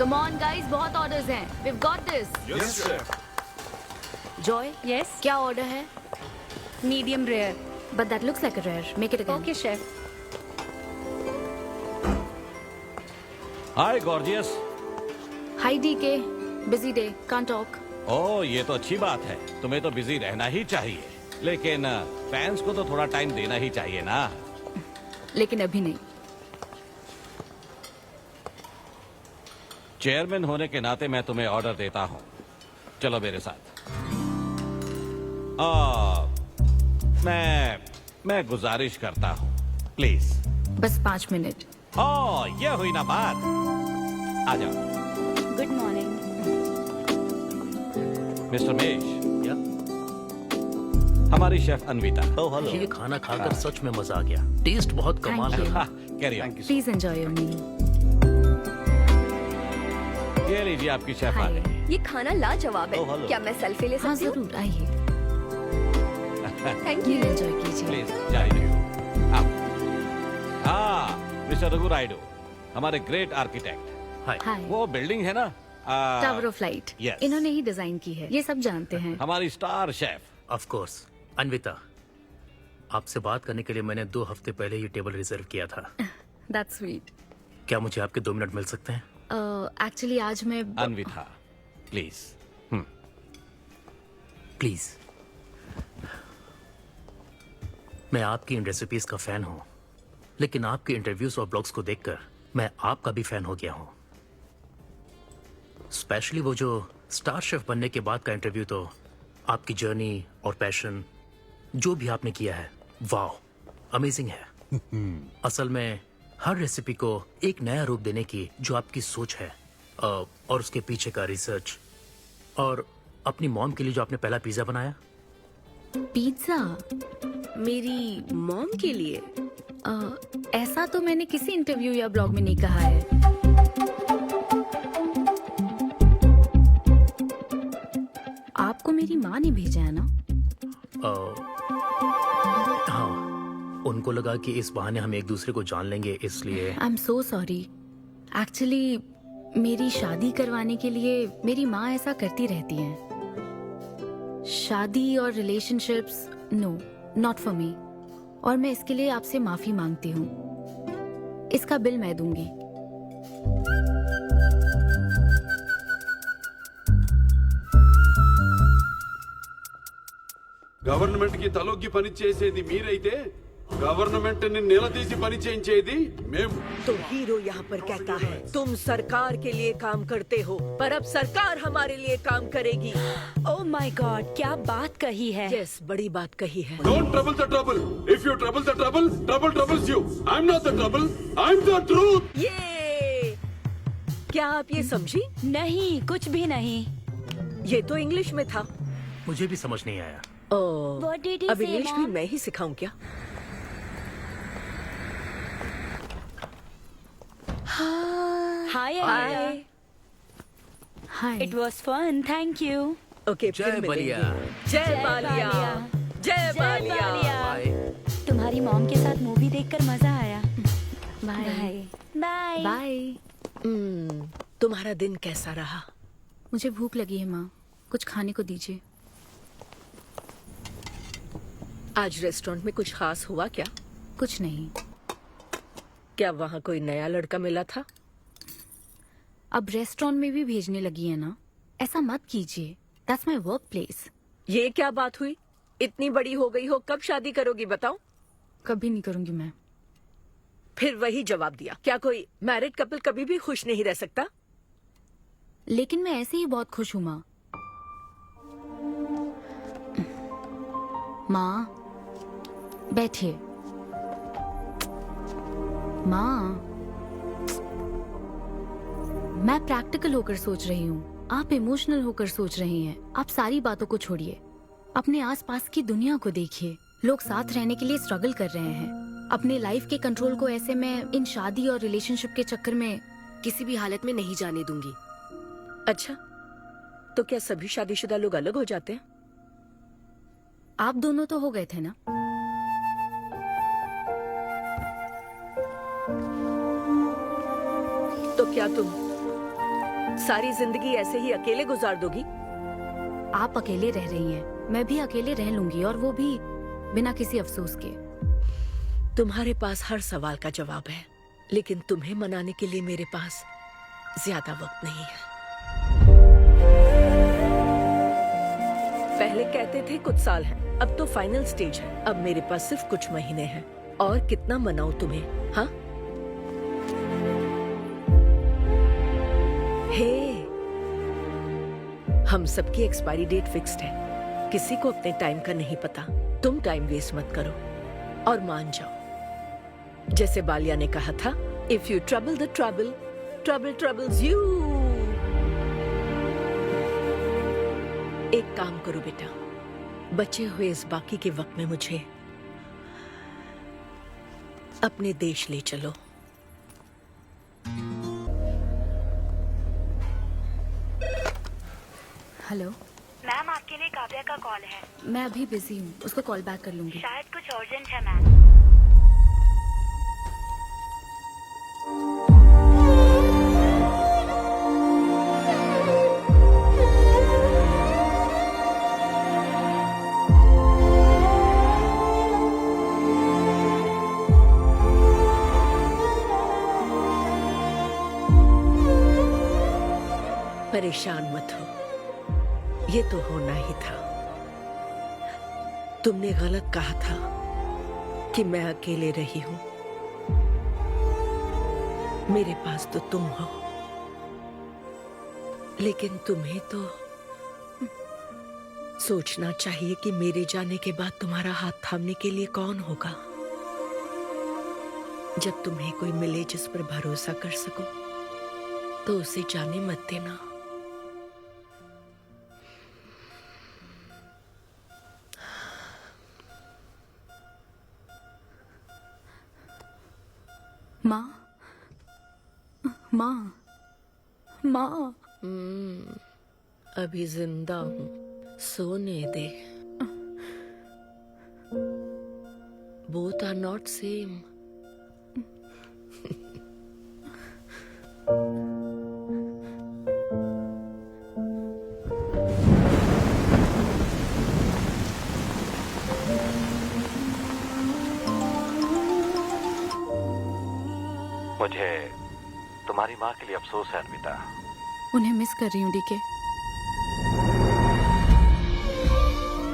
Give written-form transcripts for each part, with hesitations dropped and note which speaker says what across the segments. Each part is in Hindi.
Speaker 1: Come on guys, बहुत orders हैं. We've got this.
Speaker 2: Yes, chef.
Speaker 1: Joy,
Speaker 3: Yes,
Speaker 1: क्या order है?
Speaker 3: medium rare.
Speaker 1: But that looks like a rare. Make it again.
Speaker 3: Okay, chef.
Speaker 4: Hi gorgeous.
Speaker 1: Hi DK. Busy day. Can't talk.
Speaker 4: ओह ये तो अच्छी बात है, तुम्हें तो बिजी रहना ही चाहिए, लेकिन फैंस को तो थोड़ा टाइम देना ही चाहिए ना।
Speaker 1: लेकिन अभी नहीं.
Speaker 4: चेयरमैन होने के नाते मैं तुम्हें ऑर्डर देता हूँ, चलो मेरे साथ। मैं गुजारिश करता हूँ, प्लीज।
Speaker 1: बस 5 मिनट.
Speaker 4: ओह ये हुई ना बात, आ जाओ।
Speaker 3: Good morning.
Speaker 4: मिस्टर मेश, हमारी शेफ अन्विता।
Speaker 5: Oh hello. ये खाना खाकर सच में मजा आ गया। टेस्ट बहुत कमाल
Speaker 1: Thank you.
Speaker 5: है।
Speaker 4: Carry on.
Speaker 1: Please enjoy your meal.
Speaker 4: ये लीजिए आपकी शेफ आ
Speaker 1: Hi.
Speaker 4: गई।
Speaker 6: ये खाना लाजवाब
Speaker 5: Oh,
Speaker 6: है।
Speaker 5: hello.
Speaker 6: क्या मैं सेल्फी ले
Speaker 1: हाँ
Speaker 6: सकती हूँ?
Speaker 1: जरूर आइए.
Speaker 6: Thank
Speaker 1: Meal
Speaker 6: you.
Speaker 1: enjoy कीजिए.
Speaker 4: प्लीज जारी रखिए। हाँ मिस्टर रघु राइडू, हमारे ग्रेट आर्किटेक्ट।
Speaker 5: हाय।
Speaker 1: Hi.
Speaker 4: वो बिल्डिंग है ना,
Speaker 1: टावर ऑफ लाइट.
Speaker 4: yes.
Speaker 1: इन्होंने ही डिजाइन की है. ये सब जानते हैं.
Speaker 4: हमारी star chef.
Speaker 5: Of course. Anvita, आपसे बात करने के लिए मैंने 2 हफ्ते पहले ये टेबल रिजर्व किया था।
Speaker 1: That's sweet.
Speaker 5: क्या मुझे आपके 2 मिनट मिल सकते हैं?
Speaker 1: एक्चुअली आज मैं
Speaker 4: अन्विता प्लीज।
Speaker 5: प्लीज। मैं आपकी इन रेसिपीज का फैन हूँ, लेकिन आपके इंटरव्यूज और ब्लॉग्स को देखकर मैं आपका भी फैन हो गया हूँ। स्पेशली वो जो स्टार शेफ बनने के बाद का इंटरव्यू, तो आपकी जर्नी और पैशन जो भी आपने किया है, वाह अमेजिंग है। असल में हर रेसिपी को एक नया रूप देने की जो आपकी सोच है, और उसके पीछे का रिसर्च, और अपनी मॉम के लिए जो आपने पहला पिज्जा बनाया।
Speaker 1: पिज्जा.
Speaker 6: मेरी मॉम के लिए?
Speaker 1: ऐसा तो मैंने किसी इंटरव्यू या ब्लॉग में नहीं कहा है. आपको मेरी माँ ने भेजा है ना?
Speaker 5: हाँ, उनको लगा कि इस बहाने हम एक दूसरे को जान लेंगे, इसलिए।
Speaker 1: I am so sorry. Actually मेरी शादी करवाने के लिए मेरी माँ ऐसा करती रहती हैं. शादी और relationships, no, not for me. और मैं इसके लिए आपसे माफी मांगती हूँ. इसका बिल मैं दूंगी.
Speaker 2: గవర్నమెంట్ కి తలొగ్గి పని చేసేది మీరైతే గవర్నమెంట్ ని నిలదీసి పని చేయించేది మేము.
Speaker 7: तो हीरो यहाँ पर कहता है तुम सरकार के लिए काम करते हो, पर अब सरकार हमारे लिए काम करेगी।
Speaker 3: Oh my God, क्या बात कही है.
Speaker 7: यस, बड़ी बात कही है।
Speaker 2: Don't trouble the trouble. If you trouble the trouble, trouble troubles you. I'm not the trouble. I'm the truth.
Speaker 7: ये क्या आप ये समझी?
Speaker 3: नहीं, कुछ भी नहीं.
Speaker 7: ये तो इंग्लिश में था।
Speaker 5: मुझे भी समझ नहीं आया।
Speaker 7: ओह,
Speaker 3: What did he
Speaker 7: अब
Speaker 3: say,
Speaker 7: इंग्लिश भी
Speaker 3: Mom?
Speaker 7: मैं ही सिखाऊं क्या?
Speaker 3: Hi,
Speaker 7: hi.
Speaker 3: Anita.
Speaker 1: Hi.
Speaker 3: It was fun. Thank you.
Speaker 7: Okay,
Speaker 5: जय
Speaker 7: फिर मिलेंगे।
Speaker 5: बलिया।
Speaker 7: जय बालिया। जय बालिया।
Speaker 5: बाय।
Speaker 3: तुम्हारी मॉम के साथ मूवी देखकर मजा आया.
Speaker 1: बाय.
Speaker 3: बाय.
Speaker 1: बाय.
Speaker 7: तुम्हारा दिन कैसा रहा?
Speaker 1: मुझे भूख लगी है माँ. कुछ खाने को दीजिए.
Speaker 7: आज रेस्टोरेंट में कुछ खास हुआ क्या?
Speaker 1: कुछ नहीं.
Speaker 7: क्या वहाँ कोई नया लड़का मिला था?
Speaker 1: अब रेस्टोरेंट में भी भेजने लगी है ना. ऐसा मत कीजिए. That's my work place.
Speaker 7: ये क्या बात हुई? इतनी बड़ी हो गई हो, कब शादी करोगी बताओ?
Speaker 1: कभी नहीं करूंगी मैं.
Speaker 7: फिर वही जवाब दिया। क्या कोई मैरिड कपल कभी भी खुश नहीं रह सकता?
Speaker 1: लेकिन मैं ऐसे ही बहुत खुश हूँ माँ. माँ बैठिए. माँ, मैं प्रैक्टिकल होकर सोच रही हूँ. आप इमोशनल होकर सोच रही हैं. आप सारी बातों को छोड़िए. अपने आसपास की दुनिया को देखिए. लोग साथ रहने के लिए स्ट्रगल कर रहे हैं. अपने लाइफ के कंट्रोल को ऐसे मैं इन शादी और रिलेशनशिप के चक्कर में किसी भी हालत में नहीं जाने दूंगी.
Speaker 7: अच्छा, तो क्या सभी शादीशुदा लोग अलग हो जाते हैं?
Speaker 1: आप दोनों तो हो गए थे ना.
Speaker 7: तो क्या तुम सारी जिंदगी ऐसे ही अकेले गुजार दोगी?
Speaker 1: आप अकेले रह रही हैं, मैं भी अकेले रह लूंगी, और वो भी बिना किसी अफसोस के।
Speaker 7: तुम्हारे पास हर सवाल का जवाब है, लेकिन तुम्हें मनाने के लिए मेरे पास ज्यादा वक्त नहीं है। पहले कहते थे कुछ साल हैं, अब तो फाइनल स्टेज है। अब मेरे पास सिर्फ कुछ महीने हैं, और कितना मनाऊं तुम्हें? हाँ, हे, हम सबकी एक्सपायरी डेट फिक्स्ड है। किसी को अपने टाइम का नहीं पता। तुम टाइम वेस्ट मत करो और मान जाओ। जैसे बालिया ने कहा था, if you trouble the trouble, trouble troubles you. एक काम करो बेटा, बचे हुए इस बाकी के वक्त में मुझे अपने देश ले चलो।
Speaker 1: हेलो
Speaker 3: मैम, आपके लिए काव्या का कॉल है।
Speaker 1: मैं अभी बिजी हूँ, उसको कॉल बैक कर लूंगी।
Speaker 3: शायद कुछ अर्जेंट है मैम।
Speaker 7: परेशान मत हो, ये तो होना ही था। तुमने गलत कहा था कि मैं अकेले रही हूं। मेरे पास तो तुम हो, लेकिन तुम्हें तो सोचना चाहिए कि मेरे जाने के बाद तुम्हारा हाथ थामने के लिए कौन होगा। जब तुम्हें कोई मिले जिस पर भरोसा कर सको, तो उसे जाने मत देना।
Speaker 1: माँ, माँ, माँ।
Speaker 7: अभी जिंदा हूँ, सोने दे। Both are not same.
Speaker 4: मुझे तुम्हारी माँ के लिए अफसोस है अन्विता।
Speaker 1: उन्हें मिस कर रही हूँ डीके।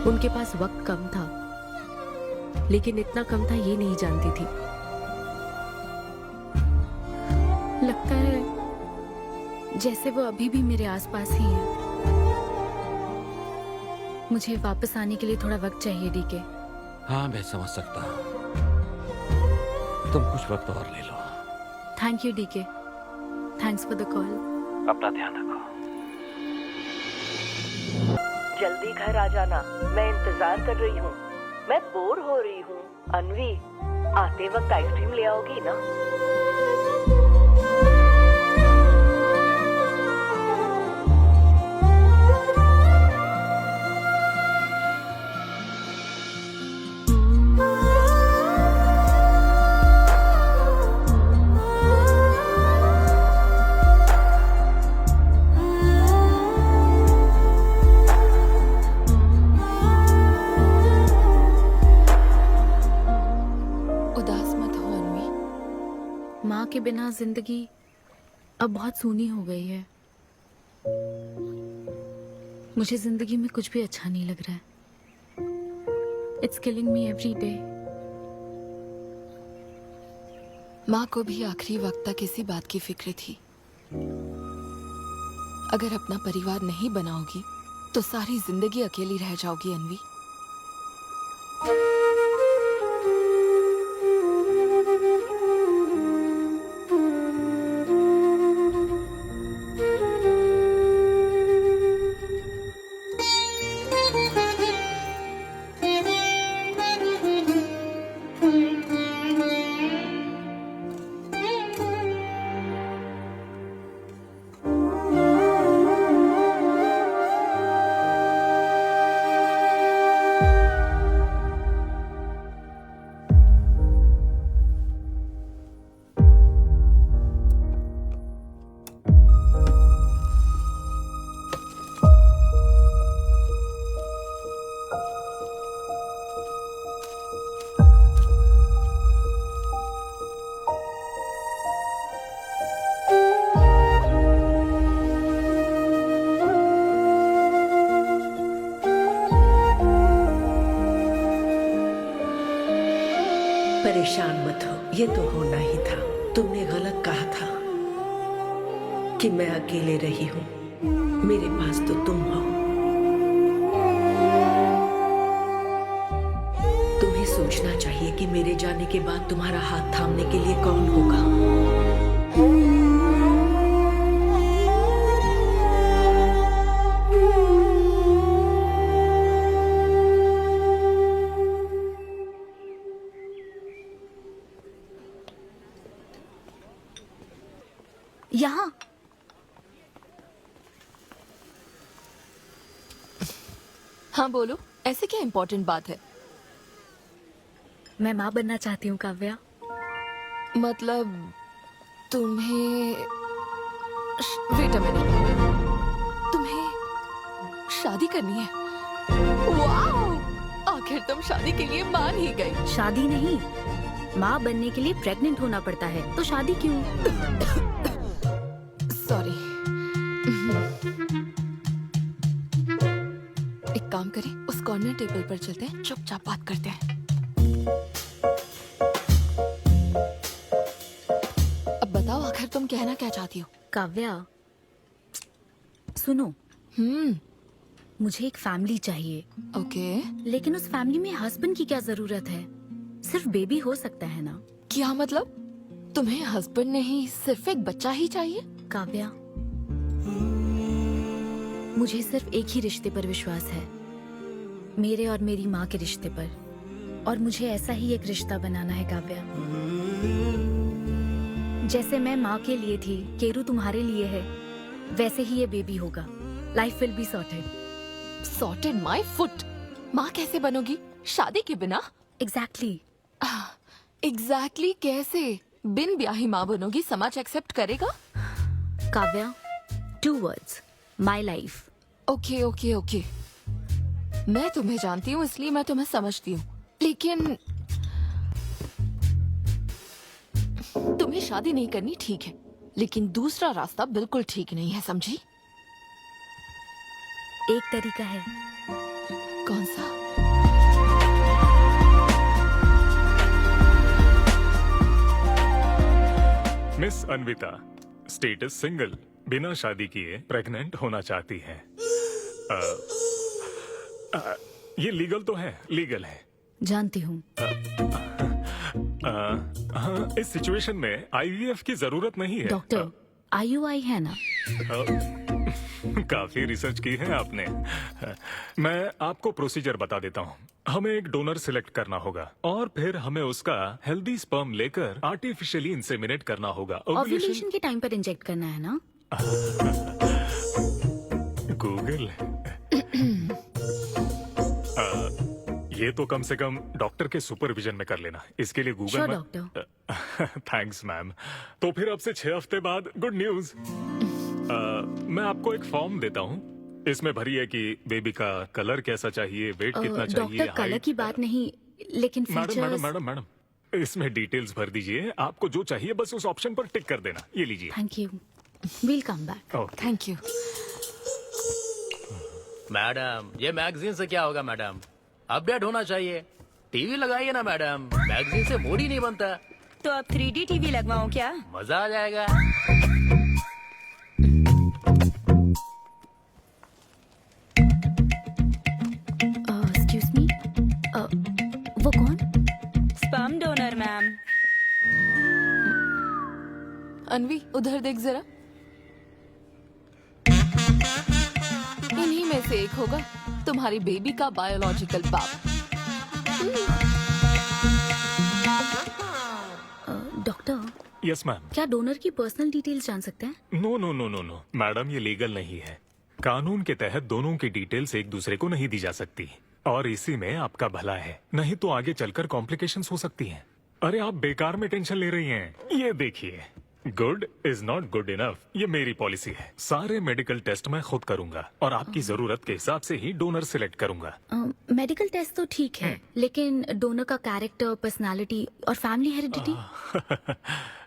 Speaker 1: उनके पास वक्त कम था, लेकिन इतना कम था ये नहीं जानती थी। लगता है जैसे वो अभी भी मेरे आसपास ही है। मुझे वापस आने के लिए थोड़ा वक्त चाहिए डीके।
Speaker 4: हाँ, मैं समझ सकता हूँ। तुम कुछ वक्त और ले लो।
Speaker 1: Thank you D K, thanks for the call.
Speaker 4: अपना ध्यान रखो।
Speaker 7: जल्दी घर आ जाना, मैं इंतजार कर रही हूँ। मैं बोर हो रही हूँ। अनवी, आते वक्त आइसक्रीम ले आओगी ना?
Speaker 1: माँ के बिना जिंदगी अब बहुत सूनी हो गई है। मुझे जिंदगी में कुछ भी अच्छा नहीं लग रहा है। It's killing me every day.
Speaker 8: माँ को भी आखिरी वक्त तक इसी बात की फिक्र थी। अगर अपना परिवार नहीं बनाओगी तो सारी जिंदगी अकेली रह जाओगी अनवी।
Speaker 7: ये तो होना ही था। तुमने गलत कहा था कि मैं अकेले रही हूँ। मेरे पास तो तुम हो। तुम्हें सोचना चाहिए कि मेरे जाने के बाद तुम्हारा हाथ थामने के लिए कौन होगा।
Speaker 1: यहाँ
Speaker 8: हाँ बोलो, ऐसे क्या इम्पोर्टेंट बात है?
Speaker 1: मैं माँ बनना चाहती हूँ काव्या।
Speaker 8: मतलब तुम्हें वेट अ मिनट, तुम्हें शादी करनी है? वाओ! आखिर तुम शादी के लिए मान ही गई।
Speaker 1: शादी नहीं, माँ बनने के लिए प्रेग्नेंट होना पड़ता है, तो शादी क्यों?
Speaker 8: सॉरी। एक काम करें, उस कॉर्नर टेबल पर चलते हैं, चुपचाप बात करते हैं। अब बताओ, आखिर तुम कहना क्या चाहती हो?
Speaker 1: काव्या सुनो, मुझे एक फैमिली चाहिए,
Speaker 8: ओके।
Speaker 1: लेकिन उस फैमिली में हस्बैंड की क्या जरूरत है? सिर्फ बेबी हो सकता है ना?
Speaker 8: क्या मतलब? तुम्हें हस्बैंड नहीं, सिर्फ एक बच्चा ही चाहिए?
Speaker 1: काव्या, मुझे सिर्फ एक ही रिश्ते पर विश्वास है, मेरे और मेरी माँ के रिश्ते पर, और मुझे ऐसा ही एक रिश्ता बनाना है काव्या। जैसे मैं माँ के लिए थी, केरू तुम्हारे लिए है, वैसे ही ये बेबी होगा। Life will be sorted.
Speaker 8: Sorted my foot. माँ कैसे बनोगी शादी के बिना?
Speaker 1: एग्जैक्टली।
Speaker 8: एग्जैक्टली कैसे? बिन ब्याही माँ बनोगी, समाज एक्सेप्ट करेगा?
Speaker 1: Kavya, 2 words, my life.
Speaker 8: Okay okay okay, मैं तुम्हें जानती हूँ इसलिए मैं तुम्हें समझती हूँ, लेकिन तुम्हें शादी नहीं करनी ठीक है, लेकिन दूसरा रास्ता बिल्कुल ठीक नहीं है, समझी?
Speaker 1: एक तरीका है।
Speaker 8: कौन सा?
Speaker 9: मिस अन्विता, स्टेटस सिंगल, बिना शादी किए प्रेग्नेंट होना चाहती हैं। ये लीगल तो है, लीगल है।
Speaker 1: जानती हूँ।
Speaker 9: हाँ, इस सिचुएशन में आईवीएफ की जरूरत नहीं है।
Speaker 1: डॉक्टर, IUI है ना?
Speaker 9: काफी रिसर्च की है आपने। मैं आपको प्रोसीजर बता देता हूँ। हमें एक डोनर सिलेक्ट करना होगा और फिर हमें उसका हेल्दी स्पर्म लेकर आर्टिफिशियली इंसेमिनेट करना होगा।
Speaker 1: ओव्यूलेशन के टाइम पर इंजेक्ट करना है ना?
Speaker 9: गूगल। ये तो कम से कम डॉक्टर के सुपरविजन में कर लेना, इसके लिए गूगल
Speaker 1: Sure,
Speaker 9: में।
Speaker 1: डॉक्टर।
Speaker 9: Thanks ma'am. तो फिर अब से 6 हफ्ते बाद गुड न्यूज। मैं आपको एक फॉर्म देता हूँ, इसमें भरिए कि बेबी का कलर कैसा चाहिए, वेट कितना चाहिए।
Speaker 1: डॉक्टर, कलर की बात नहीं, लेकिन
Speaker 9: madam madam
Speaker 1: features.
Speaker 9: Madam madam, इसमें डिटेल्स भर दीजिए। आपको जो चाहिए बस उस ऑप्शन पर टिक कर देना। ये लीजिए।
Speaker 1: Thank you, will come back.
Speaker 9: Okay.
Speaker 8: Thank you.
Speaker 5: Madam, ये मैगजीन से क्या होगा मैडम? अपडेट होना चाहिए। टीवी लगाइए ना मैडम, मैगजीन से मूड ही नहीं बनता।
Speaker 6: तो अब 3D टीवी लगवाऊं क्या?
Speaker 5: मजा आ जाएगा।
Speaker 1: एक्सक्यूज मी, वो कौन?
Speaker 6: Sperm donor ma'am.
Speaker 8: अनवी, उधर देख जरा। इन्हीं में से एक होगा तुम्हारी बेबी का बायोलॉजिकल बाप।
Speaker 1: Doctor,
Speaker 9: yes ma'am.
Speaker 1: क्या डोनर की पर्सनल डिटेल्स जान सकते हैं?
Speaker 9: No no no no no madam, ये लीगल नहीं है। कानून के तहत दोनों की डिटेल्स एक दूसरे को नहीं दी जा सकती, और इसी में आपका भला है, नहीं तो आगे चलकर कॉम्प्लिकेशंस हो सकती हैं। अरे आप बेकार में टेंशन ले रही हैं। ये देखिए, good is not good enough, ये मेरी पॉलिसी है। सारे मेडिकल टेस्ट मैं खुद करूंगा और आपकी जरूरत के हिसाब से ही डोनर सिलेक्ट करूंगा।
Speaker 1: मेडिकल टेस्ट तो ठीक है, लेकिन डोनर का कैरेक्टर, पर्सनालिटी और फैमिली हेरिडिटी?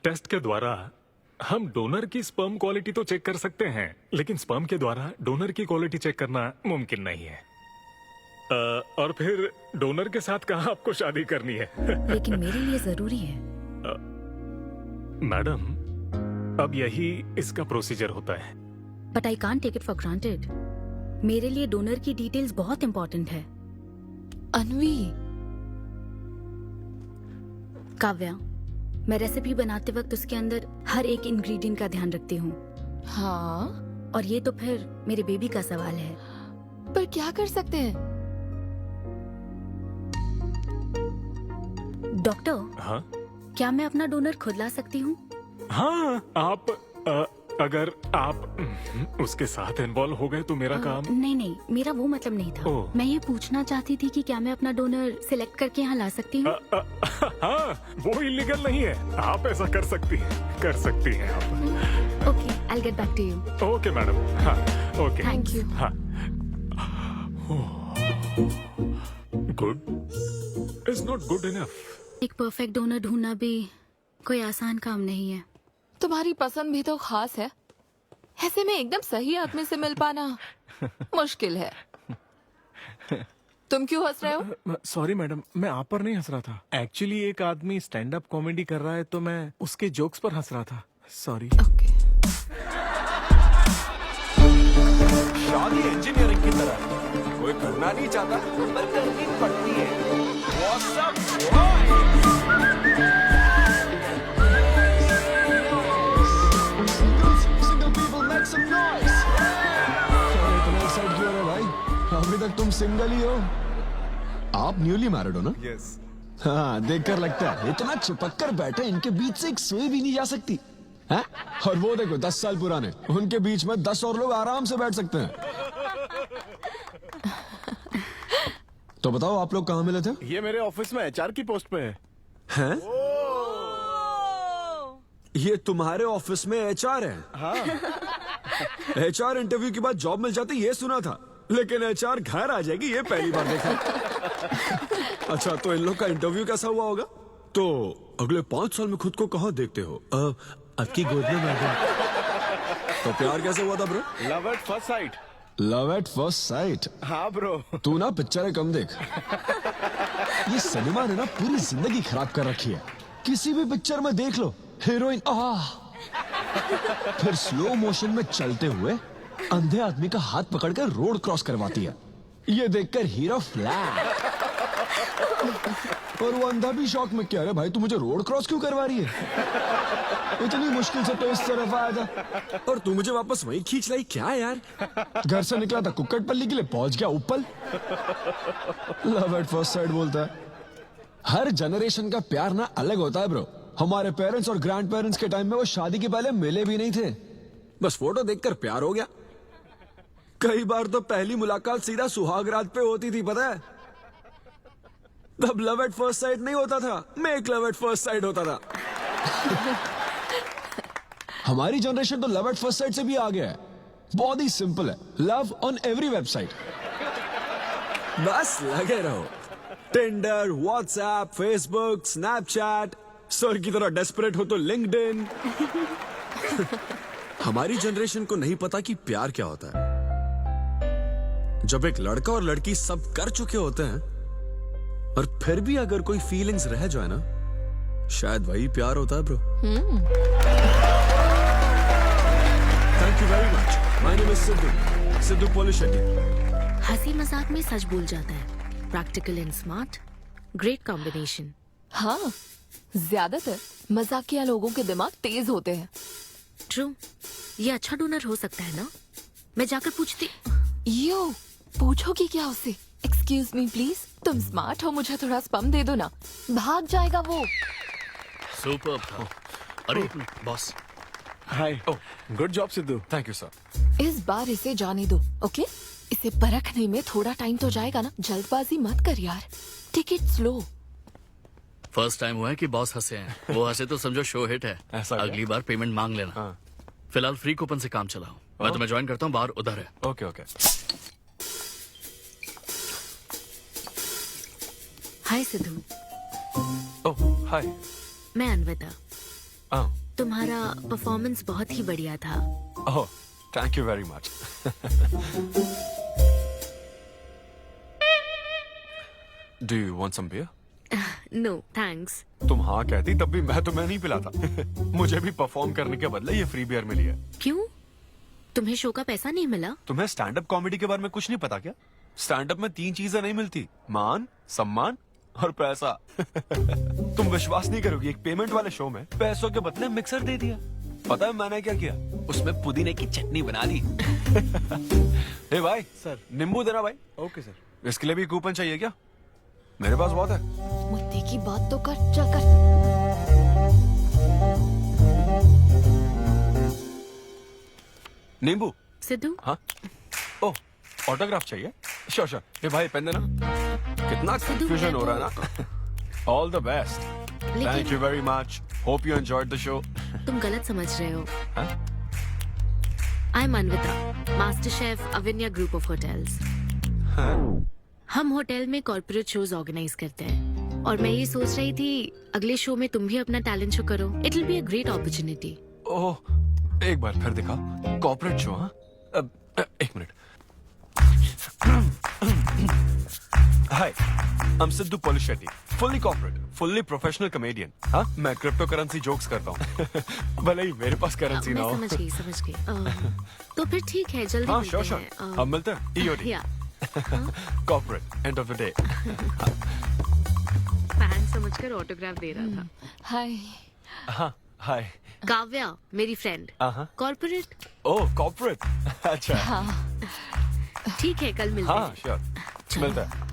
Speaker 9: टेस्ट के द्वारा हम डोनर की स्पर्म क्वालिटी तो चेक कर सकते हैं, लेकिन स्पर्म के द्वारा डोनर की क्वालिटी चेक करना मुमकिन नहीं है। और फिर डोनर के साथ कहाँ आपको शादी करनी है?
Speaker 1: लेकिन मेरे लिए जरूरी है।
Speaker 9: मैडम, अब यही इसका प्रोसीजर होता है।
Speaker 1: But I can't take it for granted. मेरे लिए डोनर की डिटेल्स बहुत इंपॉर्टेंट है।
Speaker 8: अनवी,
Speaker 1: काव्या, मैं रेसिपी बनाते वक्त उसके अंदर हर एक इंग्रेडिएंट का ध्यान रखती हूँ,
Speaker 8: हाँ,
Speaker 1: और ये तो फिर मेरे बेबी का सवाल है।
Speaker 8: पर क्या कर सकते हैं?
Speaker 1: डॉक्टर,
Speaker 9: हाँ
Speaker 1: क्या मैं अपना डोनर खुद ला सकती हूँ?
Speaker 9: हाँ, आप अगर आप उसके साथ इन्वॉल्व हो गए तो मेरा काम।
Speaker 1: नहीं नहीं, मेरा वो मतलब नहीं था।
Speaker 9: ओह।
Speaker 1: मैं ये पूछना चाहती थी कि क्या मैं अपना डोनर सिलेक्ट करके यहाँ ला सकती हूँ?
Speaker 9: हाँ, वो इलीगल नहीं है। आप ऐसा कर सकती हैं आप।
Speaker 1: Okay, I get back to you.
Speaker 9: Okay madam, हाँ ओके,
Speaker 8: थैंक यू।
Speaker 9: हाँ। Good is not good enough.
Speaker 1: एक परफेक्ट डोनर ढूंढना भी कोई आसान काम नहीं है।
Speaker 8: तुम्हारी पसंद भी तो खास है, ऐसे में एकदम सही आदमी से मिल पाना मुश्किल है। तुम क्यों हंस रहे हो?
Speaker 10: सॉरी मैडम, मैं आप पर नहीं हंस रहा था। एक्चुअली एक आदमी स्टैंड अप कॉमेडी कर रहा है तो मैं उसके जोक्स पर हंस रहा था। सॉरी।
Speaker 8: ओके।
Speaker 10: शादी इंजीनियरिंग की तरह है। कोई करना नहीं चाहता पर करनी पड़ती है। What's up,
Speaker 11: अभी तक तुम सिंगल ही हो। आप न्यूली मैरिड हो ना?
Speaker 10: यस।
Speaker 11: हाँ, देखकर लगता है इतना चिपक कर बैठे, इनके बीच से एक सुई भी नहीं जा सकती है? और वो देखो 10 साल पुराने, उनके बीच में 10 और लोग आराम से बैठ सकते हैं। तो बताओ, आप लोग कहाँ मिले थे?
Speaker 10: ये मेरे ऑफिस में एचआर की पोस्ट पे है।
Speaker 11: हैं? ये तुम्हारे ऑफिस में एचआर है?
Speaker 10: हाँ।
Speaker 11: एचआर इंटरव्यू के बाद जॉब मिल जाती ये सुना था, लेकिन एचआर घर आ जाएगी ये पहली बार देखा। अच्छा, तो इन लोग का इंटरव्यू कैसा हुआ होगा? तो अगले 5 साल में खुद को कहाँ देखते हो? आपकी गोद में मैडम। तो प्यार कैसे हुआ था bro?
Speaker 10: Love at first sight.
Speaker 11: Love at first sight?
Speaker 10: हाँ ब्रो।
Speaker 11: तू ना पिक्चरें कम देख। ये सिनेमा ने ना पूरी जिंदगी खराब कर रखी है। किसी भी पिक्चर में देख लो, हीरोइन फिर स्लो मोशन में चलते हुए अंधे आदमी का हाथ पकड़कर रोड क्रॉस करवाती है। ये देखकर हीरो फ्लैट। और वो अंधा भी शौक में, क्या रे भाई, तू मुझे रोड क्रॉस क्यों करवा रही है? इतनी मुश्किल से तो इस तरफ आया था और तू मुझे वापस वहीं खींच लाई। क्या यार, घर से निकला था कुक्कड़पल्ली के लिए, पहुंच गया ऊपर। लव एट फर्स्ट साइट बोलता है। हर जनरेशन का प्यार ना अलग होता है ब्रो। हमारे पेरेंट्स और ग्रैंड पेरेंट्स के टाइम में वो शादी के पहले मिले भी नहीं थे, बस फोटो देखकर प्यार हो गया। कई बार तो पहली मुलाकात सीधा सुहाग रात पे होती थी, पता है? तब लव एट फर्स्ट साइट नहीं होता था, make love at first sight होता था। हमारी जनरेशन तो लव एट फर्स्ट साइट से भी आगे है। बहुत ही सिंपल है, लव ऑन एवरी वेबसाइट। बस लगे रहो। Tinder, WhatsApp, Facebook, Snapchat, sir की तरह डेस्परेट हो तो लिंक्डइन। हमारी जनरेशन को नहीं पता कि प्यार क्या होता है। जब एक लड़का और लड़की सब कर चुके होते हैं और फिर भी अगर कोई फीलिंग्स रह जाए ना, शायद वही प्यार होता है bro. Thank you very much. My name is Siddhu Polishetty.
Speaker 1: हंसी मजाक में सच बोल जाता है। Practical and smart, great combination.
Speaker 8: हाँ, ज्यादातर मजाकिया लोगों के दिमाग तेज होते हैं।
Speaker 1: ट्रू, ये अच्छा डोनर हो सकता है ना? मैं जाकर पूछती।
Speaker 8: यो, पूछोगी क्या उससे? एक्सक्यूज मी प्लीज, तुम स्मार्ट हो, मुझे थोड़ा स्पम दे दो ना। भाग जाएगा वो।
Speaker 5: सुपर था। अरे boss.
Speaker 10: Hi. Good job Sidhu.
Speaker 5: Thank you sir.
Speaker 8: इस बार इसे जाने दो, ओके? इसे परखने में थोड़ा टाइम तो जाएगा ना, जल्दबाजी मत कर यार। Take it slow.
Speaker 5: First time हुआ है कि बॉस हंसे हैं। वो हंसे तो समझो शो हिट है।
Speaker 10: ऐसा क्या?
Speaker 5: अगली बार पेमेंट मांग लेना।
Speaker 10: हाँ।
Speaker 5: फिलहाल फ्री कूपन से काम चलाओ। मैं तुम्हें ज्वाइन करता हूँ, बाहर उधर है।
Speaker 10: Okay okay.
Speaker 1: Hi Siddhu.
Speaker 10: Oh hi.
Speaker 1: मैं अनविता। तुम्हारा परफॉर्मेंस बहुत ही बढ़िया था।
Speaker 10: Oh thank you very much. Do you want some beer?
Speaker 1: No thanks.
Speaker 10: तुम हाँ कहती तब भी मैं तुम्हें नहीं पिलाता। मुझे भी परफॉर्म करने के बदले ये फ्री बियर मिली है।
Speaker 1: क्यों? तुम्हें शो का पैसा नहीं मिला?
Speaker 10: तुम्हें स्टैंड अप कॉमेडी के बारे में कुछ नहीं पता क्या? स्टैंड अप में 3 चीजें नहीं मिलती, मान, सम्मान और पैसा। तुम विश्वास नहीं करोगी, एक पेमेंट वाले शो में पैसों के बदले मिक्सर दे दिया। पता है मैंने क्या किया? उसमें पुदीने की चटनी बना दी। ए भाई सर, नींबू देना भाई। Okay sir. इसके लिए भी कूपन चाहिए क्या? मेरे पास बहुत है।
Speaker 8: मुद्दे की बात तो कर, चल कर।
Speaker 10: नींबू।
Speaker 1: सिद्धू।
Speaker 10: हाँ। ओह, ऑटोग्राफ चाहिए? Sure sure. ये भाई पेन देना। कितना कंफ्यूजन हो रहा है ना। All the best. Thank you very much. Hope you enjoyed the show.
Speaker 1: तुम गलत समझ रहे हो। I am Anvita, master chef Avinya group of hotels. हम होटल में कॉर्पोरेट शोज ऑर्गेनाइज करते हैं और मैं ये सोच रही थी अगले शो में तुम भी अपना टैलेंट शो करो। It will be a great opportunity.
Speaker 10: Oh, एक बार फिर दिखा। Corporate show? हाँ, एक minute. Hi, I'm Siddhu Polishetty, fully corporate, fully professional comedian। हाँ, मैं क्रिप्टो करेंसी जोक्स करता हूँ। भले ही मेरे पास करेंसी ना हो।
Speaker 1: मैं समझ गई। तो फिर ठीक है, जल्दी
Speaker 10: हाँ,
Speaker 1: मिलते
Speaker 10: श्योर
Speaker 1: हैं।
Speaker 10: हम मिलते हैं। EOD। Corporate, end of the day.
Speaker 1: Fan समझकर ऑटोग्राफ दे रहा था।
Speaker 8: हाय।
Speaker 10: हाँ, हाय।
Speaker 1: काव्या, मेरी फ्रेंड। कॉर्पोरेट।
Speaker 10: ओह, कॉर्पोरेट। अच्छा।
Speaker 1: ठीक है, कल मिलते हैं।
Speaker 10: हाँ, श्योर, मिलते हैं।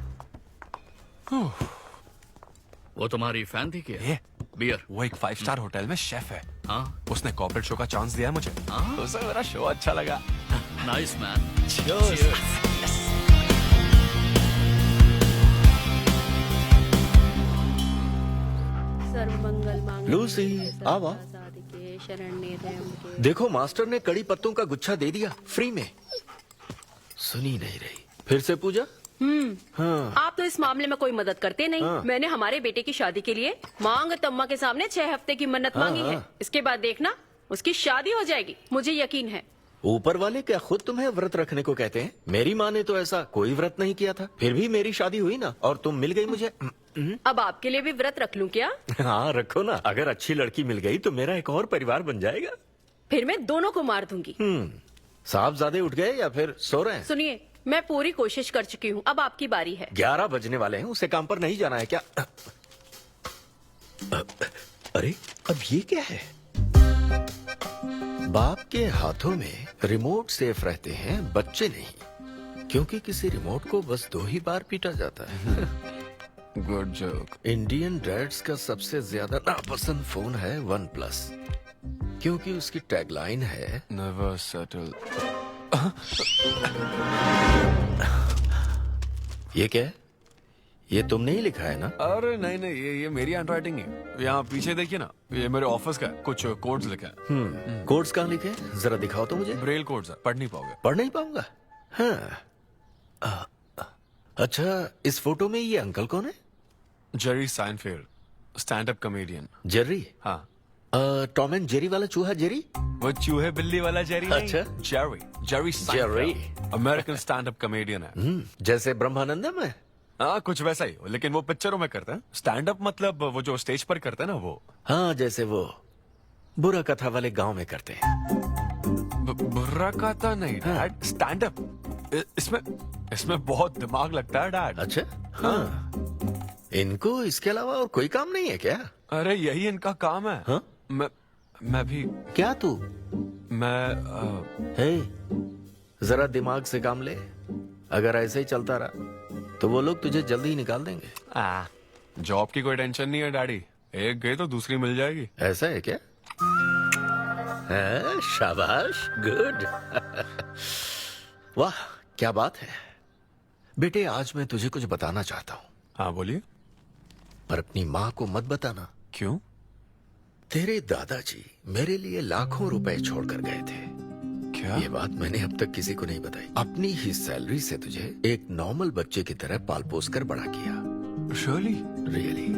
Speaker 12: वो तुम्हारी फैन थी क्या?
Speaker 10: बियर। वो एक 5 स्टार होटल में शेफ है।
Speaker 12: हाँ,
Speaker 10: उसने कॉर्पोरेट शो का चांस दिया मुझे। उसे मेरा शो अच्छा लगा।
Speaker 12: Nice man.
Speaker 13: लूसी, आवा। देखो, मास्टर ने कड़ी पत्तों का गुच्छा दे दिया फ्री में। सुनी नहीं रही। फिर से पूजा। हाँ।
Speaker 7: आप तो इस मामले में कोई मदद करते नहीं।
Speaker 13: हाँ।
Speaker 7: मैंने हमारे बेटे की शादी के लिए मांग तम्मा के सामने 6 हफ्ते की मन्नत मांगी है। इसके बाद देखना उसकी शादी हो जाएगी, मुझे यकीन है।
Speaker 13: ऊपर वाले क्या खुद तुम्हें व्रत रखने को कहते हैं? मेरी माँ ने तो ऐसा कोई व्रत नहीं किया था, फिर भी मेरी शादी हुई ना, और तुम मिल गई मुझे।
Speaker 7: अब आपके लिए भी व्रत रख लूं क्या?
Speaker 13: हाँ, रखो ना। अगर अच्छी लड़की मिल गई तो मेरा एक और परिवार बन जाएगा।
Speaker 7: फिर मैं दोनों को मार दूंगी।
Speaker 13: साहबजादे उठ गए या फिर सो रहे हैं?
Speaker 7: सुनिए, मैं पूरी कोशिश कर चुकी हूँ, अब आपकी बारी है।
Speaker 13: 11 बजने वाले हैं, उसे काम पर नहीं जाना है क्या? अरे, अब ये क्या है? बाप के हाथों में रिमोट सेफ रहते हैं, बच्चे नहीं, क्योंकि किसी रिमोट को बस 2 ही बार पीटा जाता है। Good joke. इंडियन डैड्स का सबसे ज्यादा नापसंद फोन है OnePlus, क्योंकि उसकी टैगलाइन है नेवर सेटल। ये क्या है? ये तुमने ही लिखा है ना?
Speaker 10: अरे नहीं नहीं, ये मेरी हैंडराइटिंग है। यहाँ पीछे देखिए ना, ये मेरे ऑफिस का है। कुछ कोड्स लिखे हैं।
Speaker 13: कोड्स कहाँ लिखे हैं? जरा दिखाओ तो मुझे।
Speaker 10: ब्रेल कोड्स है, पढ़ नहीं पाओगे।
Speaker 13: पढ़ नहीं पाऊंगा? हाँ। अच्छा, इस फोटो में ये अंकल कौन है?
Speaker 10: Jerry Seinfeld, stand up comedian.
Speaker 13: Jerry?
Speaker 10: हाँ।
Speaker 13: टॉम एंड जेरी वाला चूहा जेरी?
Speaker 10: वो चूहे बिल्ली वाला जेरी नहीं।
Speaker 13: अच्छा।
Speaker 10: Jerry
Speaker 13: Jerry
Speaker 10: American stand up comedian है।
Speaker 13: जैसे ब्रह्मानंदम है।
Speaker 10: हाँ, कुछ वैसा ही, लेकिन वो पिक्चरों में करते हैं। स्टैंड अप मतलब वो जो स्टेज पर करते हैं ना, वो।
Speaker 13: हाँ, जैसे वो बुरा कथा वाले गांव में करते हैं।
Speaker 10: बुरा कथा नहीं डैड, स्टैंड अप। इसमें बहुत दिमाग लगता है डैड।
Speaker 13: अच्छा। हाँ। इनको इसके अलावा और कोई काम नहीं है क्या?
Speaker 10: अरे यही इनका काम है।
Speaker 13: हाँ?
Speaker 10: मैं भी।
Speaker 13: क्या तू?
Speaker 10: मैं
Speaker 13: जरा दिमाग से काम ले। अगर ऐसे ही चलता रहा तो वो लोग तुझे जल्दी ही निकाल देंगे।
Speaker 10: जॉब की कोई टेंशन नहीं है डैडी, एक गई तो दूसरी मिल जाएगी।
Speaker 13: ऐसा है क्या? शाबाश, गुड। वाह, क्या बात है बेटे। आज मैं तुझे कुछ बताना चाहता हूँ।
Speaker 10: हाँ बोलिए।
Speaker 13: पर अपनी माँ को मत बताना।
Speaker 10: क्यों?
Speaker 13: तेरे दादाजी मेरे लिए लाखों रुपए छोड़कर गए थे।
Speaker 10: क्या?
Speaker 13: ये बात मैंने अब तक किसी को नहीं बताई। अपनी ही सैलरी से तुझे एक नॉर्मल बच्चे की तरह पाल पोस कर बड़ा किया। Really?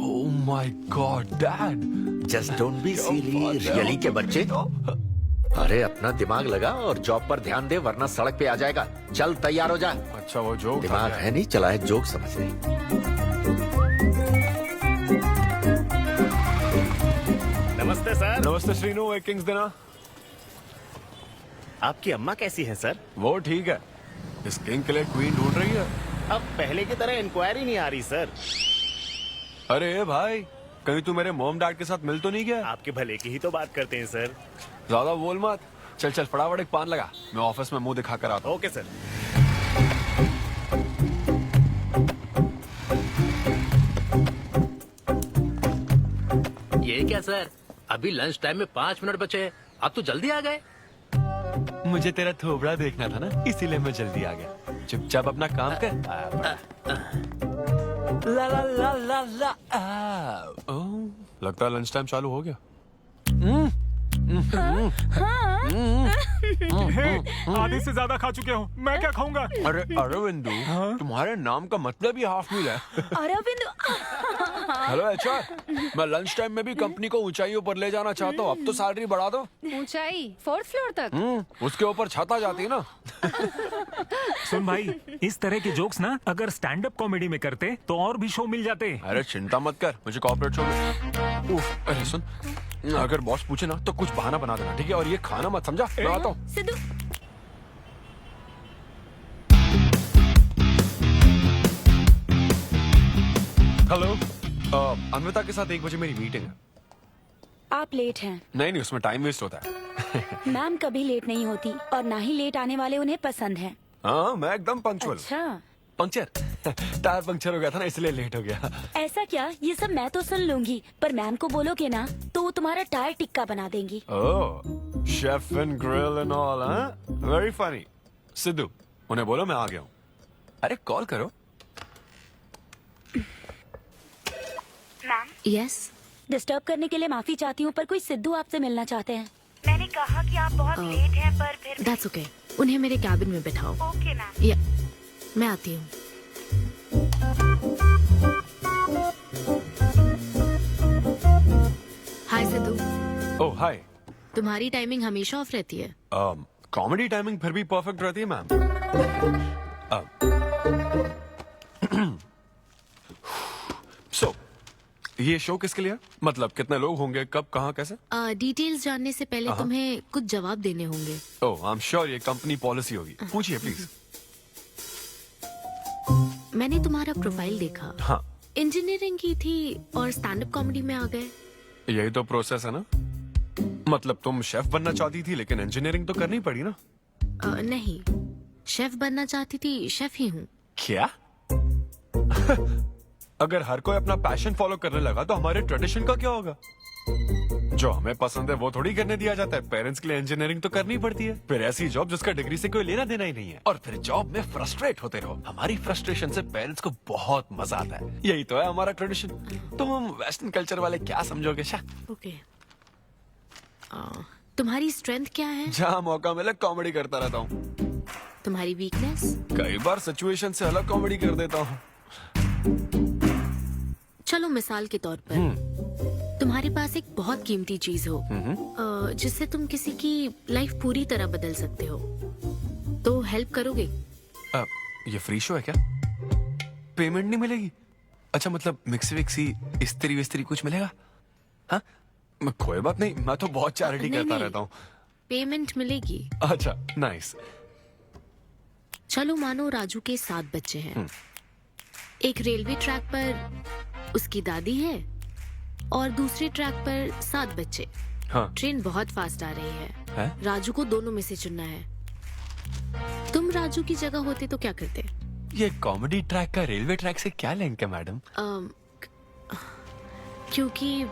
Speaker 10: Oh my God dad,
Speaker 13: just don't be silly. Really के बच्चे? अरे अपना दिमाग लगा और जॉब पर ध्यान दे, वरना सड़क पे आ जाएगा। चल तैयार हो जा।
Speaker 10: अच्छा वो जोक
Speaker 13: दिमाग है नहीं, चला है जोक समझ रही।
Speaker 14: नमस्ते सर।
Speaker 10: नमस्ते श्रीनु, एक किंग्स देना।
Speaker 14: आपकी अम्मा कैसी है सर?
Speaker 10: वो ठीक है, इस किंग के लिए क्वीन ढूंढ रही है।
Speaker 14: अब पहले की तरह इंक्वायरी नहीं आ रही सर।
Speaker 10: अरे भाई, कहीं तू मेरे मॉम डैड के साथ मिल तो नहीं गया?
Speaker 14: आपके भले की ही तो बात करते हैं सर।
Speaker 10: ज्यादा बोल मत। चल चल फटाफट एक पान लगा, मैं ऑफिस में मुंह दिखा कर आता हूँ।
Speaker 14: Okay sir.
Speaker 5: ये क्या सर, अभी लंच टाइम में 5 मिनट बचे हैं, आप तो जल्दी आ गए।
Speaker 10: मुझे तेरा थोबड़ा देखना था ना, इसीलिए मैं जल्दी आ गया। चुपचाप अपना काम कर। ला ला ला ला ला। लगता है लंच टाइम चालू हो गया।
Speaker 9: आधे से ज्यादा खा चुके हो, मैं क्या खाऊंगा?
Speaker 10: अरे अरविंदु, तुम्हारे नाम का मतलब ही हाफ मील है।
Speaker 6: अरविंद।
Speaker 10: हेलो एचआर, मैं लंच टाइम में भी कंपनी को ऊंचाइयों पर ले जाना चाहता हूँ। अब तो सैलरी बढ़ा दो।
Speaker 8: ऊंचाई 4th फ्लोर तक?
Speaker 10: उसके ऊपर छत आ जाती है ना।
Speaker 9: सुन भाई, इस तरह के जोक्स ना अगर स्टैंड अप कॉमेडी में करते तो और भी शो मिल जाते।
Speaker 10: अरे चिंता मत कर, मुझे कॉर्पोरेट शो में। उफ, अरे सुन, अगर बॉस पूछे ना तो कुछ बहाना बना देना, ठीक है? और ये खाना मत, समझा? मैं आता हूँ।
Speaker 6: सिद्धू।
Speaker 10: हेलो, अन्विता के साथ 1 बजे मेरी मीटिंग है।
Speaker 6: आप लेट हैं।
Speaker 10: नहीं, उसमें टाइम वेस्ट होता है।
Speaker 6: मैम कभी लेट नहीं होती और ना ही लेट आने वाले उन्हें पसंद है।
Speaker 10: हाँ, मैं एकदम पंक्चुअल।
Speaker 6: अच्छा।
Speaker 10: पंक्चर टायर पंक्चर हो गया था ना, इसलिए लेट हो गया।
Speaker 6: ऐसा क्या? ये सब मैं तो सुन लूंगी, पर मैम को बोलोगे ना तो वो तुम्हारा टायर टिक्का बना देंगी।
Speaker 10: Oh, chef and grill and all, हाँ? Very funny. सिद्धू, उन्हें बोलो मैं आ गया हूँ। अरे कॉल करो।
Speaker 3: मैम,
Speaker 1: यस,
Speaker 6: डिस्टर्ब करने के लिए माफी चाहती हूँ, पर कोई सिद्धू आपसे मिलना चाहते हैं।
Speaker 3: मैंने कहा कि आप बहुत लेट हैं, पर फिर
Speaker 1: दैट्स ओके। उन्हें मेरे कैबिन में बिठाओ।
Speaker 3: Okay ma'am.
Speaker 1: या, मैं आती हूँ। हाय सिद्धू।
Speaker 10: ओह हाय।
Speaker 1: तुम्हारी टाइमिंग हमेशा ऑफ रहती है?
Speaker 10: कॉमेडी टाइमिंग फिर भी परफेक्ट रहती है मैम। सो ये शो किसके लिए? मतलब कितने लोग होंगे, कब, कहाँ, कैसे?
Speaker 1: डिटेल्स जानने से पहले तुम्हें कुछ जवाब देने होंगे।
Speaker 10: ओह, आई एम श्योर ये कंपनी पॉलिसी होगी। पूछिए प्लीज।
Speaker 1: मैंने तुम्हारा प्रोफाइल देखा।
Speaker 10: हाँ।
Speaker 1: इंजीनियरिंग की थी और स्टैंड अप कॉमेडी में आ गए।
Speaker 10: यही तो प्रोसेस है ना। मतलब तुम शेफ बनना चाहती थी, लेकिन इंजीनियरिंग तो करनी पड़ी ना।
Speaker 1: नहीं, शेफ बनना चाहती थी, शेफ ही हूँ।
Speaker 10: क्या? अगर हर कोई अपना पैशन फॉलो करने लगा तो हमारे ट्रेडिशन का क्या होगा? जो हमें पसंद है वो थोड़ी करने दिया जाता है। पेरेंट्स के लिए इंजीनियरिंग तो करनी पड़ती है, फिर ऐसी जॉब जिसका डिग्री से कोई लेना देना ही नहीं है, और फिर जॉब में फ्रस्ट्रेट होते रहो। हमारी फ्रस्ट्रेशन से पेरेंट्स को बहुत मजा आता है। यही तो है हमारा ट्रेडिशन। तुम वेस्टर्न कल्चर वाले क्या समझोगे?
Speaker 1: ओके। तुम्हारी स्ट्रेंथ क्या है?
Speaker 10: जहाँ मौका मिले कॉमेडी करता रहता हूँ।
Speaker 1: तुम्हारी वीकनेस?
Speaker 10: कई बार सिचुएशन से अलग कॉमेडी कर देता हूँ।
Speaker 1: चलो मिसाल के तौर पर तुम्हारे पास एक बहुत कीमती चीज हो जिससे तुम किसी की लाइफ पूरी तरह बदल सकते हो, तो हेल्प करोगे?
Speaker 10: ये फ्री शो है क्या? पेमेंट नहीं मिलेगी? अच्छा, मतलब मिक्सी विक्सी इस्त्री विस्त्री कुछ मिलेगा? हाँ, कोई बात नहीं, मैं तो बहुत चैरिटी करता रहता हूँ।
Speaker 1: पेमेंट मिलेगी।
Speaker 10: अच्छा, नाइस।
Speaker 1: चलो मानो राजू के 7 बच्चे हैं। एक रेलवे ट्रैक पर उसकी दादी है और दूसरे ट्रैक पर 7 बच्चे।
Speaker 10: हाँ।
Speaker 1: ट्रेन बहुत फास्ट आ रही है। राजू को दोनों में से चुनना है। तुम राजू की जगह होते तो क्या करते?
Speaker 10: ये कॉमेडी ट्रैक का रेलवे ट्रैक से क्या लिंक है मैडम?
Speaker 1: क्योंकि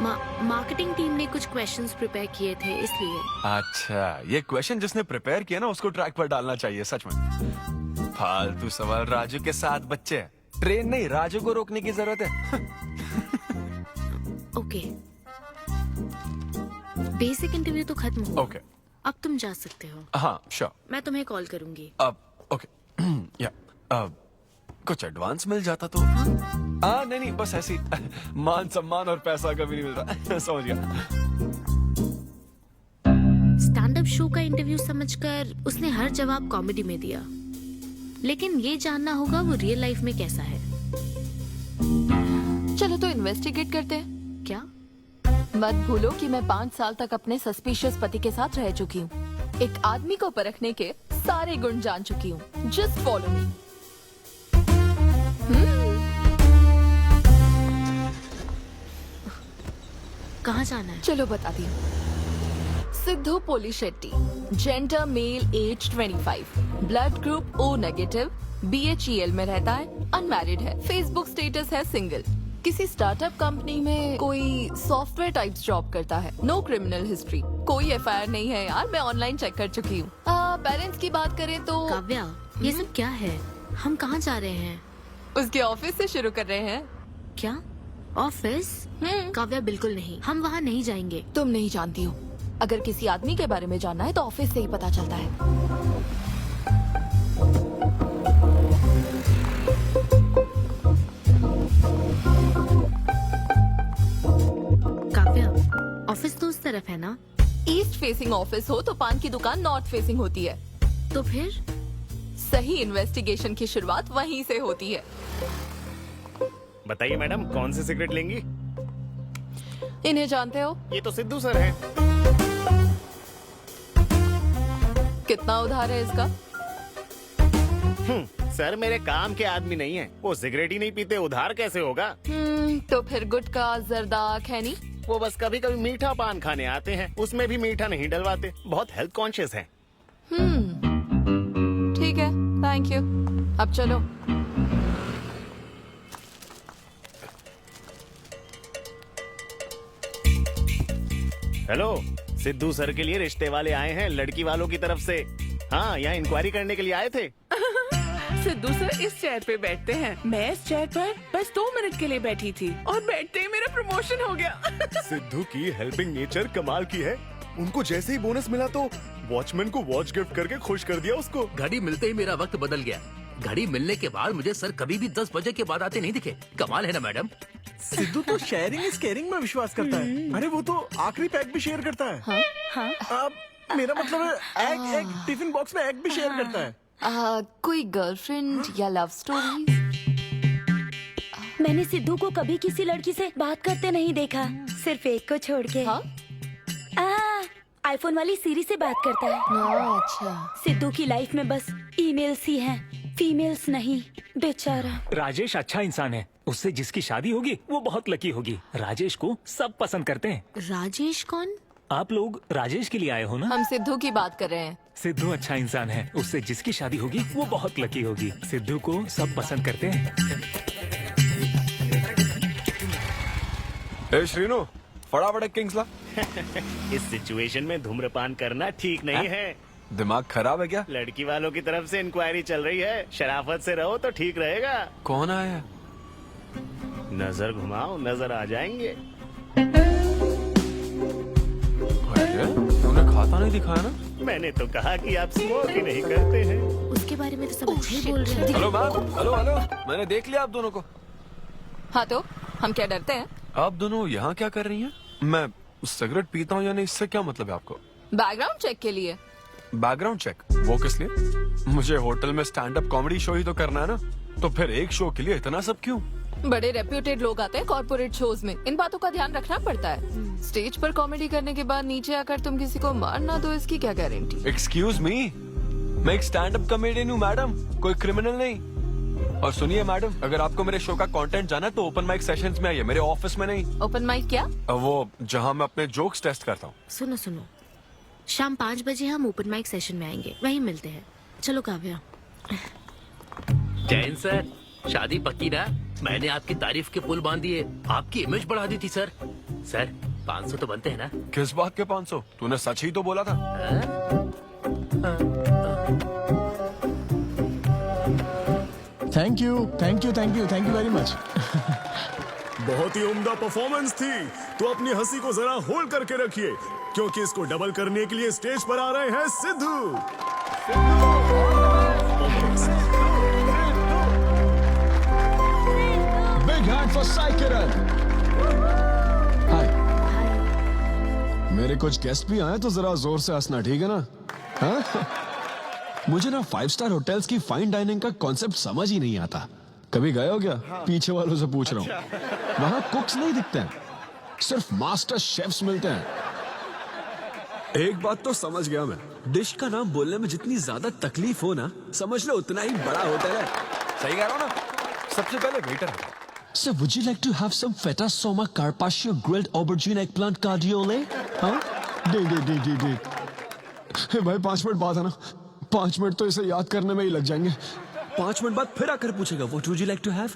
Speaker 1: मार्केटिंग टीम ने कुछ क्वेश्चंस प्रिपेयर किए थे, इसलिए।
Speaker 10: अच्छा, ये क्वेश्चन जिसने प्रिपेयर किया ना उसको ट्रैक पर डालना चाहिए। सच में फालतू सवाल। राजू के 7 बच्चे हैं, ट्रेन नहीं, राजू को रोकने की जरूरत है।
Speaker 1: ओके, बेसिक इंटरव्यू तो खत्म हो।
Speaker 10: ओके,
Speaker 1: अब तुम जा सकते हो।
Speaker 10: हाँ श्योर।
Speaker 1: मैं तुम्हें कॉल करूंगी।
Speaker 10: अब ओके। या कुछ एडवांस मिल जाता तो। हाँ नहीं, बस ऐसी मान सम्मान और पैसा कभी नहीं मिलता। समझ गया।
Speaker 1: शो का इंटरव्यू समझकर उसने हर जवाब कॉमेडी में दिया, लेकिन ये जानना होगा वो रियल लाइफ में कैसा है।
Speaker 8: चलो तो इन्वेस्टिगेट करते हैं।
Speaker 1: क्या?
Speaker 8: मत भूलो कि मैं 5 साल तक अपने सस्पिशियस पति के साथ रह चुकी हूँ। एक आदमी को परखने के सारे गुण जान चुकी हूँ। Just follow me.
Speaker 1: कहाँ जाना है?
Speaker 8: चलो बताती हूँ। Siddhu Polishetty, gender male, age 25, blood group O negative, BHEL में रहता है, अनमैरिड है, फेसबुक स्टेटस है सिंगल, किसी स्टार्टअप कंपनी में कोई सॉफ्टवेयर टाइप्स जॉब करता है, नो क्रिमिनल हिस्ट्री, कोई FIR नहीं है यार, मैं ऑनलाइन चेक कर चुकी हूँ। पेरेंट्स की बात करें तो
Speaker 1: काव्या, ये सब क्या है? हम कहाँ जा रहे हैं?
Speaker 8: उसके ऑफिस से शुरू कर रहे हैं।
Speaker 1: क्या? ऑफिस? काव्या बिल्कुल नहीं, हम वहाँ नहीं जाएंगे।
Speaker 8: तुम नहीं जानती हो, अगर किसी आदमी के बारे में जानना है तो ऑफिस से ही पता चलता है।
Speaker 1: ऑफिस तो उस तरफ है ना?
Speaker 8: ईस्ट फेसिंग ऑफिस हो तो पान की दुकान नॉर्थ फेसिंग होती है।
Speaker 1: तो फिर
Speaker 8: सही इन्वेस्टिगेशन की शुरुआत वहीं से होती है।
Speaker 14: बताइए मैडम, कौन सी सिगरेट लेंगी?
Speaker 8: इन्हें जानते हो?
Speaker 14: ये तो सिद्धू सर है।
Speaker 8: कितना उधार है इसका?
Speaker 14: सर मेरे काम के आदमी नहीं है, वो सिगरेट ही नहीं पीते, उधार कैसे होगा?
Speaker 8: तो फिर गुटखा, जर्दा, खैनी?
Speaker 14: वो बस कभी कभी मीठा पान खाने आते हैं, उसमें भी मीठा नहीं डलवाते, बहुत हेल्थ कॉन्शियस हैं।
Speaker 8: ठीक है, थैंक यू। अब चलो।
Speaker 14: हेलो, सिद्धू सर के लिए रिश्ते वाले आए हैं, लड़की वालों की तरफ से। हाँ, यहाँ इंक्वायरी करने के लिए आए थे।
Speaker 15: सिद्धू सर इस चेयर पे बैठते हैं, मैं इस चेयर पर बस 2 मिनट के लिए बैठी थी और बैठते ही मेरा प्रमोशन हो गया।
Speaker 9: सिद्धू की हेल्पिंग नेचर कमाल की है। उनको जैसे ही बोनस मिला तो वॉचमैन को वॉच गिफ्ट करके खुश कर दिया उसको।
Speaker 5: घड़ी मिलते ही मेरा वक्त बदल गया। घड़ी मिलने के बाद मुझे सर कभी भी 10 बजे के बाद आते नहीं दिखे। कमाल है ना मैडम?
Speaker 11: सिद्धू तो शेयरिंग इज केयरिंग में विश्वास करता है। अरे वो तो आखिरी पैक भी शेयर करता है। हाँ? मेरा मतलब है एग टिफिन बॉक्स में एग भी शेयर करता है।
Speaker 8: कोई गर्लफ्रेंड या लव स्टोरी?
Speaker 6: मैंने सिद्धू को कभी किसी लड़की से बात करते नहीं देखा, सिर्फ एक को छोड़ के। आईफोन वाली सीरी से बात करता है।
Speaker 8: अच्छा।
Speaker 6: सिद्धू की लाइफ में बस ईमेल्स ही हैं, फीमेल्स नहीं, बेचारा।
Speaker 9: राजेश अच्छा इंसान है, उससे जिसकी शादी होगी वो बहुत लकी होगी। राजेश को सब पसंद करते हैं।
Speaker 1: राजेश कौन?
Speaker 9: आप लोग राजेश के लिए आए हो ना?
Speaker 8: हम सिद्धू की बात कर रहे हैं।
Speaker 9: सिद्धू अच्छा इंसान है, उससे जिसकी शादी होगी वो बहुत लकी होगी। सिद्धू को सब पसंद करते हैं।
Speaker 10: ए श्रीनु, फटाफट एक किंग्स ला।
Speaker 14: इस सिचुएशन में धूम्रपान करना ठीक नहीं है।
Speaker 10: दिमाग खराब है क्या?
Speaker 14: लड़की वालों की तरफ से इंक्वायरी चल रही है, शराफत से रहो तो ठीक रहेगा।
Speaker 10: कौन आया?
Speaker 14: नजर घुमाओ, नजर आ जाएंगे।
Speaker 10: तूने खाता नहीं दिखाया ना?
Speaker 14: मैंने तो कहा कि आप स्मोक ही नहीं करते हैं।
Speaker 1: उसके बारे में तो सब अच्छा ही बोल रहे हैं।
Speaker 10: हेलो मैम, हेलो हेलो, मैंने देख लिया आप दोनों को।
Speaker 8: हाँ तो हम क्या डरते हैं?
Speaker 10: आप दोनों यहाँ क्या कर रही हैं? मैं सिगरेट पीता हूँ या नहीं, इससे क्या मतलब है आपको?
Speaker 8: बैकग्राउंड चेक के लिए।
Speaker 10: Background check? वो किस लिए? मुझे होटल में स्टैंड अप कॉमेडी शो ही तो करना है ना, तो फिर एक शो के लिए इतना सब क्यों?
Speaker 8: बड़े रेप्यूटेड लोग आते हैं कॉर्पोरेट शोज में, इन बातों का ध्यान रखना पड़ता है। स्टेज पर कॉमेडी करने के बाद नीचे आकर तुम किसी को मार ना दो, इसकी क्या गारंटी?
Speaker 10: एक्सक्यूज मी, मैं एक स्टैंड अप कॉमेडियन हूँ मैडम, कोई क्रिमिनल नहीं। और सुनिए मैडम, अगर आपको मेरे शो का कंटेंट जाना है तो ओपन माइक सेशंस में आइए, मेरे ऑफिस में नहीं।
Speaker 8: ओपन माइक क्या?
Speaker 10: वो जहाँ मैं अपने जोक्स टेस्ट करता हूँ।
Speaker 1: सुनो सुनो, शाम 5 बजे हम ओपन माइक सेशन में आएंगे, वहीं मिलते हैं। चलो काव्या।
Speaker 5: जैन सर, शादी पक्की ना? मैंने आपकी तारीफ के पुल बांध दिए, आपकी इमेज बढ़ा दी थी सर। सर 500 तो बनते हैं ना?
Speaker 10: किस बात के 500? तूने सच ही तो बोला था।
Speaker 11: Thank you thank you thank you thank you very much.
Speaker 9: बहुत ही उम्दा परफॉर्मेंस थी, तो अपनी हंसी को जरा होल्ड करके रखिए, क्योंकि इसको डबल करने के लिए स्टेज पर आ रहे हैं Sidhu.
Speaker 11: Big hand for Sai Kiran. Hi. मेरे कुछ गेस्ट भी आए तो जरा जोर से हंसना, ठीक है ना? हाँ? मुझे ना 5 स्टार होटल्स की फाइन डाइनिंग का कॉन्सेप्ट समझ ही नहीं आता। कभी गए हो क्या? पीछे वालों से पूछ रहा हूँ। वहां कुक्स नहीं दिखते हैं, सिर्फ मास्टर शेफ्स मिलते हैं। एक बात तो समझ गया मैं, डिश का नाम बोलने में जितनी ज्यादा तकलीफ हो ना, समझ लो उतना ही बड़ा होटल है।
Speaker 10: सही कह रहा हूँ ना? सबसे पहले वेटर है।
Speaker 11: So would you like to have some feta soma carpaccio grilled aubergine eggplant cardiole? हाँ? दे। हे भाई 5 मिनट बाद है ना, 5 मिनट तो इसे याद करने में ही लग जाएंगे। 5 मिनट बाद फिर आकर पूछेगा What would you like to have?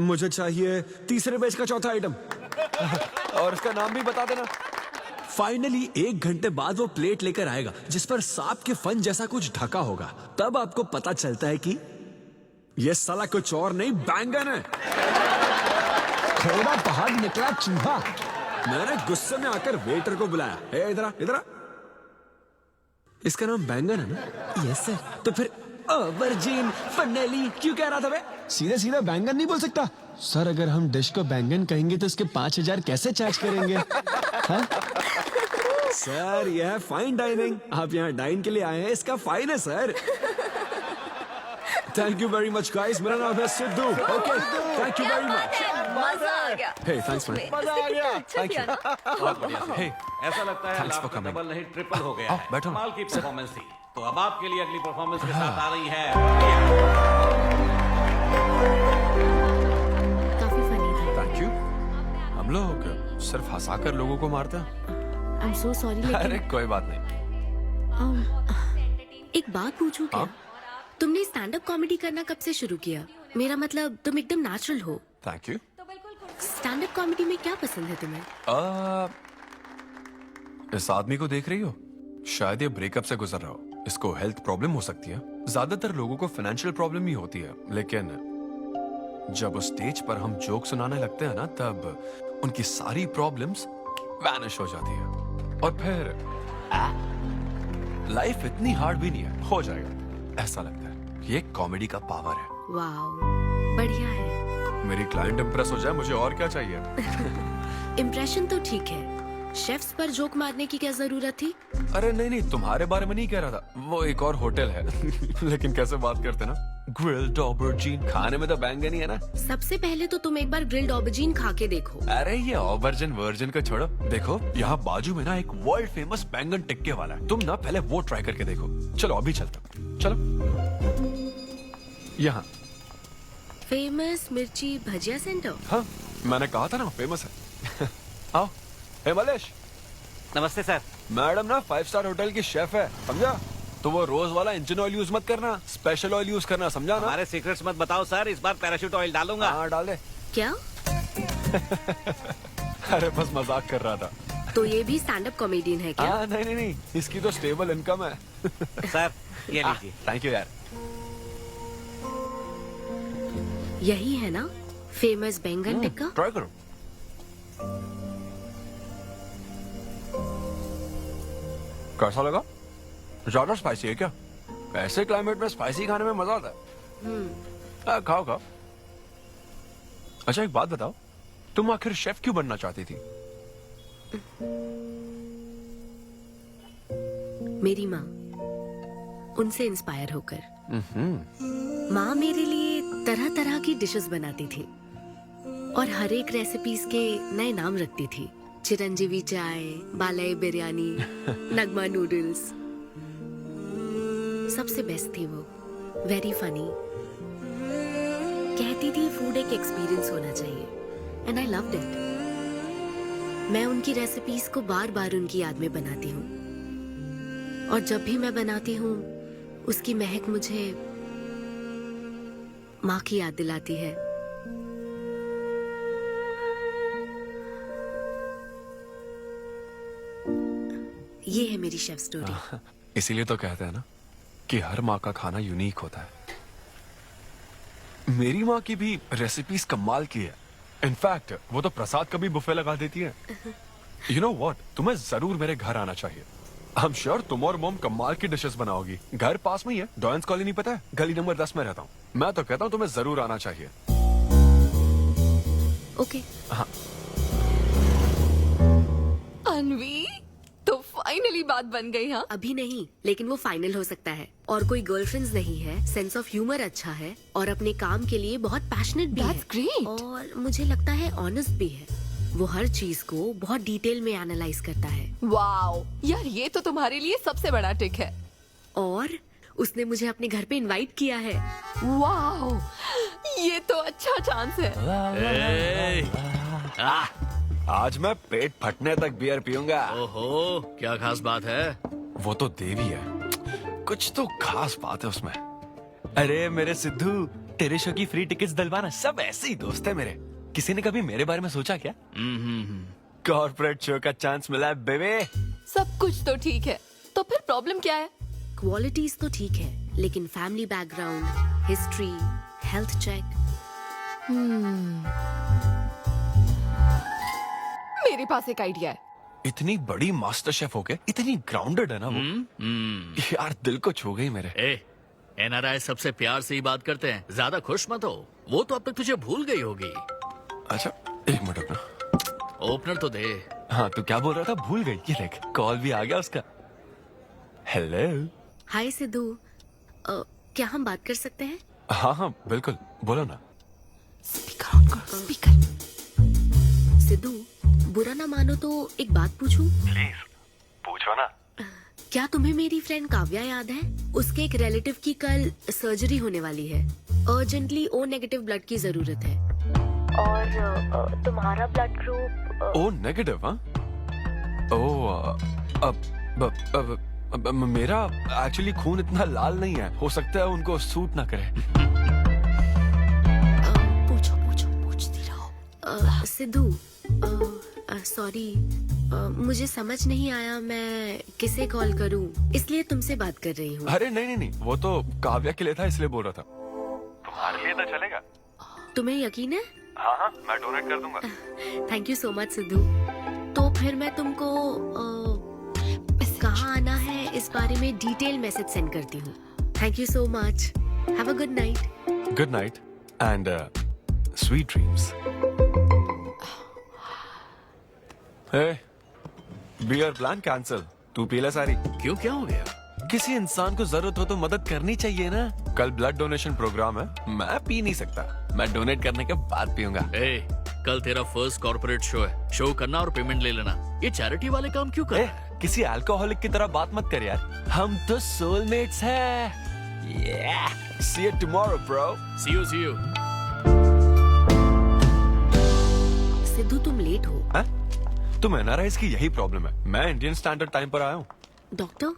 Speaker 11: मुझे चाहिए तीसरे बेच का चौथा आइटम।
Speaker 10: और उसका नाम भी बता देना।
Speaker 11: फाइनली 1 घंटे बाद वो प्लेट लेकर आएगा जिस पर सांप के फन जैसा कुछ ढका होगा। तब आपको पता चलता है कि ये साला कुछ और नहीं, बैंगन है। थोड़ा बाहर निकला चूहा। मैंने गुस्से में आकर वेटर को बुलाया, ए इधर आ। इसका नाम बैंगन है ना? Yes sir. तो फिर ऑबरजीन फनेली क्यों कह रहा था बे? सीधे बैंगन नहीं बोल सकता? सर अगर हम डिश को बैंगन कहेंगे तो इसके 5000 कैसे चार्ज करेंगे? हाँ? सर यह है फाइन डाइनिंग, आप यहाँ डाइन के लिए आए हैं, इसका फाइन है sir. Thank you very much guys, मेरा नाम है Sidhu. Okay thank you very much.
Speaker 8: मजा आ गया।
Speaker 11: हे थैंक्स मैन।
Speaker 8: मजा आ गया।
Speaker 10: Thank you.
Speaker 4: बहुत बढ़िया सर।
Speaker 10: हे
Speaker 4: ऐसा लगता है
Speaker 10: Thanks
Speaker 4: लाख
Speaker 10: for
Speaker 4: का
Speaker 10: coming.
Speaker 4: डबल नहीं ट्रिपल हो गया है।
Speaker 10: बैठो।
Speaker 4: कमाल की परफॉर्मेंस थी। तो अब आपके लिए अगली परफॉर्मेंस के साथ आ रही है
Speaker 1: काफी फनी था।
Speaker 10: Thank you. हम लोग सिर्फ हंसाकर लोगों को मारते हैं।
Speaker 1: आई एम सो सॉरी
Speaker 10: अरे कोई बात नहीं।
Speaker 1: एक बात पूछूं क्या? तुमने स्टैंड अप कॉमेडी करना कब से शुरू किया? मेरा मतलब तुम एकदम नेचुरल हो।
Speaker 10: Thank you.
Speaker 1: Stand up comedy में क्या पसंद है तुम्हें?
Speaker 10: इस आदमी को देख रही हो? शायद ये ब्रेकअप से गुजर रहा हो। इसको हेल्थ प्रॉब्लम हो सकती है। ज्यादातर लोगों को फाइनेंशियल प्रॉब्लम ही होती है, लेकिन जब उस स्टेज पर हम जोक सुनाने लगते हैं ना, तब उनकी सारी प्रॉब्लम्स वैनिश हो जाती है। और फिर लाइफ इतनी हार्ड भी नहीं है, हो जाएगा ऐसा लगता है। ये कॉमेडी का पावर है।
Speaker 1: वाओ, बढ़िया है।
Speaker 10: मेरी क्लाइंट इंप्रेस हो जाए, मुझे और क्या चाहिए?
Speaker 1: इम्प्रेशन तो ठीक है, शेफ्स पर जोक मारने की क्या जरूरत थी?
Speaker 10: अरे नहीं, तुम्हारे बारे में नहीं कह रहा था। वो एक और होटल है। लेकिन कैसे बात करते ना, ग्रिल्ड ऑबरजीन खाने में तो बैंगन ही है ना।
Speaker 1: सबसे पहले तो तुम एक बार ग्रिल्ड ऑबरजीन खा के देखो।
Speaker 10: अरे ये ऑबरजीन वर्जिन को छोड़ो, देखो यहाँ बाजू में ना एक वर्ल्ड फेमस बैंगन टिक्के वाला है। तुम ना पहले वो ट्राई करके देखो। चलो अभी चलता, चलो यहाँ।
Speaker 1: फेमस मिर्ची भजिया सेंटर।
Speaker 10: हाँ मैंने कहा था ना फेमस है। आओ। हे मलेश।
Speaker 4: नमस्ते सर।
Speaker 10: मैडम ना 5 स्टार होटल की शेफ है, समझा? तो वो रोज वाला इंजन ऑयल यूज मत करना, स्पेशल ऑयल यूज करना, समझा ना?
Speaker 4: हमारे सीक्रेट्स मत बताओ सर, इस बार पैराशूट ऑयल डालूंगा।
Speaker 10: हाँ डाल दे।
Speaker 1: क्या?
Speaker 10: अरे बस मजाक कर रहा था।
Speaker 1: तो ये भी स्टैंड अप कॉमेडियन है क्या?
Speaker 10: हाँ नहीं, इसकी तो स्टेबल इनकम है।
Speaker 4: सर ये लीजिए।
Speaker 10: थैंक यू यार।
Speaker 1: यही है ना फेमस बैंगन टिक्का?
Speaker 10: ट्राई करो। कैसा लगा? ज्यादा स्पाइसी है क्या? ऐसे क्लाइमेट में स्पाइसी खाने में मजा आता है। खाओ। अच्छा एक बात बताओ, तुम आखिर शेफ क्यों बनना चाहती थी?
Speaker 1: मेरी माँ, उनसे इंस्पायर होकर। माँ मेरे लिए तरह तरह की डिशेस बनाती थी और हर एक रेसिपीज के नए नाम रखती थी। चिरंजीवी चाय, बालाई बिरयानी, नगमा नूडल्स। सबसे बेस्ट थी वो, वेरी फनी। कहती थी फूड एक एक्सपीरियंस होना चाहिए, एंड आई लव्ड इट। मैं उनकी रेसिपीज को बार बार उनकी याद में बनाती हूँ, और जब भी मैं बनाती हूँ उसकी महक मुझे माँ की याद दिलाती है। ये है मेरी शेफ स्टोरी।
Speaker 10: इसीलिए तो कहते हैं ना कि हर माँ का खाना यूनिक होता है। मेरी माँ की भी रेसिपीज कमाल की है। इनफैक्ट वो तो प्रसाद का भी बुफे लगा देती है। यू नो व्हाट, तुम्हें जरूर मेरे घर आना चाहिए। आई एम श्योर तुम और मॉम कमाल की डिशेस बनाओगी। घर पास में ही है, डॉयंस कॉलोनी पता है? गली नंबर 10 में रहता हूँ। मैं तो कहता हूँ तुम्हें जरूर आना चाहिए।
Speaker 1: ओके।
Speaker 10: हाँ
Speaker 8: फाइनली बात बन गई। हाँ,
Speaker 16: अभी नहीं, लेकिन वो फाइनल हो सकता है। और कोई गर्लफ्रेंड्स नहीं है, सेंस ऑफ ह्यूमर अच्छा है और अपने काम के लिए बहुत पैशनेट भी है।
Speaker 8: ग्रेट।
Speaker 16: और मुझे लगता है ऑनेस्ट भी है। वो हर चीज को बहुत डिटेल में एनालाइज करता है।
Speaker 8: वाओ यार, ये तो तुम्हारे लिए सबसे बड़ा टिक है।
Speaker 16: और उसने मुझे अपने घर पे इनवाइट किया है।
Speaker 8: वाओ, ये तो अच्छा चांस है।
Speaker 10: आज मैं पेट फटने तक बियर पीऊंगा।
Speaker 12: ओहो, क्या खास बात है?
Speaker 10: वो तो देवी है, कुछ तो खास बात है उसमें। अरे मेरे सिद्धू, तेरे शो की फ्री टिकट्स दिलवाना, सब ऐसे ही दोस्त है मेरे। किसी ने कभी मेरे बारे में सोचा क्या? कॉर्पोरेट शो का चांस मिला है बेबे।
Speaker 8: सब कुछ तो ठीक है, तो फिर प्रॉब्लम क्या है?
Speaker 16: क्वालिटीज तो ठीक है, लेकिन family background, history, health check.
Speaker 8: मेरे पास एक आइडिया है।
Speaker 10: इतनी बड़ी मास्टर शेफ होके इतनी ग्राउंडेड है ना वो। यार दिल को छू गई मेरे।
Speaker 12: एनआरआई सबसे प्यार से ही बात करते हैं, ज्यादा खुश मत हो। वो तो अब तक तुझे भूल गई होगी।
Speaker 10: अच्छा एक मिनट रुकना।
Speaker 12: ओपनर तो दे।
Speaker 10: हाँ तो क्या बोल रहा था? भूल गई। ये देख, कॉल भी आ गया उसका। हेलो।
Speaker 16: हाय सिद्धू, क्या हम बात कर सकते हैं?
Speaker 10: हाँ हाँ बिल्कुल, बोलो ना।
Speaker 8: स्पीकर ऑन करो, स्पीकर।
Speaker 16: सिद्धू, बुरा ना मानो तो एक बात पूछूं?
Speaker 10: प्लीज पूछो ना।
Speaker 16: क्या तुम्हें मेरी फ्रेंड काव्या याद है? उसके एक रिलेटिव की कल सर्जरी होने वाली है। अर्जेंटली O नेगेटिव ब्लड की जरूरत है।
Speaker 3: और तुम्हारा ब्लड ग्रुप?
Speaker 10: O negative? हाँ। मेरा एक्चुअली खून इतना लाल नहीं है, हो सकता है उनको सूट ना करे।
Speaker 8: पूछती रहो।
Speaker 16: सिद्धू, सॉरी, मुझे समझ नहीं आया मैं किसे कॉल करूं, इसलिए तुमसे बात कर रही हूँ।
Speaker 10: अरे नहीं, वो तो काव्या के लिए था, इसलिए बोल रहा था। तुम्हारे लिए तो चलेगा?
Speaker 16: तुम्हें यकीन है?
Speaker 10: हाँ, मैं डोनेट कर दूंगा।
Speaker 16: Thank you so much Sidhu. तो फिर मैं तुमको कहाँ आना है इस बारे में डिटेल मैसेज सेंड करती हूँ। Thank you so much. Have a good night.
Speaker 10: Good night and sweet dreams. Beer plan cancel. तू पी ले सारी।
Speaker 12: क्यों, क्या हो गया?
Speaker 10: किसी इंसान को जरूरत हो तो मदद करनी चाहिए ना। कल ब्लड डोनेशन प्रोग्राम है, मैं पी नहीं सकता। मैं डोनेट करने के बाद पीऊंगा।
Speaker 12: कल तेरा फर्स्ट कॉर्पोरेट शो है, शो करना और पेमेंट ले लेना। ये चैरिटी वाले काम क्यों कर रहा है?
Speaker 10: किसी अल्कोहलिक की तरह बात मत कर यार, हम तो सोलमेट्स हैं। See you tomorrow, bro.
Speaker 12: See you.
Speaker 16: Sidhu तुम लेट हो।
Speaker 10: हाँ? तुम एनआरआईज की यही प्रॉब्लम है। मैं इंडियन स्टैंडर्ड टाइम पर आया हूँ।
Speaker 16: डॉक्टर।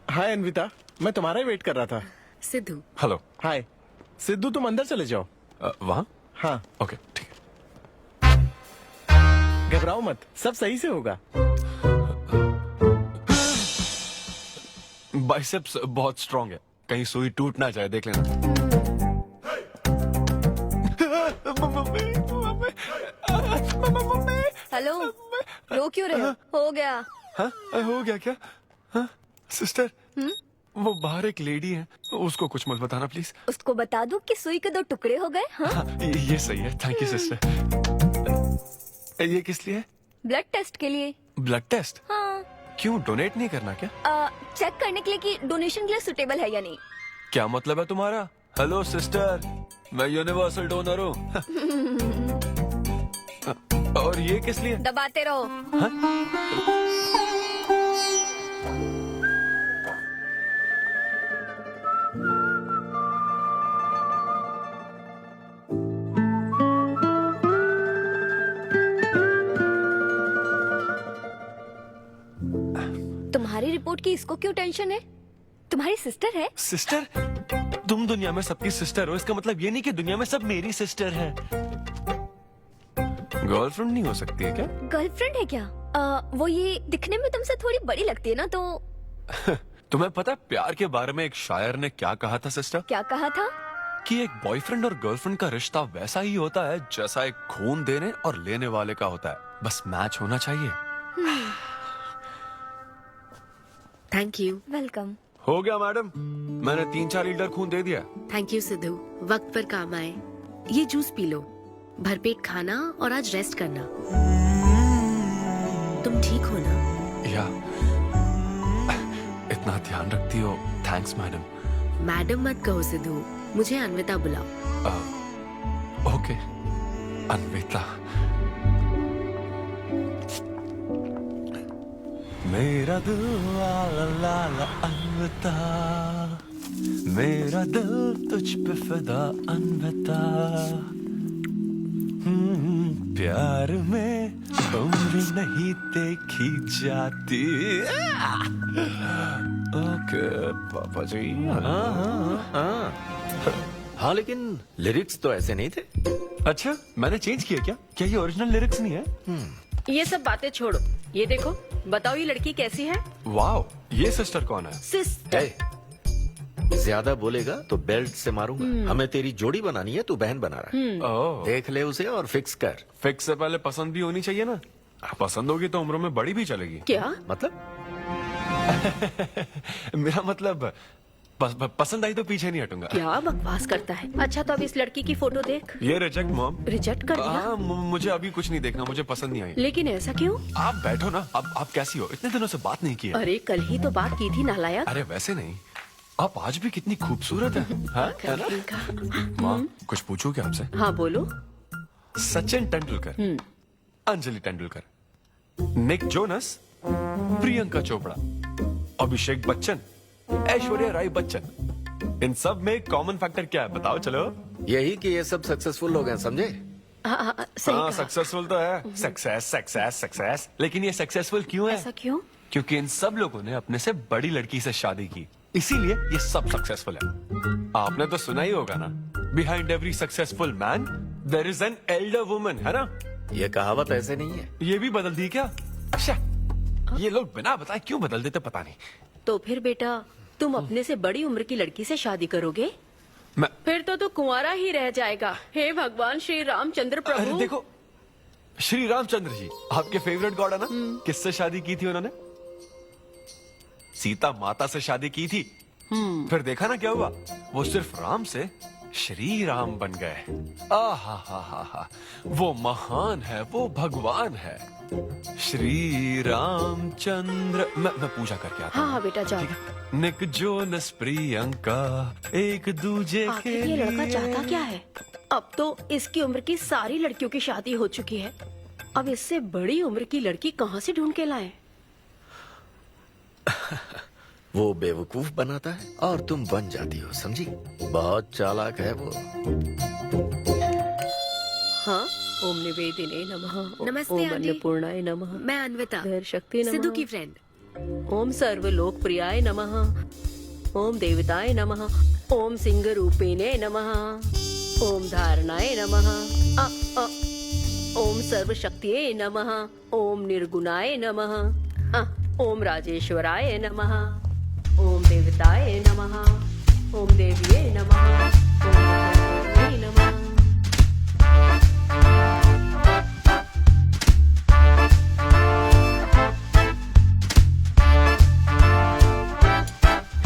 Speaker 14: हाय अन्विता, मैं तुम्हारा ही वेट कर रहा था।
Speaker 16: सिद्धू।
Speaker 10: हेलो।
Speaker 14: हाय सिद्धू, तुम अंदर चले जाओ।
Speaker 10: वहाँ?
Speaker 14: हाँ
Speaker 10: ओके ठीक है।
Speaker 14: घबराओ मत, सब सही से होगा।
Speaker 10: बाइसेप्स बहुत स्ट्रांग है, कहीं सुई टूट ना जाए, देख लेना।
Speaker 6: हेलो, रो क्यों रहे हो? हो गया।
Speaker 10: हाँ, हो गया क्या? हाँ, सिस्टर, वो बाहर एक लेडी है, उसको कुछ मत बताना प्लीज।
Speaker 6: उसको बता दूं कि सुई के 2 टुकड़े हो गए। हाँ?
Speaker 10: ये सही है, थैंक यू सिस्टर। ये किस लिए?
Speaker 6: ब्लड टेस्ट के लिए।
Speaker 10: Blood test?
Speaker 6: हाँ।
Speaker 10: क्यों, डोनेट नहीं करना क्या?
Speaker 6: चेक करने के लिए कि डोनेशन के लिए सुटेबल है या नहीं।
Speaker 10: क्या मतलब है तुम्हारा? हेलो सिस्टर, मैं यूनिवर्सल डोनर हूँ। और ये किस लिए?
Speaker 6: दबाते रहो। तुम्हारी रिपोर्ट की इसको क्यों टेंशन है? तुम्हारी सिस्टर है।
Speaker 10: सिस्टर? तुम दुनिया में सबकी सिस्टर हो, इसका मतलब ये नहीं कि दुनिया में सब मेरी सिस्टर है। गर्लफ्रेंड नहीं हो सकती है क्या?
Speaker 6: गर्लफ्रेंड है क्या? वो ये दिखने में तुमसे थोड़ी बड़ी लगती है ना, तो
Speaker 10: तुम्हें पता है प्यार के बारे में एक शायर ने क्या कहा था सिस्टर?
Speaker 6: क्या कहा था?
Speaker 10: कि एक बॉयफ्रेंड और गर्लफ्रेंड का रिश्ता वैसा ही होता है जैसा एक खून देने और लेने वाले का होता है, बस मैच होना चाहिए।
Speaker 16: Thank you.
Speaker 6: वेलकम।
Speaker 10: हो गया मैडम, मैंने 3-4 लीटर खून दे दिया।
Speaker 16: थैंक यू सिद्धू, वक्त पर काम आए। ये जूस पी लो, भरपेट खाना और आज रेस्ट करना। तुम ठीक हो ना?
Speaker 10: या इतना ध्यान रखती हो, थैंक्स मैडम।
Speaker 16: मैडम मत कहो सिद्धू, मुझे अन्विता बुलाओ।
Speaker 10: ओके अन्विता। मेरा दिल ला ला ला ला अन्विता, मेरा दिल तुझ पे फिदा अन्विता। प्यार में उम्र नहीं देखी जाती। ओके पापा जी।
Speaker 13: हाँ लेकिन लिरिक्स तो ऐसे नहीं थे।
Speaker 10: अच्छा मैंने चेंज किया क्या? क्या ये ओरिजिनल लिरिक्स नहीं है?
Speaker 7: ये सब बातें छोड़ो, ये देखो, बताओ ये लड़की कैसी है?
Speaker 10: वाओ, ये सिस्टर कौन है?
Speaker 7: सिस्टर।
Speaker 13: ज्यादा बोलेगा तो बेल्ट से मारूंगा। हमें तेरी जोड़ी बनानी है, तू बहन बना रहा है।
Speaker 10: ओह,
Speaker 13: देख ले उसे और फिक्स कर।
Speaker 10: फिक्स से पहले पसंद भी होनी चाहिए ना। पसंद होगी तो उम्र में बड़ी भी चलेगी।
Speaker 7: क्या
Speaker 13: मतलब?
Speaker 10: मेरा मतलब पसंद आई तो पीछे नहीं हटूंगा।
Speaker 7: क्या बकवास करता है। अच्छा तो अब इस लड़की की फोटो देख।
Speaker 10: ये रिजेक्ट मॉम।
Speaker 7: रिजेक्ट कर दिया?
Speaker 10: हाँ, मुझे अभी कुछ नहीं देखना, मुझे पसंद नहीं आई।
Speaker 7: लेकिन ऐसा क्यों?
Speaker 10: आप बैठो ना। अब आप कैसी हो? इतने दिनों से बात नहीं की है।
Speaker 7: अरे कल ही तो बात की थी नालायक।
Speaker 10: अरे वैसे नहीं, आप आज भी कितनी खूबसूरत है। हाँ, है ना? माँ कुछ पूछूं क्या आपसे?
Speaker 7: हाँ बोलो।
Speaker 10: सचिन तेंदुलकर, अंजलि तेंदुलकर, निक जोनस, प्रियंका चोपड़ा, अभिषेक बच्चन, ऐश्वर्या राय बच्चन, इन सब में कॉमन फैक्टर क्या है बताओ? चलो
Speaker 13: यही कि ये सब सक्सेसफुल लोग हैं, समझे?
Speaker 7: हाँ, सही कहा।
Speaker 10: सक्सेसफुल तो है। सक्सेस सक्सेस सक्सेस, लेकिन ये सक्सेसफुल क्यों है?
Speaker 7: ऐसा क्यों?
Speaker 10: क्योंकि इन सब लोगों ने अपने से बड़ी लड़की से शादी की, इसीलिए ये सब सक्सेसफुल है। आपने तो सुना ही होगा ना, behind every successful man there is an elder woman, है ना?
Speaker 13: ये कहावत ऐसे नहीं है।
Speaker 10: ये भी बदल दी क्या? अच्छा, ये लोग बिना बताए क्यों बदल देते पता नहीं।
Speaker 7: तो फिर बेटा तुम अपने से बड़ी उम्र की लड़की से शादी करोगे? फिर तो तू कुंवारा ही रह जाएगा। हे भगवान श्री रामचंद्र प्रभु।
Speaker 10: अरे देखो, श्री रामचंद्र जी आपके फेवरेट गॉड है ना? किससे शादी की थी उन्होंने? सीता माता से शादी की थी। फिर देखा ना क्या हुआ, वो सिर्फ राम से श्री राम बन गए। आहा, वो महान है, वो भगवान है श्री रामचंद्र। मैं पूजा करके आता हूँ।
Speaker 7: हाँ बेटा जाओ।
Speaker 10: निक जोनस प्रियंका एक दूजे के
Speaker 7: आखिर ये लड़का चाहता क्या है? अब तो इसकी उम्र की सारी लड़कियों की शादी हो चुकी है, अब इससे बड़ी उम्र की लड़की कहाँ से ढूंढ के लाए?
Speaker 13: वो बेवकूफ बनाता है और तुम बन जाती हो, समझी? बहुत चालाक है वो।
Speaker 7: हाँ, ओम निवेदिने नमः।
Speaker 16: नमस्ते
Speaker 7: ओम
Speaker 16: आंटी।
Speaker 7: अन्नपूर्णाय नमः।
Speaker 16: मैं अन्विता,
Speaker 7: धैर्य शक्ति नमः।
Speaker 16: सिद्धू की फ्रेंड।
Speaker 7: ओम सर्वलोकप्रियाय नमः। ओम देवताय नमः। ओम सिंह रूपिणे नमः। ओम धारणाय नमः। ओम सर्वशक्तिये नमः। ओम निर्गुणाय नमः। ओम राजेश्वराय नमः। ओम देवताय नमः। ओम देविये नमः। ओम देव्यै नमः।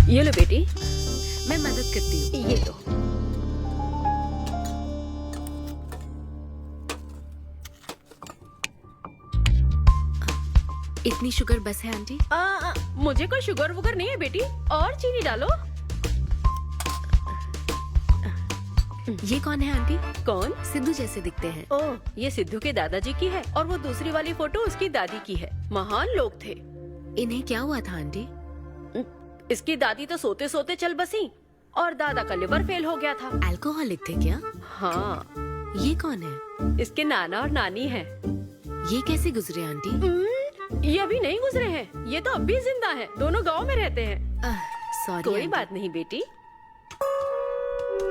Speaker 7: ये लो बेटी,
Speaker 16: मैं मदद करती हूँ।
Speaker 7: ये लो।
Speaker 16: इतनी शुगर बस है आंटी?
Speaker 7: मुझे कोई शुगर वुगर नहीं है बेटी, और चीनी डालो।
Speaker 16: ये कौन है आंटी?
Speaker 7: कौन?
Speaker 16: सिद्धू जैसे दिखते हैं।
Speaker 7: ओह, ये सिद्धू के दादाजी की है और वो दूसरी वाली फोटो उसकी दादी की है। महान लोग थे।
Speaker 16: इन्हें क्या हुआ था आंटी?
Speaker 7: इसकी दादी तो सोते सोते चल बसी और दादा का लिवर फेल हो गया था।
Speaker 16: अल्कोहलिक थे क्या?
Speaker 7: हाँ।
Speaker 16: ये कौन है?
Speaker 7: इसके नाना और नानी है।
Speaker 16: ये कैसे गुजरे आंटी?
Speaker 7: ये अभी नहीं गुजरे हैं, ये तो अब भी जिंदा हैं। दोनों गांव में रहते हैं।
Speaker 16: सॉरी।
Speaker 7: कोई बात नहीं बेटी।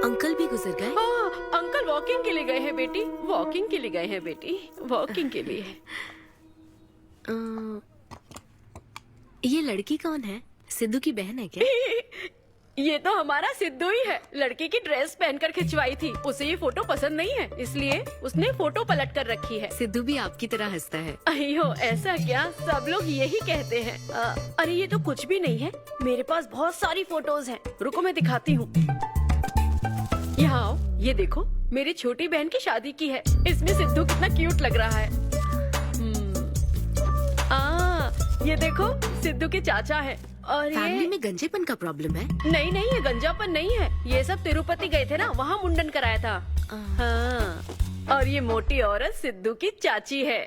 Speaker 16: अंकल भी गुजर गए?
Speaker 7: हाँ, अंकल वॉकिंग के लिए गए हैं बेटी, वॉकिंग के लिए गए हैं बेटी, वॉकिंग के लिए।
Speaker 16: ये लड़की कौन है? सिद्धू की बहन है क्या?
Speaker 7: ये तो हमारा सिद्धू ही है। लड़की की ड्रेस पहनकर खिंचवाई थी, उसे ये फोटो पसंद नहीं है, इसलिए उसने फोटो पलट कर रखी है।
Speaker 16: सिद्धू भी आपकी तरह हंसता है।
Speaker 7: अयो ऐसा क्या, सब लोग यही कहते हैं। अरे ये तो कुछ भी नहीं है, मेरे पास बहुत सारी फोटोज हैं। रुको मैं दिखाती हूँ। यहाँ आओ, ये देखो, मेरी छोटी बहन की शादी की है। इसमें सिद्धू कितना क्यूट लग रहा है। ये देखो सिद्धू के चाचा है। और
Speaker 16: फैमिली
Speaker 7: ये
Speaker 16: में गंजेपन का प्रॉब्लम है?
Speaker 7: नहीं नहीं, ये गंजापन नहीं है। ये सब तिरुपति गए थे ना, वहाँ मुंडन कराया था। हाँ। और ये मोटी औरत सिद्धू की चाची है।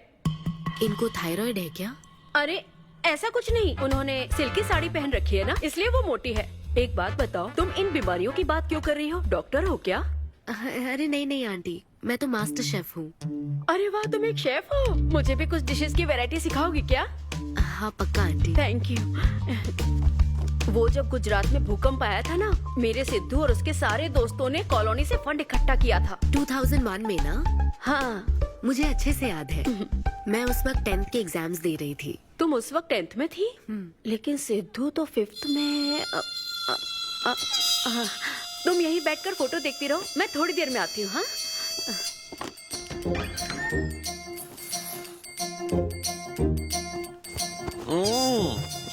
Speaker 16: इनको थायराइड है क्या?
Speaker 7: अरे ऐसा कुछ नहीं, उन्होंने सिल्की साड़ी पहन रखी है ना, इसलिए वो मोटी है। एक बात बताओ, तुम इन बीमारियों की बात क्यों कर रही हो? डॉक्टर हो क्या?
Speaker 16: अरे नहीं नहीं आंटी, मैं तो मास्टर शेफ हूँ।
Speaker 7: अरे वाह, तुम एक शेफ हो। मुझे भी कुछ डिशेस की वैरायटी सिखाओगी क्या?
Speaker 16: हाँ पक्का आंटी।
Speaker 7: Thank you. वो जब गुजरात में भूकंप आया था ना, मेरे सिद्धू और उसके सारे दोस्तों ने कॉलोनी से फंड इकट्ठा किया था।
Speaker 16: 2001 में ना?
Speaker 7: हाँ
Speaker 16: मुझे अच्छे से याद है। मैं उस वक्त 10th के एग्जाम्स दे रही थी।
Speaker 7: तुम उस वक्त 10th में थी? लेकिन सिद्धू तो 5th में। तुम यहीं बैठकर फोटो देखती रहो, मैं थोड़ी देर में आती हूँ। हाँ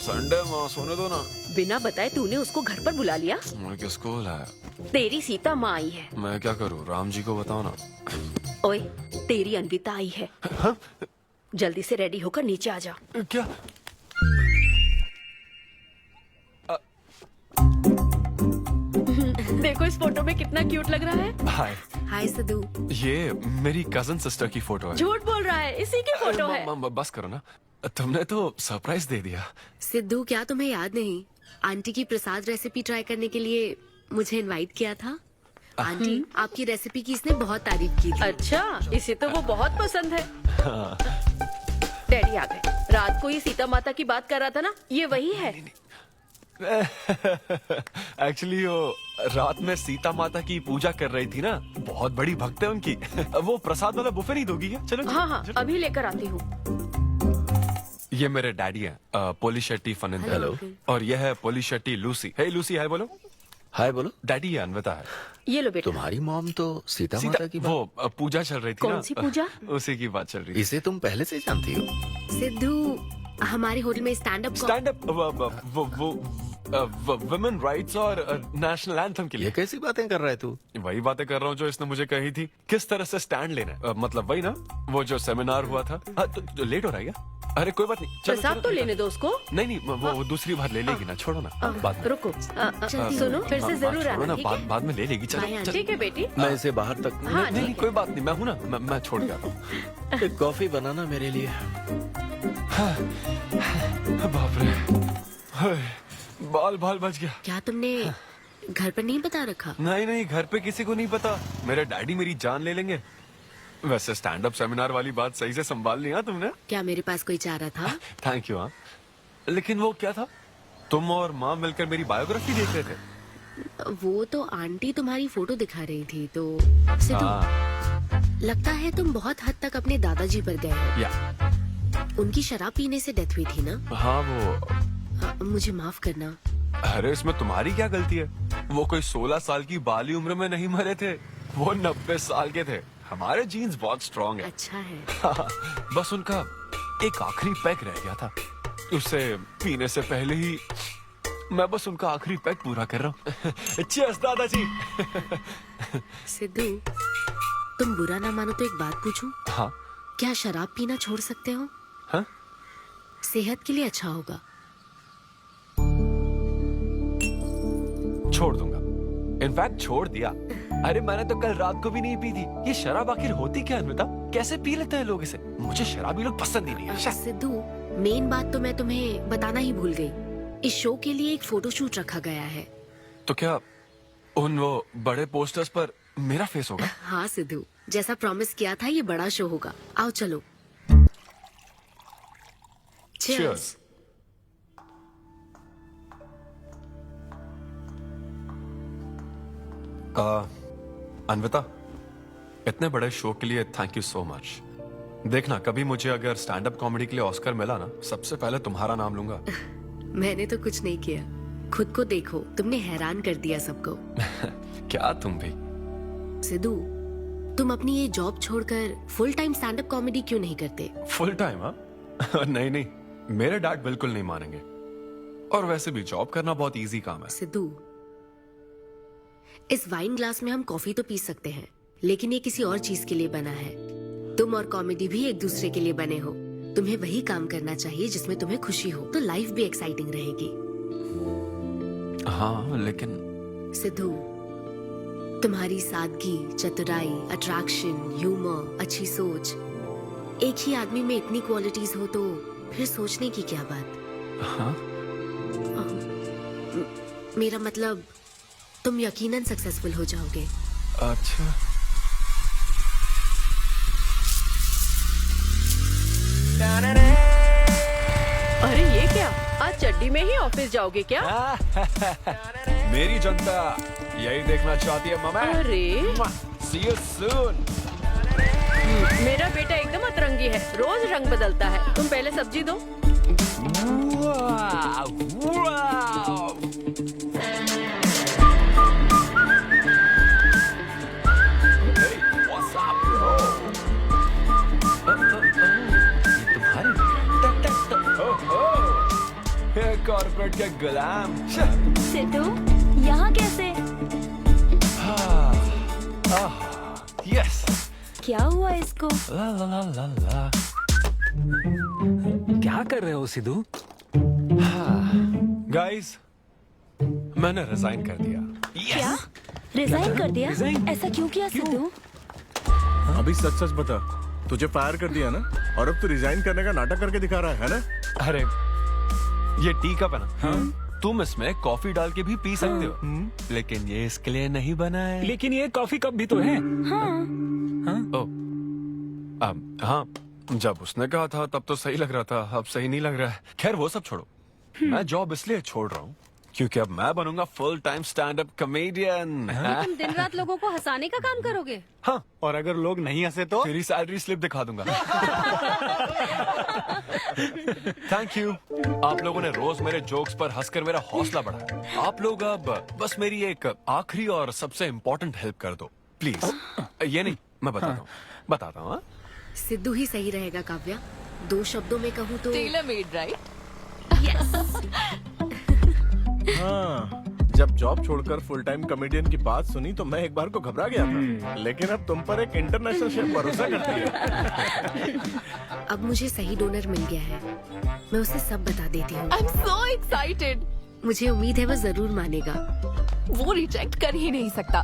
Speaker 10: संडे माँ सोने दो ना।
Speaker 7: बिना बताए तूने उसको घर पर बुला लिया?
Speaker 10: मैं किसको बुलाया?
Speaker 7: तेरी सीता माँ आई है।
Speaker 10: मैं क्या करूँ, राम जी को बताओ ना।
Speaker 7: ओए, तेरी अन्विता आई है। जल्दी से रेडी होकर नीचे आ जा।
Speaker 10: क्या?
Speaker 7: देखो इस फोटो में कितना क्यूट लग रहा है।
Speaker 10: हाय।
Speaker 16: हाय सिद्धू।
Speaker 10: ये मेरी कजन सिस्टर की फोटो है।
Speaker 7: झूठ बोल रहा है, इसी की फोटो है।
Speaker 10: बस करो ना, तुमने तो सरप्राइज दे दिया।
Speaker 16: सिद्धू, क्या तुम्हें याद नहीं, आंटी की प्रसाद रेसिपी ट्राई करने के लिए मुझे इनवाइट किया था? आंटी, आपकी रेसिपी की इसने बहुत तारीफ की थी।
Speaker 7: अच्छा, इसे तो वो बहुत पसंद है। डैडी आ गए। रात को ये सीता माता की बात कर रहा था ना, ये वही है।
Speaker 10: एक्चुअली वो रात में सीता माता की पूजा कर रही थी ना, बहुत बड़ी भक्त है उनकी। वो प्रसाद वाला बुफे नहीं दोगी क्या? चलो
Speaker 7: हाँ हाँ, अभी लेकर आती हूँ।
Speaker 10: ये मेरे डैडी हैं, पोलिशेट्टी फनिंदर।
Speaker 13: हेलो।
Speaker 10: और ये है पोलिशेट्टी लूसी। हे लूसी, हाय बोलो।
Speaker 13: हाय बोलो।
Speaker 10: डैडी ये अन्विता है।
Speaker 7: ये लो बेटा।
Speaker 13: तुम्हारी मॉम तो सीता माता की
Speaker 10: वो पूजा चल रही थी ना।
Speaker 7: कौन सी पूजा?
Speaker 10: उसी की बात चल रही थी।
Speaker 13: इसे तुम पहले से जानती हो?
Speaker 16: सिद्धू, हमारे होटल में स्टैंड अप
Speaker 10: वुमेन राइट्स और नेशनल एंथम के लिए।
Speaker 13: ये कैसी बातें कर रहा है तू?
Speaker 10: वही बातें कर रहा हूँ जो इसने मुझे कही थी, किस तरह से स्टैंड लेना है। मतलब वही ना, वो जो सेमिनार हुआ था। तो लेट हो रहा है क्या? अरे कोई बात नहीं, चलो,
Speaker 7: प्रसाद तो लेने दो उसको।
Speaker 10: नहीं वो दूसरी बार ले लेगी ना, छोड़ो ना। बाद में
Speaker 7: रुको, सुनो, फिर से जरूर आना, ठीक है?
Speaker 10: बाद में ले लेगी। चलो
Speaker 7: ठीक है बेटी।
Speaker 13: मैं इसे बाहर तक
Speaker 10: नहीं, कोई बात नहीं, मैं हूँ ना, मैं छोड़ के आता हूँ।
Speaker 13: एक कॉफी बनाना मेरे लिए।
Speaker 10: बाप रे, बाल बच गया।
Speaker 16: क्या तुमने घर पर नहीं बता रखा?
Speaker 10: नहीं, घर पे किसी को नहीं पता। मेरे डैडी मेरी जान ले लेंगे। वैसे स्टैंड अप सेमिनार वाली बात सही से संभाल लिया तुमने।
Speaker 16: क्या मेरे पास कोई चारा था?
Speaker 10: Thank you. हाँ, लेकिन वो क्या था, तुम और माँ मिलकर मेरी बायोग्राफी देख रहे थे।
Speaker 16: वो तो आंटी तुम्हारी फोटो दिखा रही थी, तो सिद्धू, लगता है तुम बहुत हद तक अपने दादाजी पर गए हो।
Speaker 10: या
Speaker 16: उनकी शराब पीने से डेथ हुई थी ना?
Speaker 10: हाँ, वो
Speaker 16: मुझे माफ करना।
Speaker 10: अरे इसमें तुम्हारी क्या गलती है? वो कोई 16 साल की बाली उम्र में नहीं मरे थे, वो 90 साल के थे। हमारे जीन्स बहुत स्ट्रॉन्ग है।
Speaker 16: अच्छा है।
Speaker 10: बस उनका एक आखिरी पैक रह गया था, उसे पीने से पहले ही मैं बस उनका आखिरी पैक पूरा कर रहा हूँ। चीयर्स दादाजी।
Speaker 16: सिद्धू, तुम बुरा ना मानो तो एक बात पूछूं?
Speaker 10: हाँ।
Speaker 16: क्या शराब पीना छोड़ सकते हो?
Speaker 10: हाँ?
Speaker 16: सेहत के लिए अच्छा होगा।
Speaker 10: छोड़ दूंगा, इनफैक्ट छोड़ दिया। अरे मैंने तो कल रात को भी नहीं पी थी। ये शराब आखिर होती क्या है अन्विता? कैसे पी लेते हैं लोग इसे? मुझे शराबी लोग पसंद ही नहीं है।
Speaker 16: सिद्धू, मेन बात तो मैं तुम्हें बताना ही भूल गई। इस शो के लिए एक फोटोशूट रखा गया है।
Speaker 10: तो क्या उन वो बड़े पोस्टर्स पर मेरा फेस होगा?
Speaker 16: हाँ सिद्धू, जैसा प्रॉमिस किया था, ये बड़ा शो होगा। आओ चलो।
Speaker 10: Cheers. अन्विता, इतने बड़े शो के लिए थैंक यू सो मच। देखना, कभी मुझे अगर स्टैंड अप कॉमेडी के लिए ऑस्कर मिला ना, सबसे पहले तुम्हारा नाम लूंगा।
Speaker 16: मैंने तो कुछ नहीं किया, खुद को देखो, तुमने हैरान कर दिया सबको।
Speaker 10: क्या तुम भी?
Speaker 16: सिद्धू, तुम अपनी ये जॉब छोड़कर full time stand up comedy क्यों नहीं करते?
Speaker 10: Full time? हाँ नहीं, मेरे डैड बिल्कुल नहीं मानेंगे। और वैसे भी जॉब करना बहुत इजी काम है।
Speaker 16: सिद्धू, इस वाइन ग्लास में हम कॉफी तो पी सकते हैं, लेकिन ये किसी और चीज के लिए बना है। तुम और कॉमेडी भी एक दूसरे के लिए बने हो। तुम्हें वही काम करना चाहिए जिसमें तुम्हें खुशी हो, तो लाइफ भी एक्साइटिंग रहेगी।
Speaker 10: हाँ लेकिन
Speaker 16: सिद्धू, तुम्हारी सादगी, चतुराई, अट्रैक्शन, ह्यूमर, अच्छी सोच, एक ही आदमी में इतनी क्वालिटीज हो तो फिर सोचने की क्या बात।
Speaker 10: हाँ?
Speaker 16: मेरा मतलब तुम यकीनन सक्सेसफुल हो जाओगे।
Speaker 10: अच्छा।
Speaker 7: अरे ये क्या, आज चड्डी में ही ऑफिस जाओगे क्या?
Speaker 10: मेरी जनता यही देखना चाहती है मामा।
Speaker 7: अरे
Speaker 10: See you soon।
Speaker 7: मेरा बेटा एकदम अतरंगी है, रोज रंग बदलता है। तुम पहले सब्जी दो।
Speaker 10: कॉर्पोरेट के गुलाम।
Speaker 6: सिद्धू, यहाँ कैसे?
Speaker 10: यस।
Speaker 6: क्या हुआ इसको?
Speaker 10: ला ला ला ला ला।
Speaker 9: क्या कर रहे हो सिद्धू?
Speaker 10: गाइस, मैंने रिजाइन कर दिया।
Speaker 6: क्या? रिजाइन कर दिया? ऐसा क्यों किया सिद्धू?
Speaker 17: अभी सच सच बता, तुझे फायर कर दिया ना, और अब तू रिजाइन करने का नाटक करके दिखा रहा है ना?
Speaker 10: अरे ये टी कप है ना? हाँ? तुम इसमें कॉफी डाल के भी पी सकते हो, लेकिन ये इसके लिए नहीं बना है।
Speaker 9: लेकिन ये कॉफी कप भी तो है।
Speaker 10: हाँ, जब उसने कहा था तब तो सही लग रहा था, अब सही नहीं लग रहा है। खैर वो सब छोड़ो, मैं जॉब इसलिए छोड़ रहा हूँ क्योंकि अब मैं बनूंगा full time stand up comedian.
Speaker 18: तुम दिन रात लोगों को हंसाने का काम करोगे?
Speaker 10: हाँ,
Speaker 17: और अगर लोग नहीं हंसे तो
Speaker 10: तेरी सैलरी स्लिप दिखा दूंगा। Thank you. आप लोगों ने रोज मेरे जोक्स पर हंसकर मेरा हौसला बढ़ाया। आप लोग अब बस मेरी एक आखिरी और सबसे इम्पोर्टेंट हेल्प कर दो प्लीज। ये नहीं, मैं बताता हूँ।
Speaker 16: सिद्धू ही सही रहेगा काव्या। 2 शब्दों में कहूँ तो
Speaker 8: टेलर मेड, राइट?
Speaker 17: हाँ, जब जॉब छोड़कर फुल टाइम कॉमेडियन की बात सुनी तो मैं एक बार को घबरा गया था, लेकिन अब तुम पर एक इंटरनेशनल शेफ भरोसा करती है।
Speaker 16: अब मुझे सही डोनर मिल गया है, मैं उसे सब बता देती हूँ।
Speaker 8: I'm so excited।
Speaker 16: मुझे उम्मीद है वो जरूर मानेगा।
Speaker 8: वो रिजेक्ट कर ही नहीं सकता।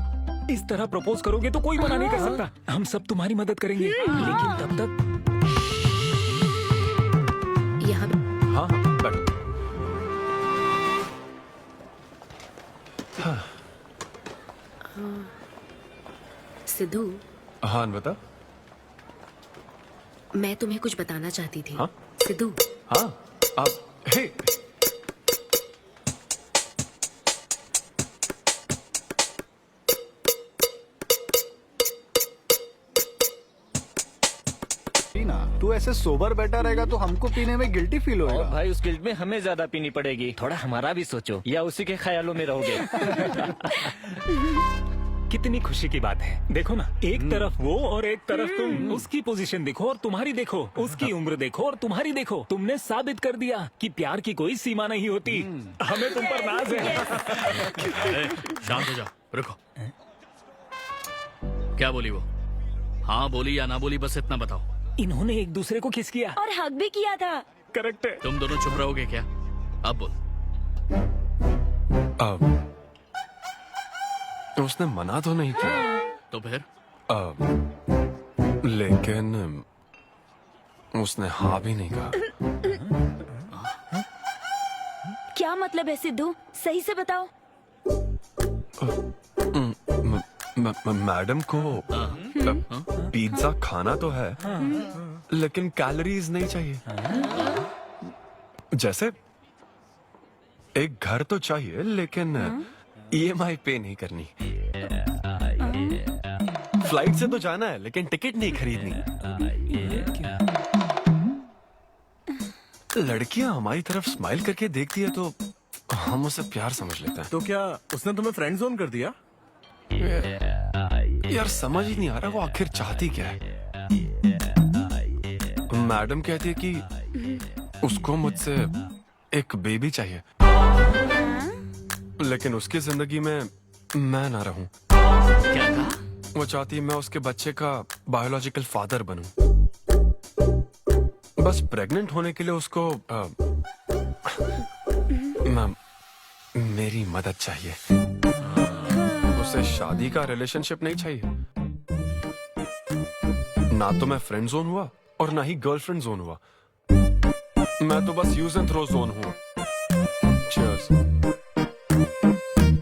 Speaker 9: इस तरह प्रपोज करोगे तो कोई मना नहीं कर सकता। हम सब तुम्हारी मदद करेंगे, लेकिन तब तक
Speaker 16: यहाँ।
Speaker 10: हाँ, बैठो।
Speaker 16: सिद्धू।
Speaker 10: हाँ बता।
Speaker 16: मैं तुम्हें कुछ बताना चाहती थी।
Speaker 10: हाँ?
Speaker 16: सिद्धू।
Speaker 10: हाँ, आप हे।
Speaker 17: तू ऐसे सोबर बैठा रहेगा तो हमको पीने में गिल्टी फील होगा।
Speaker 14: भाई उस गिल्ट में हमें ज्यादा पीनी पड़ेगी, थोड़ा हमारा भी सोचो, या उसी के ख्यालों में रहोगे।
Speaker 9: कितनी खुशी की बात है। देखो ना, एक तरफ वो और एक तरफ तुम। उसकी पोजीशन देखो और तुम्हारी देखो, उसकी उम्र देखो और तुम्हारी देखो। तुमने साबित कर दिया कि प्यार की कोई सीमा नहीं होती। हमें तुम पर नाज है।
Speaker 12: शांत हो जाओ, रुको। क्या बोली वो? हाँ बोली या ना बोली, बस इतना बताओ।
Speaker 9: इन्होंने एक दूसरे को किस किया
Speaker 6: और हक भी किया था।
Speaker 9: करेक्ट है।
Speaker 12: तुम दोनों चुप रहोगे क्या? अब बोल।
Speaker 10: उसने मना तो नहीं किया।
Speaker 12: तो फिर?
Speaker 10: लेकिन उसने हाँ भी नहीं कहा।
Speaker 6: क्या मतलब है सिद्धू? सही से बताओ।
Speaker 10: मैडम को पिज्जा खाना तो है, लेकिन कैलोरीज नहीं चाहिए। जैसे एक घर तो चाहिए, लेकिन EMI पे नहीं करनी। फ्लाइट से तो जाना है, लेकिन टिकट नहीं खरीदनी। लड़कियां हमारी तरफ स्माइल करके देखती है तो हम उसे प्यार समझ लेते हैं।
Speaker 17: तो क्या उसने तुम्हें फ्रेंड जोन कर दिया?
Speaker 10: यार समझ ही नहीं आ रहा वो आखिर चाहती क्या है। मैडम कहती है कि उसको मुझसे एक बेबी चाहिए, लेकिन उसकी जिंदगी में मैं ना रहूं।
Speaker 12: क्या कहा?
Speaker 10: वो चाहती है मैं उसके बच्चे का बायोलॉजिकल फादर बनूं। बस प्रेग्नेंट होने के लिए उसको मेरी मदद चाहिए। उसे शादी का रिलेशनशिप नहीं चाहिए। ना तो मैं फ्रेंड जोन हुआ और ना ही गर्लफ्रेंड जोन हुआ। मैं तो बस यूज एंड थ्रो जोन हूँ। Cheers।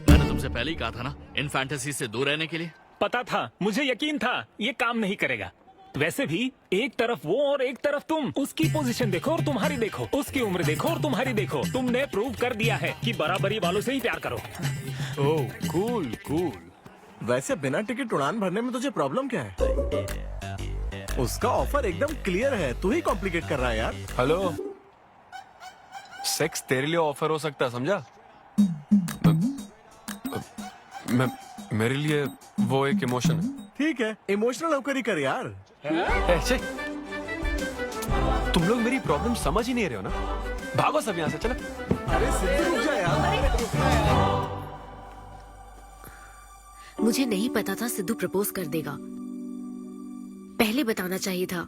Speaker 12: मैंने तुमसे पहले ही कहा था ना इन फैंटेसी से दूर रहने के लिए।
Speaker 9: पता था, मुझे यकीन था ये काम नहीं करेगा। वैसे भी एक तरफ वो और एक तरफ तुम, उसकी पोजीशन देखो और तुम्हारी देखो, उसकी उम्र देखो और तुम्हारी देखो। तुमने प्रूव कर दिया है कि बराबरी वालों से ही प्यार करो।
Speaker 17: ओह कूल कूल। वैसे बिना टिकट उड़ान भरने में तुझे प्रॉब्लम क्या है? उसका ऑफर एकदम क्लियर है, तू ही कॉम्प्लिकेट कर रहा है यार।
Speaker 10: हेलो, सेक्स तेरे लिए ऑफर हो सकता है, समझा? मेरे लिए वो एक इमोशन है।
Speaker 17: ठीक है, इमोशनल होकर ही कर यार।
Speaker 10: ऐसे तुम लोग मेरी प्रॉब्लम समझ ही नहीं रहे हो ना। भागो सब यहाँ से, चलो।
Speaker 17: अरे सिद्धू रुक जा यार।
Speaker 16: मुझे नहीं पता था सिद्धू प्रपोज कर देगा। पहले बताना चाहिए था।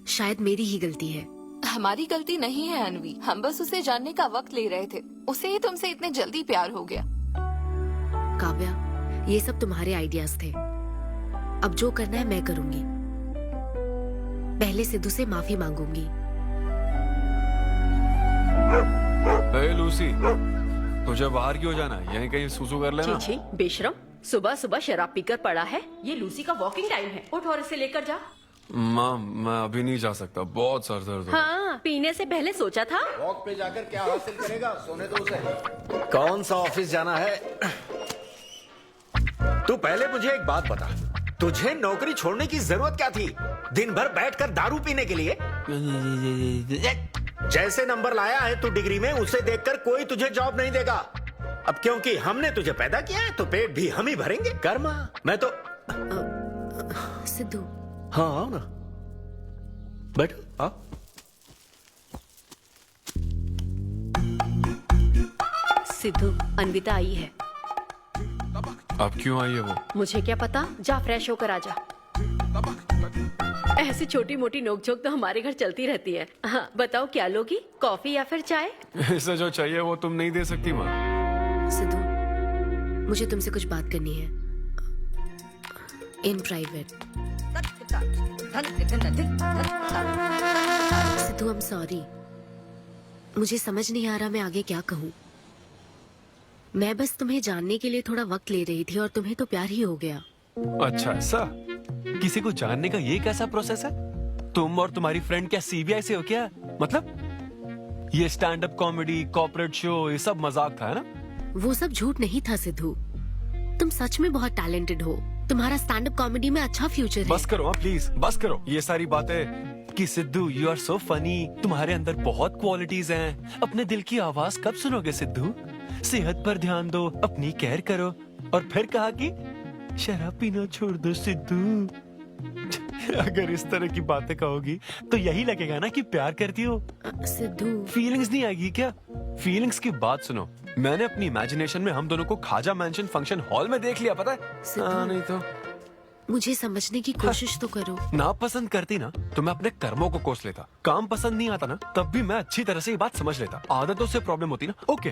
Speaker 16: शायद मेरी ही गलती है।
Speaker 8: हमारी गलती नहीं है अनवी, हम बस उसे जानने का वक्त ले रहे थे। उसे ही तुमसे इतने जल्दी प्यार हो गया।
Speaker 16: काव्या, ये सब तुम्हारे आइडियाज थे। अब जो करना है मैं करूंगी। पहले सिद्धू से माफी मांगूंगी।
Speaker 10: हे लूसी, तुझे बाहर क्यों जाना है? यहीं कहीं सुसु कर लेना।
Speaker 7: छी बेशरम, सुबह सुबह शराब पीकर पड़ा है। ये लूसी का वॉकिंग टाइम है, उठ और इसे लेकर जा।
Speaker 10: माँ, मैं अभी नहीं जा सकता, बहुत सर दर्द हो।
Speaker 7: हाँ, पीने से पहले सोचा था।
Speaker 19: वॉक पे जाकर क्या हासिल करेगा? सोने दो उसे। कौन सा ऑफिस जाना है? तू पहले मुझे एक बात बता, तुझे नौकरी छोड़ने की जरूरत क्या थी? दिन भर बैठकर दारू पीने के लिए? जैसे नंबर लाया है तू डिग्री में, उसे देखकर कोई तुझे जॉब नहीं देगा। अब क्योंकि हमने तुझे पैदा किया है तो पेट भी हम ही भरेंगे। कर्मा, मैं तो
Speaker 16: सिद्धू।
Speaker 19: हाँ आओ ना, बैठो। हाँ
Speaker 7: सिद्धू, अन्विता आई है।
Speaker 10: अब क्यों आई है वो?
Speaker 7: मुझे क्या पता, जा फ्रेश होकर आ जा। ऐसी छोटी मोटी नोकझोंक तो हमारे घर चलती रहती है। हाँ, बताओ क्या लोगी, कॉफी या फिर चाय?
Speaker 10: इसे जो चाहिए वो तुम नहीं दे सकती माँ।
Speaker 16: सिद्धू, मुझे तुमसे कुछ बात करनी है, in private. Sidhu, I am sorry. मुझे समझ नहीं आ रहा मैं आगे क्या कहूँ। मैं बस तुम्हें जानने के लिए थोड़ा वक्त ले रही थी और तुम्हें तो प्यार ही हो गया।
Speaker 10: अच्छा ऐसा? किसी को जानने का ये कैसा प्रोसेस है? तुम और तुम्हारी फ्रेंड क्या सीबीआई से हो क्या? मतलब ये stand up comedy, corporate show, ये सब मजाक था, है ना?
Speaker 16: वो सब झूठ नहीं था सिद्धू। तुम सच में बहुत टैलेंटेड हो। तुम्हारा स्टैंड अप कॉमेडी में अच्छा फ्यूचर है।
Speaker 10: बस करो प्लीज, बस करो ये सारी बातें कि Sidhu you are so funny, तुम्हारे अंदर बहुत क्वालिटीज हैं। अपने दिल की आवाज कब सुनोगे सिद्धू? सेहत पर ध्यान दो, अपनी केयर करो। और फिर कहा कि शराब पीना छोड़ दो सिद्धू। अगर इस तरह की बातें कहोगी तो यही लगेगा ना कि प्यार करती हो।
Speaker 16: सिद्धू,
Speaker 10: फीलिंग्स नहीं आएगी क्या? फीलिंग्स की बात सुनो, मैंने अपनी इमेजिनेशन में हम दोनों को खाजा मैंशन फंक्शन हॉल में देख लिया, पता है? नहीं तो
Speaker 16: मुझे समझने की कोशिश तो करो।
Speaker 10: ना पसंद करती ना तो मैं अपने कर्मों को कोस लेता। काम पसंद नहीं आता ना तब भी मैं अच्छी तरह से ये बात समझ लेता। आदतों से प्रॉब्लम होती ना, ओके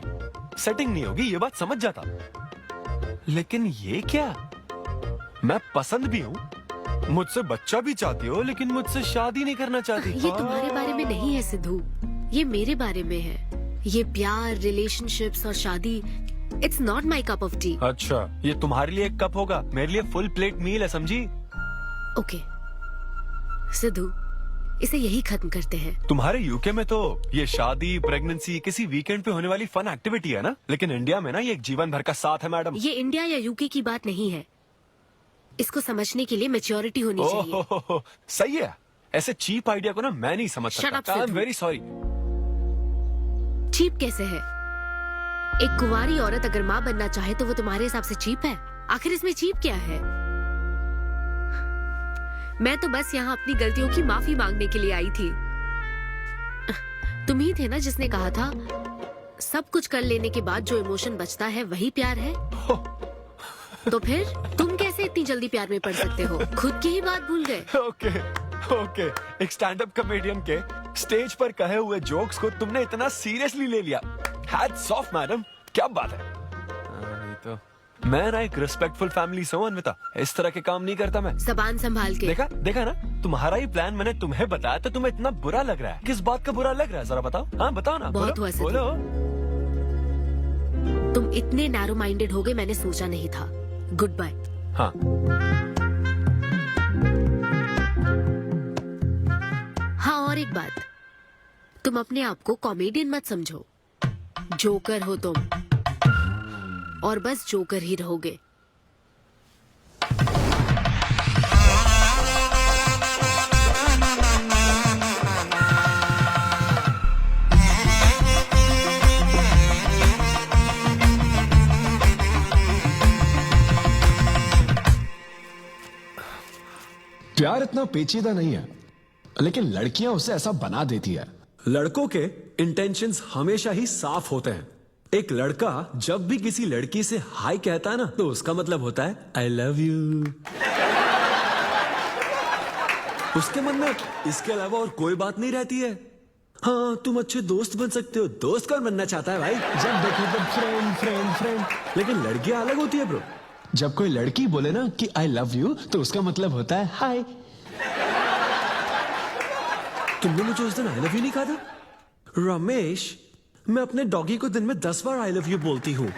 Speaker 10: सेटिंग नहीं होगी ये बात समझ जाता। लेकिन ये क्या, मैं पसंद भी हूँ, मुझसे बच्चा भी चाहती हो, लेकिन मुझसे शादी नहीं करना चाहती।
Speaker 16: ये तुम्हारे बारे में नहीं है सिद्धू, ये मेरे बारे में है। ये प्यार, रिलेशनशिप्स और शादी, it's not my cup of T.
Speaker 10: अच्छा, ये तुम्हारे लिए एक कप होगा, मेरे लिए फुल प्लेट मील है, समझी?
Speaker 16: ओके सिद्धू, इसे यही खत्म करते हैं।
Speaker 10: तुम्हारे यूके में तो ये शादी, प्रेगनेंसी किसी वीकेंड पे होने वाली फन एक्टिविटी है ना, लेकिन इंडिया में ना ये एक जीवन भर का साथ है मैडम।
Speaker 16: ये इंडिया या यूके की बात नहीं है। इसको समझने के लिए मैच्योरिटी होनी चाहिए।
Speaker 10: सही है, ऐसे चीप आइडिया को ना मैं नहीं समझ सकता। I am very sorry.
Speaker 16: Cheap कैसे है? एक कुंवारी औरत अगर माँ बनना चाहे तो वो तुम्हारे हिसाब से चीप है? आखिर इसमें चीप क्या है? मैं तो बस यहाँ अपनी गलतियों की माफी मांगने के लिए आई थी। तुम ही थे ना जिसने कहा था सब कुछ कर लेने के बाद जो इमोशन बचता है वही प्यार है। तो फिर तुम कैसे इतनी जल्दी प्यार में पड़ सकते हो? खुद की ही बात भूल गए।
Speaker 10: ओके, एक स्टैंड अप कॉमेडियन के स्टेज पर कहे हुए जोक्स को तुमने इतना सीरियसली ले लिया। हैट्स ऑफ मैडम, क्या बात है। नहीं तो मैं ना एक रिस्पेक्टफुल फैमिली से हूं अनविता, इस तरह के काम नहीं करता मैं।
Speaker 16: जबान संभाल के।
Speaker 10: देखा देखा ना, तुम्हारा ही प्लान मैंने तुम्हें बताया तो तुम्हें इतना बुरा लग रहा है। किस बात का बुरा लग रहा है जरा बताओ। हाँ बताओ ना।
Speaker 16: बहुत हुआ सिद्धू।
Speaker 10: बोलो।
Speaker 16: तुम इतने नैरो माइंडेड होगे मैंने सोचा नहीं था। Goodbye.
Speaker 10: हाँ
Speaker 16: हाँ, और एक बात, तुम अपने आप को कॉमेडियन मत समझो, जोकर हो तुम, और बस जोकर ही रहोगे।
Speaker 11: प्यार इतना पेचीदा नहीं है, लेकिन लड़कियां उसे ऐसा बना देती है।
Speaker 20: लड़कों के इंटेंशंस हमेशा ही साफ होते हैं। एक लड़का जब भी किसी लड़की से हाय कहता है ना, तो उसका मतलब होता है आई लव यू। उसके मन में इसके अलावा और कोई बात नहीं रहती है। हाँ, तुम अच्छे दोस्त बन सकते हो। दोस्त कौन बनना चाहता है भाई?
Speaker 11: जब देखो तो फ्रेंड फ्रेंड फ्रेंड।
Speaker 20: लेकिन लड़कियां अलग होती है ब्रो।
Speaker 11: जब कोई लड़की बोले ना कि आई लव यू, तो उसका मतलब होता है हाय।
Speaker 20: तुमने मुझे उस दिन आई लव यू नहीं कहा था? रमेश, मैं अपने डॉगी को दिन में 10 बार आई लव यू बोलती हूँ।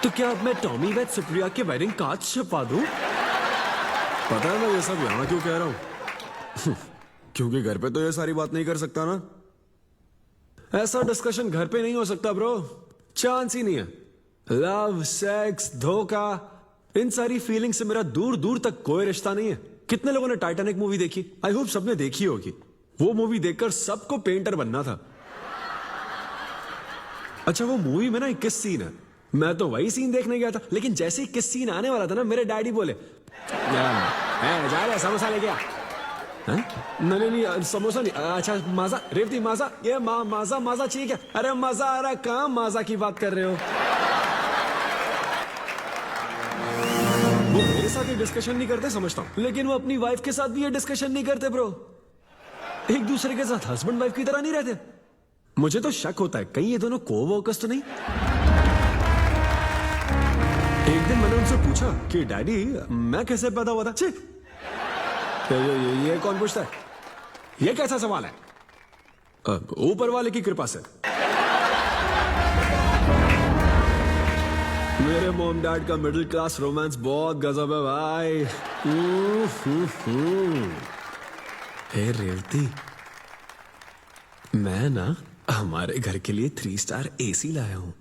Speaker 20: तो क्या अब मैं टॉमी वेद सुप्रिया के वेडिंग कार्ड छपवा दूं?
Speaker 17: पता है मैं ये सब यहाँ क्यों कह रहा हूँ? क्योंकि घर पे तो ये सारी बात नहीं कर सकता ना।
Speaker 20: ऐसा डिस्कशन घर पे नहीं हो सकता ब्रो, चांस ही नहीं है। लव, सेक्स, धोखा, इन सारी फीलिंग से मेरा दूर दूर तक कोई रिश्ता नहीं है। कितने लोगों ने टाइटैनिक मूवी देखी? आई होप सबने देखी होगी। वो मूवी देखकर सबको पेंटर बनना था। अच्छा, वो मूवी में ना 21 सीन है। मैं तो वही सीन देखने गया था, लेकिन जैसे ही 21 सीन आने वाला था ना, मेरे डैडी बोले जा रहे समोसा लेके आ। नहीं नहीं समोसा नहीं, अच्छा माजा, रेवती माजा, ये माजा माजा ठीक है। अरे मजा आ रहा, कहाँ माजा की बात कर रहे हो? वो मेरे साथ ये डिस्कशन नहीं करते समझता हूँ, लेकिन वो अपनी वाइफ के साथ भी ये डिस्कशन नहीं करते ब्रो। एक दूसरे के साथ हस्बैंड वाइफ की तरह नहीं रहते। मुझे तो शक होता है कहीं ये दोनों को-वर्कर्स तो नहीं। एक दिन मैंने उनसे पूछा कि डैडी मैं कैसे पैदा हुआ था? ये कौन पूछता है? ये कैसा सवाल है? ऊपर वाले की कृपा से। मेरे मॉम डैड का मिडिल क्लास रोमांस बहुत गजब है भाई। हे रेवती, मैं ना हमारे घर के लिए 3 स्टार एसी लाया हूं।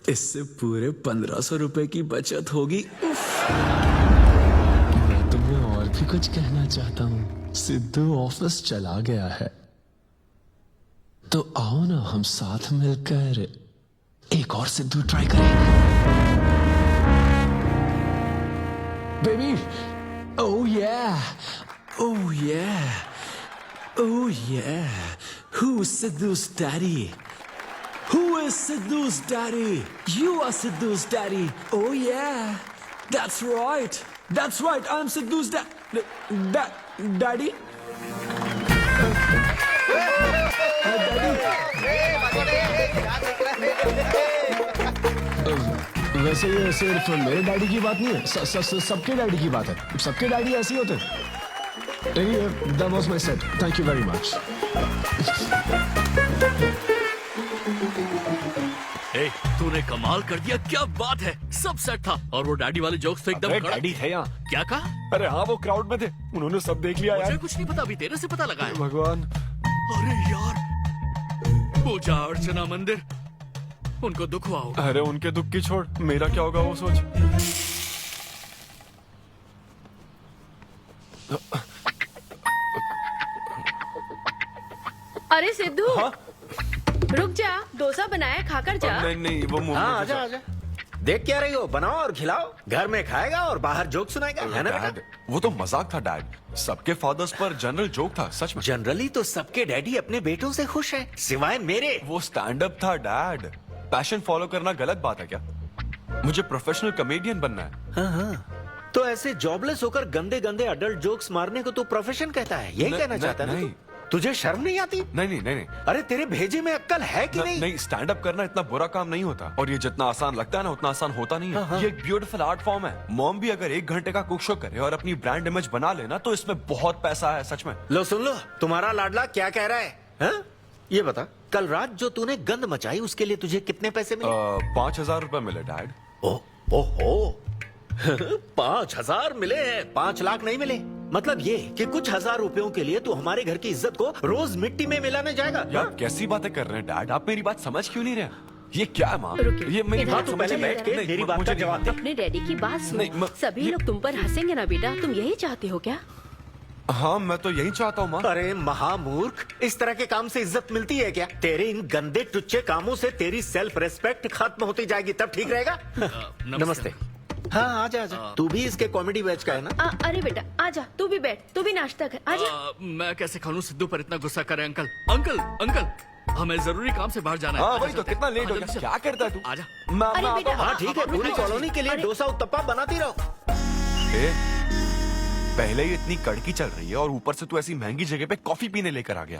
Speaker 20: इससे पूरे 1500 रुपए की बचत होगी।
Speaker 11: मैं तुम्हें और भी कुछ कहना चाहता हूँ। सिद्धू ऑफिस चला गया है, तो आओ ना हम साथ मिलकर एक और सिद्धू ट्राई करें। Baby, oh yeah, oh yeah, oh yeah. Who's Sidhu's daddy? Who is Sidhu's daddy? You are Sidhu's daddy. Oh yeah, that's right. That's right. I'm Sidhu's daddy. वैसे ये सिर्फ मेरे डैडी की बात नहीं है, सबके डैडी की बात है। सबके डैडी ऐसे ही होते हैं। Anyway, that was my set. Thank you very much.
Speaker 12: तूने कमाल कर दिया, क्या बात है। सब सेट था और वो डैडी वाले जोक्स तो एकदम कड़क।
Speaker 10: डैडी थे यहाँ।
Speaker 12: क्या कहा?
Speaker 10: अरे हाँ, वो क्राउड में थे, उन्होंने सब देख लिया यार।
Speaker 12: मुझे कुछ नहीं पता, अभी तेरे से पता लगा है।
Speaker 10: भगवान।
Speaker 12: अरे यार, पूजा अर्चना मंदिर, उनको दुख हुआ होगा।
Speaker 10: अरे उनके दुख की छोड़, मेरा क्या होगा वो सोच।
Speaker 18: अरे सिद्धू, रुक जा, डोसा बनाया, खाकर जा।
Speaker 10: नहीं वो
Speaker 19: हाँ, आजा आजा। देख क्या रही हो, बनाओ और खिलाओ। घर में खाएगा और बाहर जोक सुनाएगा, है ना बेटा?
Speaker 10: वो तो मजाक था डैड। सबके फादर्स पर जनरल जोक था, सच में।
Speaker 19: जनरली तो सबके डैडी अपने बेटों से खुश हैं, सिवाय मेरे।
Speaker 10: वो स्टैंड अप था डैड। पैशन फॉलो करना गलत बात है क्या? मुझे प्रोफेशनल कॉमेडियन बनना है।
Speaker 19: हाँ हाँ, तो ऐसे जॉबलेस होकर गंदे गंदे अडल्ट जोक्स मारने को तो प्रोफेशन कहता है, यही कहना चाहता है ना?
Speaker 10: नहीं,
Speaker 19: तुझे शर्म नहीं आती?
Speaker 10: नहीं।
Speaker 19: अरे तेरे भेजे में अक्ल है कि नहीं?
Speaker 10: नहीं, स्टैंड अप करना इतना बुरा काम नहीं होता, और ये जितना आसान लगता है ना उतना आसान होता नहीं है।
Speaker 19: हाँ।
Speaker 10: ये एक ब्यूटीफुल आर्ट फॉर्म है। मॉम भी अगर 1 घंटे का कुक शो करे और अपनी ब्रांड इमेज बना लेना तो इसमें बहुत पैसा है, सच में।
Speaker 19: लो सुन लो, तुम्हारा लाडला क्या कह रहा है, हाँ? ये बता, कल रात जो तूने गंद मचाई उसके लिए तुझे कितने पैसे मिले?
Speaker 10: 5,000 रुपए मिले डैड।
Speaker 19: ओहो 5,000 मिले हैं, 5 लाख नहीं मिले। मतलब ये कि कुछ हजार रुपयों के लिए तू हमारे घर की इज्जत को रोज मिट्टी में मिलाने जाएगा?
Speaker 10: यार कैसी बातें कर रहे हैं डैड, आप मेरी बात समझ क्यों नहीं रहे? ये क्या है माँ? ये मेरी
Speaker 7: इधर
Speaker 10: बात
Speaker 7: तो
Speaker 10: समझ
Speaker 7: पहले
Speaker 10: नहीं
Speaker 7: बैठ के
Speaker 10: नहीं,
Speaker 7: मेरी बात
Speaker 10: मुझे
Speaker 7: का
Speaker 10: नहीं
Speaker 7: जवाब दे। अपने डैडी की बात सुनो। सभी लोग तुम पर हंसेंगे ना बेटा, तुम यही चाहते हो क्या?
Speaker 10: हाँ मैं तो यही चाहता हूँ माँ।
Speaker 19: अरे महामूर्ख, इस तरह के काम से इज्जत मिलती है क्या? तेरे इन गंदे टुच्चे कामों से तेरी सेल्फ रेस्पेक्ट खत्म होती जाएगी, तब ठीक रहेगा। नमस्ते। हाँ आजा आजा, तू भी इसके कॉमेडी बैच का है ना?
Speaker 18: अरे बेटा आजा, तू भी बैठ, तू भी नाश्ता कर, आजा।
Speaker 12: मैं कैसे खा लूं? सिद्धू पर इतना गुस्सा करे। अंकल अंकल अंकल, हमें जरूरी काम से बाहर जाना है।
Speaker 10: हाँ वही तो, कितना लेट हो गया, क्या करता है तू?
Speaker 12: आजा।
Speaker 19: अरे बेटा, हाँ ठीक है, पूरी कॉलोनी के लिए डोसा उत्तप्पा बनाती रहो।
Speaker 10: पहले ही इतनी कड़की चल रही है और ऊपर से तू ऐसी महंगी जगह पे कॉफी पीने लेकर आ गया।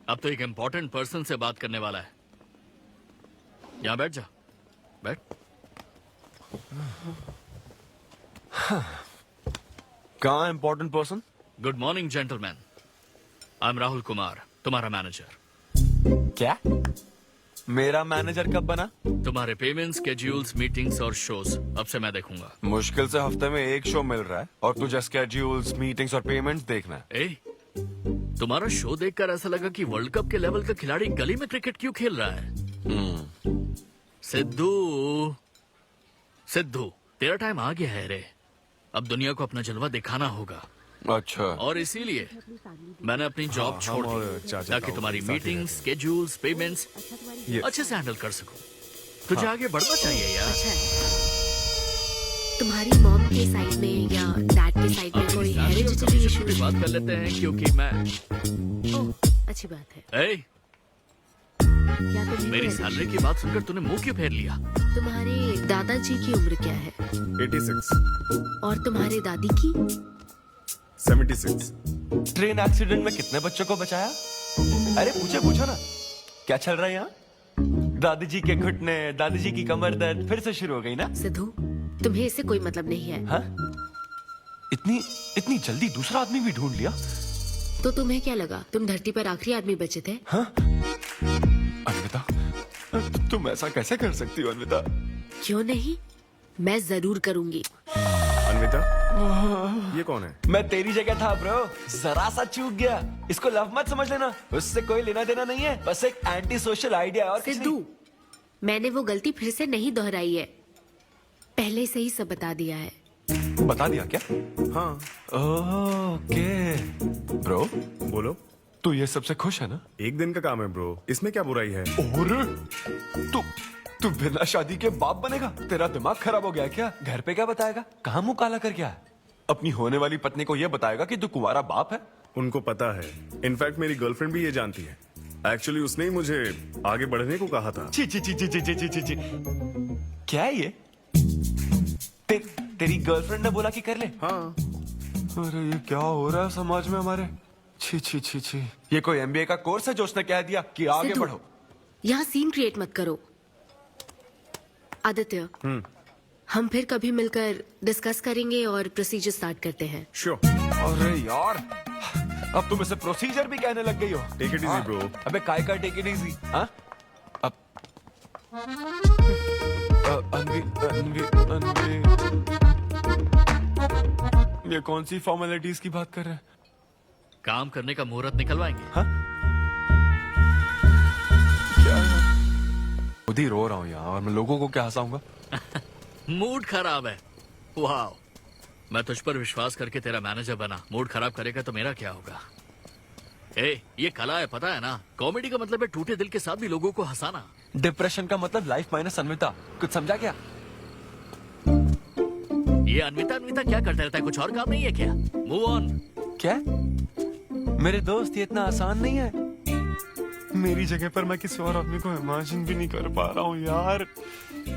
Speaker 12: अब तो एक इम्पोर्टेंट पर्सन से बात करने वाला है। यहाँ बैठ जा, बैठ।
Speaker 10: कहाँ important person?
Speaker 12: Good morning gentleman, I am Rahul Kumar, तुम्हारा मैनेजर।
Speaker 10: क्या? मेरा मैनेजर कब बना?
Speaker 12: तुम्हारे पेमेंट्स, स्केड्यूल्स, मीटिंग्स और शोज अब से मैं देखूंगा।
Speaker 10: मुश्किल से हफ्ते में 1 शो मिल रहा है और तुझे स्केड्यूल्स, मीटिंग्स और पेमेंट्स देखना है।
Speaker 12: तुम्हारा शो देखकर ऐसा लगा कि वर्ल्ड कप के लेवल का खिलाड़ी गली में क्रिकेट क्यों खेल रहा है। सिद्धू तेरा टाइम आ गया है रे, अब दुनिया को अपना जलवा दिखाना होगा।
Speaker 10: अच्छा।
Speaker 12: और इसीलिए मैंने अपनी जॉब छोड़ दी ताकि तुम्हारी मीटिंग्स, स्केड्यूल्स, पेमेंट्स अच्छे से हैंडल कर सकूं। तुझे आगे बढ़ना चाहिए यार।
Speaker 16: तुम्हारी मॉम के साइड में या डैड के साइड में कोई हेरिडिटरी इशू?
Speaker 12: बात कर लेते हैं क्योंकि मैं
Speaker 16: अच्छी बात है। क्या तुम
Speaker 12: मेरी सैलरी की बात सुनकर तूने मुंह क्यों फेर लिया?
Speaker 16: तुम्हारे दादाजी की उम्र क्या है?
Speaker 17: 86।
Speaker 16: और तुम्हारे दादी की?
Speaker 17: 76।
Speaker 10: ट्रेन एक्सीडेंट में कितने बच्चों को बचाया? अरे पूछो ना, क्या चल रहा है यहाँ? दादी जी के घुटने, दादी जी की कमर दर्द फिर से शुरू हो गई ना?
Speaker 16: सिद्धू, तुम्हें इससे कोई मतलब नहीं है।
Speaker 10: हाँ? इतनी जल्दी दूसरा आदमी भी ढूंढ लिया?
Speaker 16: तो तुम्हें क्या लगा तुम धरती पर आखिरी आदमी बचे थे?
Speaker 10: हाँ? अन्विता, तुम ऐसा कैसे कर सकती हो अन्विता?
Speaker 16: क्यों नहीं, मैं जरूर करूंगी।
Speaker 17: अन्विता, ये कौन है?
Speaker 10: मैं तेरी जगह था ब्रो, जरा सा चूक गया। इसको लव मत समझ लेना, उससे कोई लेना देना नहीं है, बस एक एंटी सोशल आइडिया। और
Speaker 16: सिद्धू, मैंने वो गलती फिर से नहीं दोहराई है, पहले से ही सब बता दिया है।
Speaker 10: बता दिया क्या?
Speaker 17: हाँ।
Speaker 10: ओके ब्रो,
Speaker 17: बोलो।
Speaker 10: तू ये सबसे खुश है ना?
Speaker 17: एक दिन का काम है ब्रो, इसमें क्या बुराई है?
Speaker 10: और तू बिना शादी के बाप बनेगा? तेरा दिमाग खराब हो गया क्या? घर पे क्या बताएगा? कहाँ मुंह काला कर गया है? अपनी होने वाली पत्नी को ये बताएगा कि तू कुंवारा बाप है?
Speaker 17: उनको पता है, इनफैक्ट मेरी गर्लफ्रेंड भी ये जानती है। एक्चुअली उसने ही मुझे आगे बढ़ने को कहा था।
Speaker 10: ची ची ची ची ची ची ची ची। क्या है ये? तेरी गर्लफ्रेंड ने बोला कि कर ले?
Speaker 17: हाँ।
Speaker 10: अरे ये क्या हो रहा है समाज में हमारे? छी छी छी छी। ये कोई MBA का कोर्स है जो उसने कह दिया कि आगे बढ़ो?
Speaker 16: यहाँ सीन क्रिएट मत करो। आदित्य, हम फिर कभी मिलकर डिस्कस करेंगे और प्रोसीजर स्टार्ट करते हैं।
Speaker 17: श्योर।
Speaker 10: अरे यार, अब तुम इसे प्रोसीजर भी कहने लग गई हो।
Speaker 17: Take it easy bro.
Speaker 10: अबे काय का टेक इट इजी? हाँ? अब अनवी ये कौन सी फॉर्मेलिटीज की बात कर रहे हैं?
Speaker 12: काम करने का मुहूर्त निकलवाएंगे।
Speaker 10: हाँ? क्या? खुद ही रो रहा हूँ यहाँ और मैं लोगों को क्या हंसाऊंगा?
Speaker 12: मूड खराब है। वाह, मैं तुझ पर विश्वास करके तेरा मैनेजर बना, मूड खराब करेगा तो मेरा क्या होगा? ये कला है, पता है ना? कॉमेडी का मतलब है टूटे दिल के साथ भी लोगों को हंसाना।
Speaker 10: डिप्रेशन का मतलब लाइफ माइनस अन्विता, कुछ समझा क्या?
Speaker 12: ये अन्विता क्या करता रहता है? कुछ और काम नहीं है क्या? Move on.
Speaker 10: क्या? मेरे दोस्त, ये इतना आसान नहीं है। मेरी जगह पर मैं किसी और आदमी को इमेजिन भी नहीं कर पा रहा हूँ यार।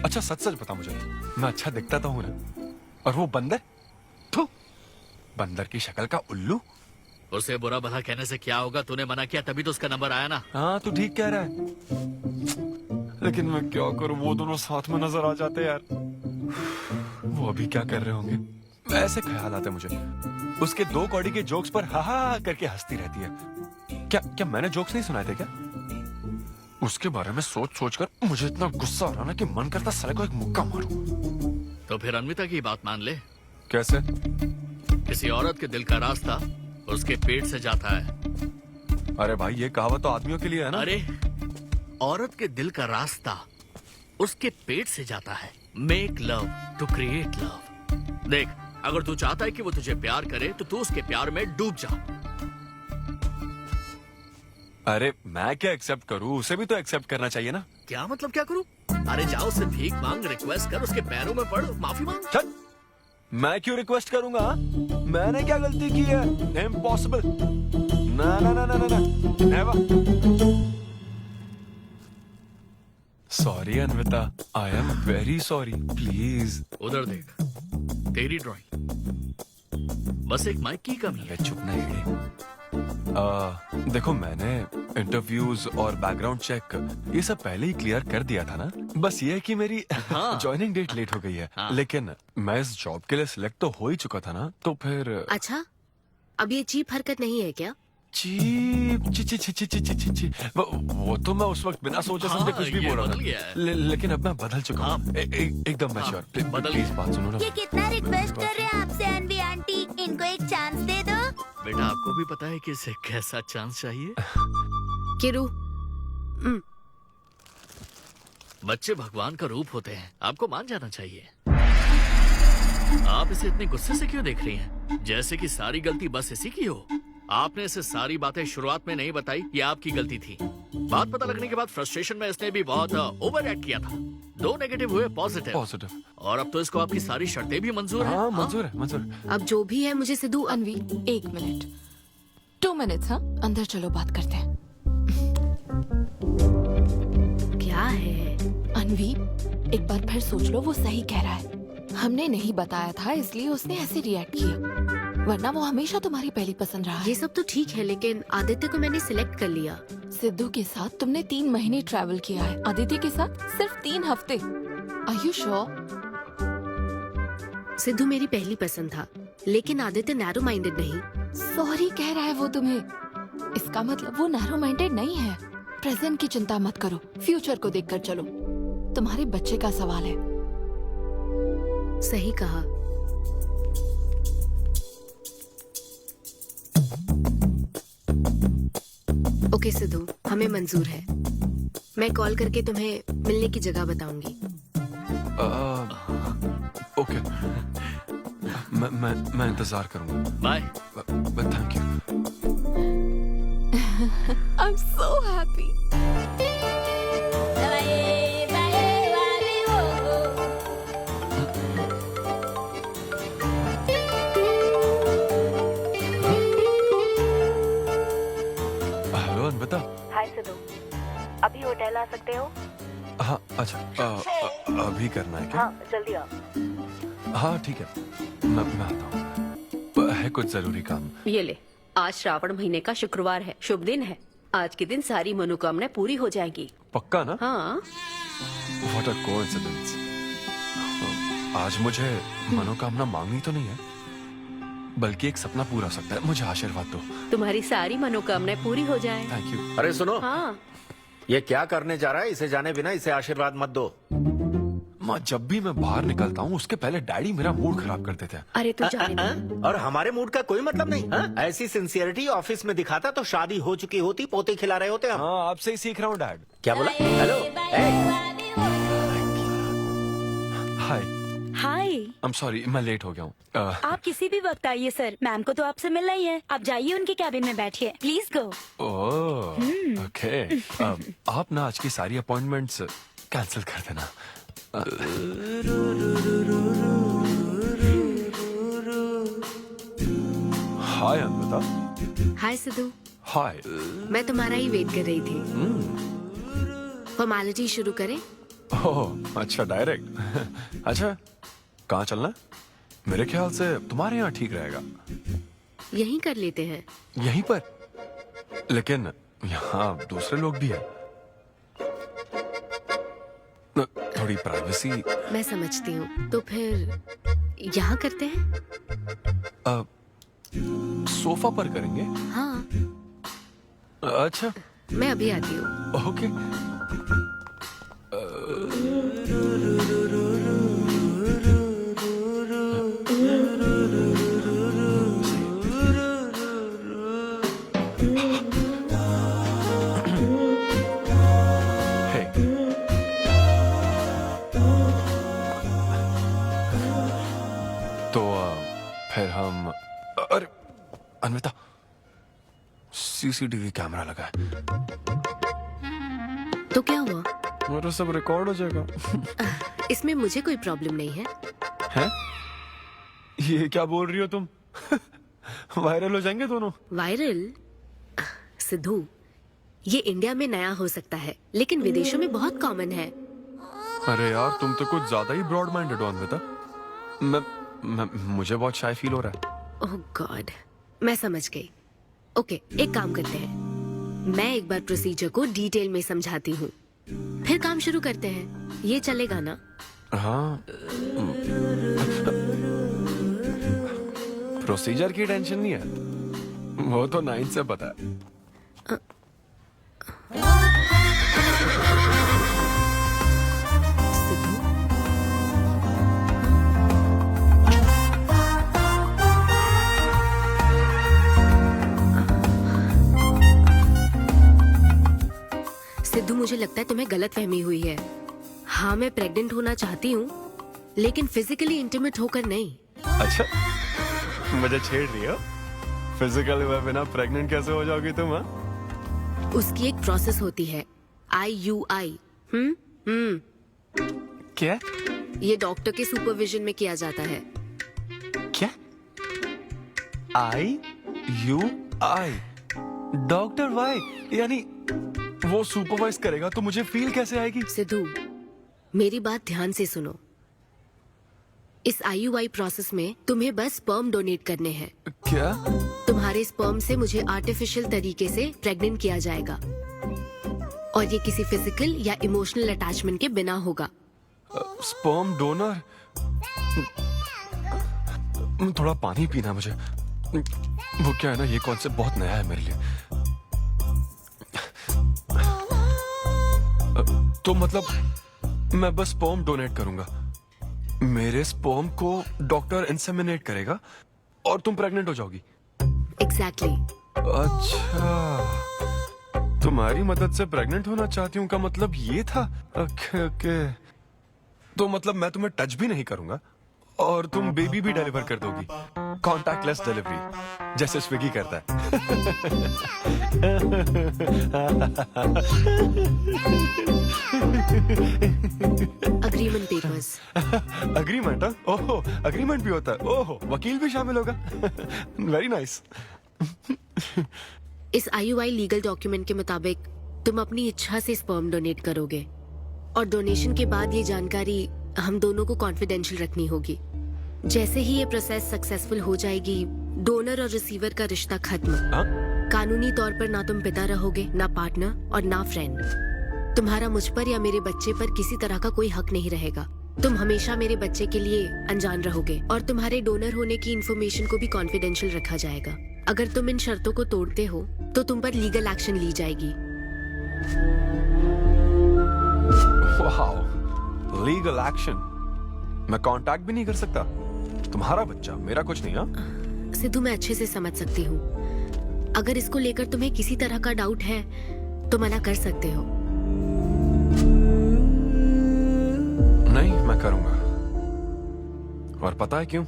Speaker 10: अच्छा सच बता मुझे, मैं अच्छा दिखता तो हूँ ना? और वो बंदर, बंदर की शक्ल का उल्लू,
Speaker 12: उसे बुरा भला कहने से क्या होगा? तूने मना किया तभी तो उसका नंबर आया ना।
Speaker 10: हाँ तू ठीक कह रहा है, लेकिन मैं क्या करूं, वो दोनों साथ में नजर आ जाते यार। वो अभी क्या कर रहे होंगे? ऐसे ख्याल आते मुझे, उसके 2 कौड़ी के जोक्स पर हा हा करके हंसती रहती है। क्या मैंने जोक्स नहीं सुनाए थे क्या? उसके बारे में सोच सोच कर मुझे इतना गुस्सा आ रहा ना कि मन करता साले को एक मुक्का मारूं।
Speaker 12: तो फिर अन्विता की बात मान ले।
Speaker 10: कैसे?
Speaker 12: किसी औरत के दिल का रास्ता उसके पेट से जाता है।
Speaker 10: अरे भाई ये कहावत तो आदमियों के लिए है ना।
Speaker 12: अरे औरत के दिल का रास्ता उसके पेट से जाता है। Make love to create love. देख, अगर तू चाहता है कि वो तुझे प्यार करे तो तू उसके प्यार में डूब जा।
Speaker 10: अरे मैं क्या एक्सेप्ट करूं, उसे भी तो एक्सेप्ट करना चाहिए ना।
Speaker 12: क्या मतलब क्या करूं? अरे जाओ उससे भीख मांग, रिक्वेस्ट कर, उसके पैरों में पड़, माफी मांग।
Speaker 10: चल, मैं क्यों रिक्वेस्ट करूंगा? मैंने क्या गलती की है? इम्पॉसिबल। ना ना ना ना ना never. Sorry Anvita, I am very sorry, please.
Speaker 12: उधर देख, तेरी ड्राइंग, बस एक माइक की कमी है।
Speaker 10: चुप नहीं। देखो मैंने इंटरव्यूज और बैकग्राउंड चेक ये सब पहले ही क्लियर कर दिया था ना। बस ये है कि मेरी ज्वाइनिंग डेट लेट हो गई है। लेकिन मैं इस जॉब के लिए सिलेक्ट तो हो ही चुका था ना, तो फिर।
Speaker 16: अच्छा, अब ये चीप हरकत नहीं है क्या?
Speaker 10: चीप वो तो मैं उस वक्त बिना सोचे समझे कुछ भी बोल रहा था, लेकिन अब मैं बदल चुका हूँ। एकदम मैच्योर। प्लीज बात सुनो ना।
Speaker 6: ये कितना रिक्वेस्ट कर रहे हैं आपसे अनवी आंटी, इनको एक चांस दे दो।
Speaker 12: बेटा आपको भी पता है कि इसे कैसा चांस चाहिए?
Speaker 16: किरू,
Speaker 12: बच्चे भगवान का रूप होते हैं, आपको मान जाना चाहिए। आप इसे इतने गुस्से से क्यों देख रही हैं? जैसे कि सारी गलती बस इसी की हो। आपने इसे सारी बातें शुरुआत में नहीं बताई, ये आपकी गलती थी। बात पता लगने के बाद फ्रस्ट्रेशन में इसने भी बहुत ओवर एक्ट किया था। 2 नेगेटिव हुए पॉजिटिव, और अब तो इसको आपकी सारी शर्तें भी मंजूर हैं।
Speaker 10: हाँ, मंजूर है, मंजूर।
Speaker 16: अब जो भी है मुझे सिद्धू।
Speaker 8: अनवी 1 मिनट, 2 मिनट्स। हाँ, अंदर चलो बात करते हैं।
Speaker 16: क्या है
Speaker 8: अनवी, एक बार फिर सोच लो, वो सही कह रहा है। हमने नहीं बताया था इसलिए उसने ऐसे रिएक्ट किया, वरना वो हमेशा तुम्हारी पहली पसंद रहा है।
Speaker 16: ये सब तो ठीक है, लेकिन आदित्य को मैंने सिलेक्ट कर लिया।
Speaker 8: सिद्धू के साथ तुमने 3 महीने ट्रैवल किया है, आदित्य के साथ सिर्फ 3 हफ्ते। Are you sure?
Speaker 16: सिद्धू मेरी पहली पसंद था, लेकिन आदित्य नैरो माइंडेड नहीं।
Speaker 8: सॉरी कह रहा है वो तुम्हें, इसका मतलब वो नैरो माइंडेड नहीं है। प्रेजेंट की चिंता मत करो, फ्यूचर को देखकर चलो। तुम्हारे बच्चे का सवाल है।
Speaker 16: सही कहा। ओके सिद्धू, हमें मंजूर है। मैं कॉल करके तुम्हें मिलने की जगह बताऊंगी।
Speaker 10: ओके, मैं इंतजार करूंगा।
Speaker 12: Bye.
Speaker 10: Thank you.
Speaker 8: I'm so happy.
Speaker 10: Hello Anvita.
Speaker 3: Hi Siddhu, अभी होटल आ सकते हो?
Speaker 10: हाँ अच्छा, अभी करना है क्या?
Speaker 3: हाँ जल्दी आओ।
Speaker 10: हाँ ठीक है, मैं आता हूँ, है कुछ जरूरी काम।
Speaker 18: ये ले, आज श्रावण महीने का शुक्रवार है, शुभ दिन है। आज के दिन सारी मनोकामनाएं पूरी हो जाएंगी।
Speaker 10: पक्का ना?
Speaker 18: हाँ।
Speaker 10: What a coincidence। आज मुझे मनोकामना मांगनी तो नहीं है, बल्कि एक सपना पूरा हो सकता है। मुझे आशीर्वाद दो।
Speaker 18: तुम्हारी सारी मनोकामनाएं पूरी हो जाएं।
Speaker 10: Thank you.
Speaker 19: अरे सुनो,
Speaker 18: हाँ।
Speaker 19: ये क्या करने जा रहा है? इसे जाने बिना इसे आशीर्वाद मत दो।
Speaker 10: माँ, जब भी मैं बाहर निकलता हूँ उसके पहले डैडी मेरा मूड खराब कर देते हैं।
Speaker 18: अरे तू जाने दे।
Speaker 19: और हमारे मूड का कोई मतलब नहीं। ऐसी सिंसियरिटी ऑफिस में दिखाता तो शादी हो चुकी होती, पोते खिला रहे होते हम।
Speaker 10: हाँ, आपसे ही सीख रहा हूँ डैड।
Speaker 19: क्या बोला? Hello.
Speaker 10: Hi.
Speaker 6: Hi.
Speaker 10: I'm sorry, मैं लेट हो गया हूँ।
Speaker 6: आप किसी भी वक्त आइए सर, मैम को तो आपसे मिलना ही है। आप जाइए उनके कैबिन में बैठिए, प्लीज गो।
Speaker 10: Oh, okay. आप ना आज की सारी अपॉइंटमेंट्स कैंसिल कर देना। हाय अनविता।
Speaker 16: हाय सिद्धू।
Speaker 10: हाय।
Speaker 16: मैं तुम्हारा ही वेट कर रही थी। फॉर्मेलिटी शुरू करें?
Speaker 10: ओह अच्छा, डायरेक्ट। अच्छा, कहाँ चलना है? मेरे ख्याल से तुम्हारे यहाँ ठीक रहेगा।
Speaker 16: यहीं कर लेते हैं।
Speaker 10: यहीं पर? लेकिन यहाँ दूसरे लोग भी हैं। थोड़ी प्राइवेसी।
Speaker 16: मैं समझती हूँ, तो फिर यहाँ करते हैं।
Speaker 10: सोफा पर करेंगे?
Speaker 16: हाँ।
Speaker 10: अच्छा,
Speaker 16: मैं अभी आती हूँ।
Speaker 10: ओके। तो फिर हम, अरे अन्विता, सीसीटीवी कैमरा लगा है।
Speaker 16: तो क्या हुआ?
Speaker 10: मेरा सब रिकॉर्ड हो जाएगा।
Speaker 16: इसमें मुझे कोई प्रॉब्लम नहीं है।
Speaker 10: हैं? ये क्या बोल रही हो तुम? वायरल हो जाएंगे दोनों।
Speaker 16: वायरल? सिद्धू, ये इंडिया में नया हो सकता है, लेकिन विदेशों में बहुत कॉमन है।
Speaker 10: अरे यार, तुम तो कुछ ज्यादा ही ब्रॉड माइंडेड हो अन्विता। मुझे बहुत शाय फील हो रहा है।
Speaker 16: ओह गॉड, मैं समझ गई। ओके, एक काम करते हैं, मैं एक बार प्रोसीजर को डिटेल में समझाती हूँ, फिर काम शुरू करते हैं। ये चलेगा ना?
Speaker 10: हाँ। प्रोसीजर की टेंशन नहीं है, वो तो 9 से पता है।
Speaker 16: सिद्धू, मुझे लगता है तुम्हें गलतफहमी हुई है। हाँ, मैं प्रेग्नेंट होना चाहती हूँ, लेकिन फिजिकली इंटीमेट होकर नहीं।
Speaker 10: अच्छा, मुझे छेड़ रही हो? फिजिकली हुए बिना प्रेग्नेंट कैसे हो जाओगी तुम? हाँ,
Speaker 16: उसकी एक प्रोसेस होती है, IUI।
Speaker 10: क्या?
Speaker 16: ये डॉक्टर के सुपरविजन में किया जाता है।
Speaker 10: क्या? IUI? Doctor why? यानी वो सुपरवाइज करेगा तो मुझे फील कैसे आएगी?
Speaker 16: सिद्धू, मेरी बात ध्यान से सुनो। इस IUI प्रोसेस में तुम्हें बस स्पर्म डोनेट करने हैं।
Speaker 10: क्या?
Speaker 16: तुम्हारे स्पर्म से मुझे आर्टिफिशियल तरीके से प्रेग्नेंट किया जाएगा, और ये किसी फिजिकल या इमोशनल अटैचमेंट के बिना होगा।
Speaker 10: Sperm donor? थोड़ा पानी पीना मुझे। वो क्या है ना, ये कॉन्सेप्ट बहुत नया है मेरे लिए। तो मतलब मैं बस स्पर्म डोनेट करूंगा, मेरे स्पर्म को डॉक्टर इंसेमिनेट करेगा और तुम प्रेग्नेंट हो जाओगी?
Speaker 16: एग्जैक्टली।
Speaker 10: अच्छा, तुम्हारी मदद से प्रेग्नेंट होना चाहती हूँ का मतलब ये था? ओके। तो मतलब मैं तुम्हें टच भी नहीं करूंगा और तुम बेबी भी डिलीवर कर दोगी, कॉन्टैक्टलेस डिलीवरी, जैसे स्विगी करता है।
Speaker 16: Agreement papers.
Speaker 10: अग्रीमेंट? ओहो, अग्रीमेंट भी होता है? ओहो, वकील भी शामिल होगा। Very nice.
Speaker 16: इस IUI लीगल डॉक्यूमेंट के मुताबिक तुम अपनी इच्छा से स्पर्म डोनेट करोगे, और डोनेशन के बाद ये जानकारी हम दोनों को कॉन्फिडेंशियल रखनी होगी। जैसे ही ये प्रोसेस सक्सेसफुल हो जाएगी, डोनर और रिसीवर का रिश्ता खत्म। कानूनी तौर पर ना तुम पिता रहोगे, ना पार्टनर और ना फ्रेंड। तुम्हारा मुझ पर या मेरे बच्चे पर किसी तरह का कोई हक नहीं रहेगा। तुम हमेशा मेरे बच्चे के लिए अनजान रहोगे, और तुम्हारे डोनर होने की इंफॉर्मेशन को भी कॉन्फिडेंशियल रखा जाएगा। अगर तुम इन शर्तों को तोड़ते हो तो तुम पर लीगल एक्शन ली जाएगी।
Speaker 10: Wow, legal action? मैं कांटेक्ट भी नहीं कर सकता? तुम्हारा बच्चा, मेरा कुछ नहीं। हाँ
Speaker 16: सिद्धू, मैं अच्छे से समझ सकती हूँ। अगर इसको लेकर तुम्हें किसी तरह का डाउट है तो मना कर सकते हो।
Speaker 10: नहीं, मैं करूंगा। और पता है क्यों?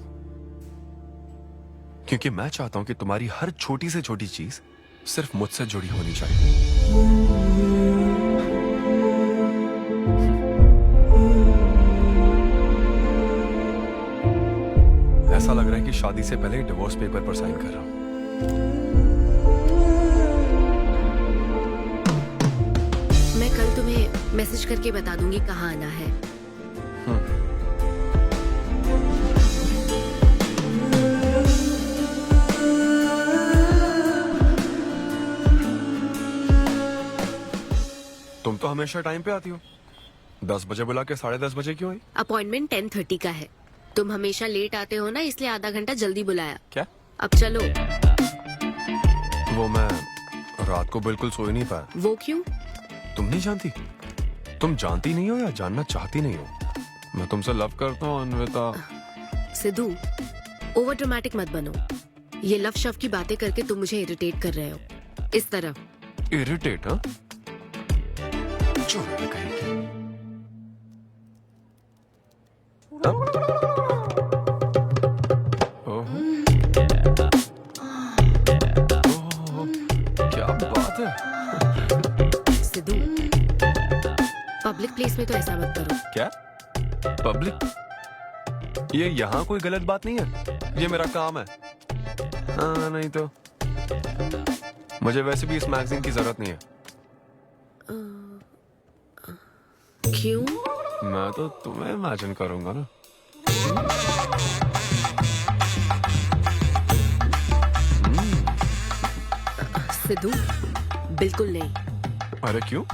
Speaker 10: क्योंकि मैं चाहता हूं कि तुम्हारी हर छोटी से छोटी चीज सिर्फ मुझसे जुड़ी होनी चाहिए। ऐसा लग रहा है कि शादी से पहले डिवोर्स पेपर पर साइन कर रहा हूं।
Speaker 16: मैं कल तुम्हें मैसेज करके बता दूंगी कहाँ आना है।
Speaker 10: तो हमेशा टाइम पे आती हो। 10 बजे बुला के 10:30 बजे क्यों आई?
Speaker 16: अपॉइंटमेंट 10:30 का है। तुम हमेशा लेट आते हो ना, इसलिए आधा घंटा जल्दी बुलाया।
Speaker 10: क्या?
Speaker 16: अब चलो।
Speaker 10: वो मैं रात को बिल्कुल सो ही नहीं पाया।
Speaker 16: वो क्यों?
Speaker 10: तुम नहीं जानती? तुम जानती नहीं हो या जानना चाहती नहीं हो? मैं तुमसे लव करता हूँ अन्विता।
Speaker 16: सिद्धू, ओवर ड्रामेटिक मत बनो। ये लव शव की बातें करके तुम मुझे इरिटेट कर रहे हो। इस तरफ।
Speaker 10: इरिटेट? हाँ, क्या बात है।
Speaker 16: सिद्धू, पब्लिक प्लेस में तो ऐसा मत करो।
Speaker 10: क्या पब्लिक? ये यहाँ कोई गलत बात नहीं है, ये मेरा काम है। हाँ, नहीं तो मुझे वैसे भी इस मैगजीन की जरूरत नहीं है।
Speaker 16: क्यों?
Speaker 10: मैं तो तुम्हें इमेजिन करूंगा ना।
Speaker 16: सिद्धू, बिल्कुल नहीं।
Speaker 10: अरे क्यों?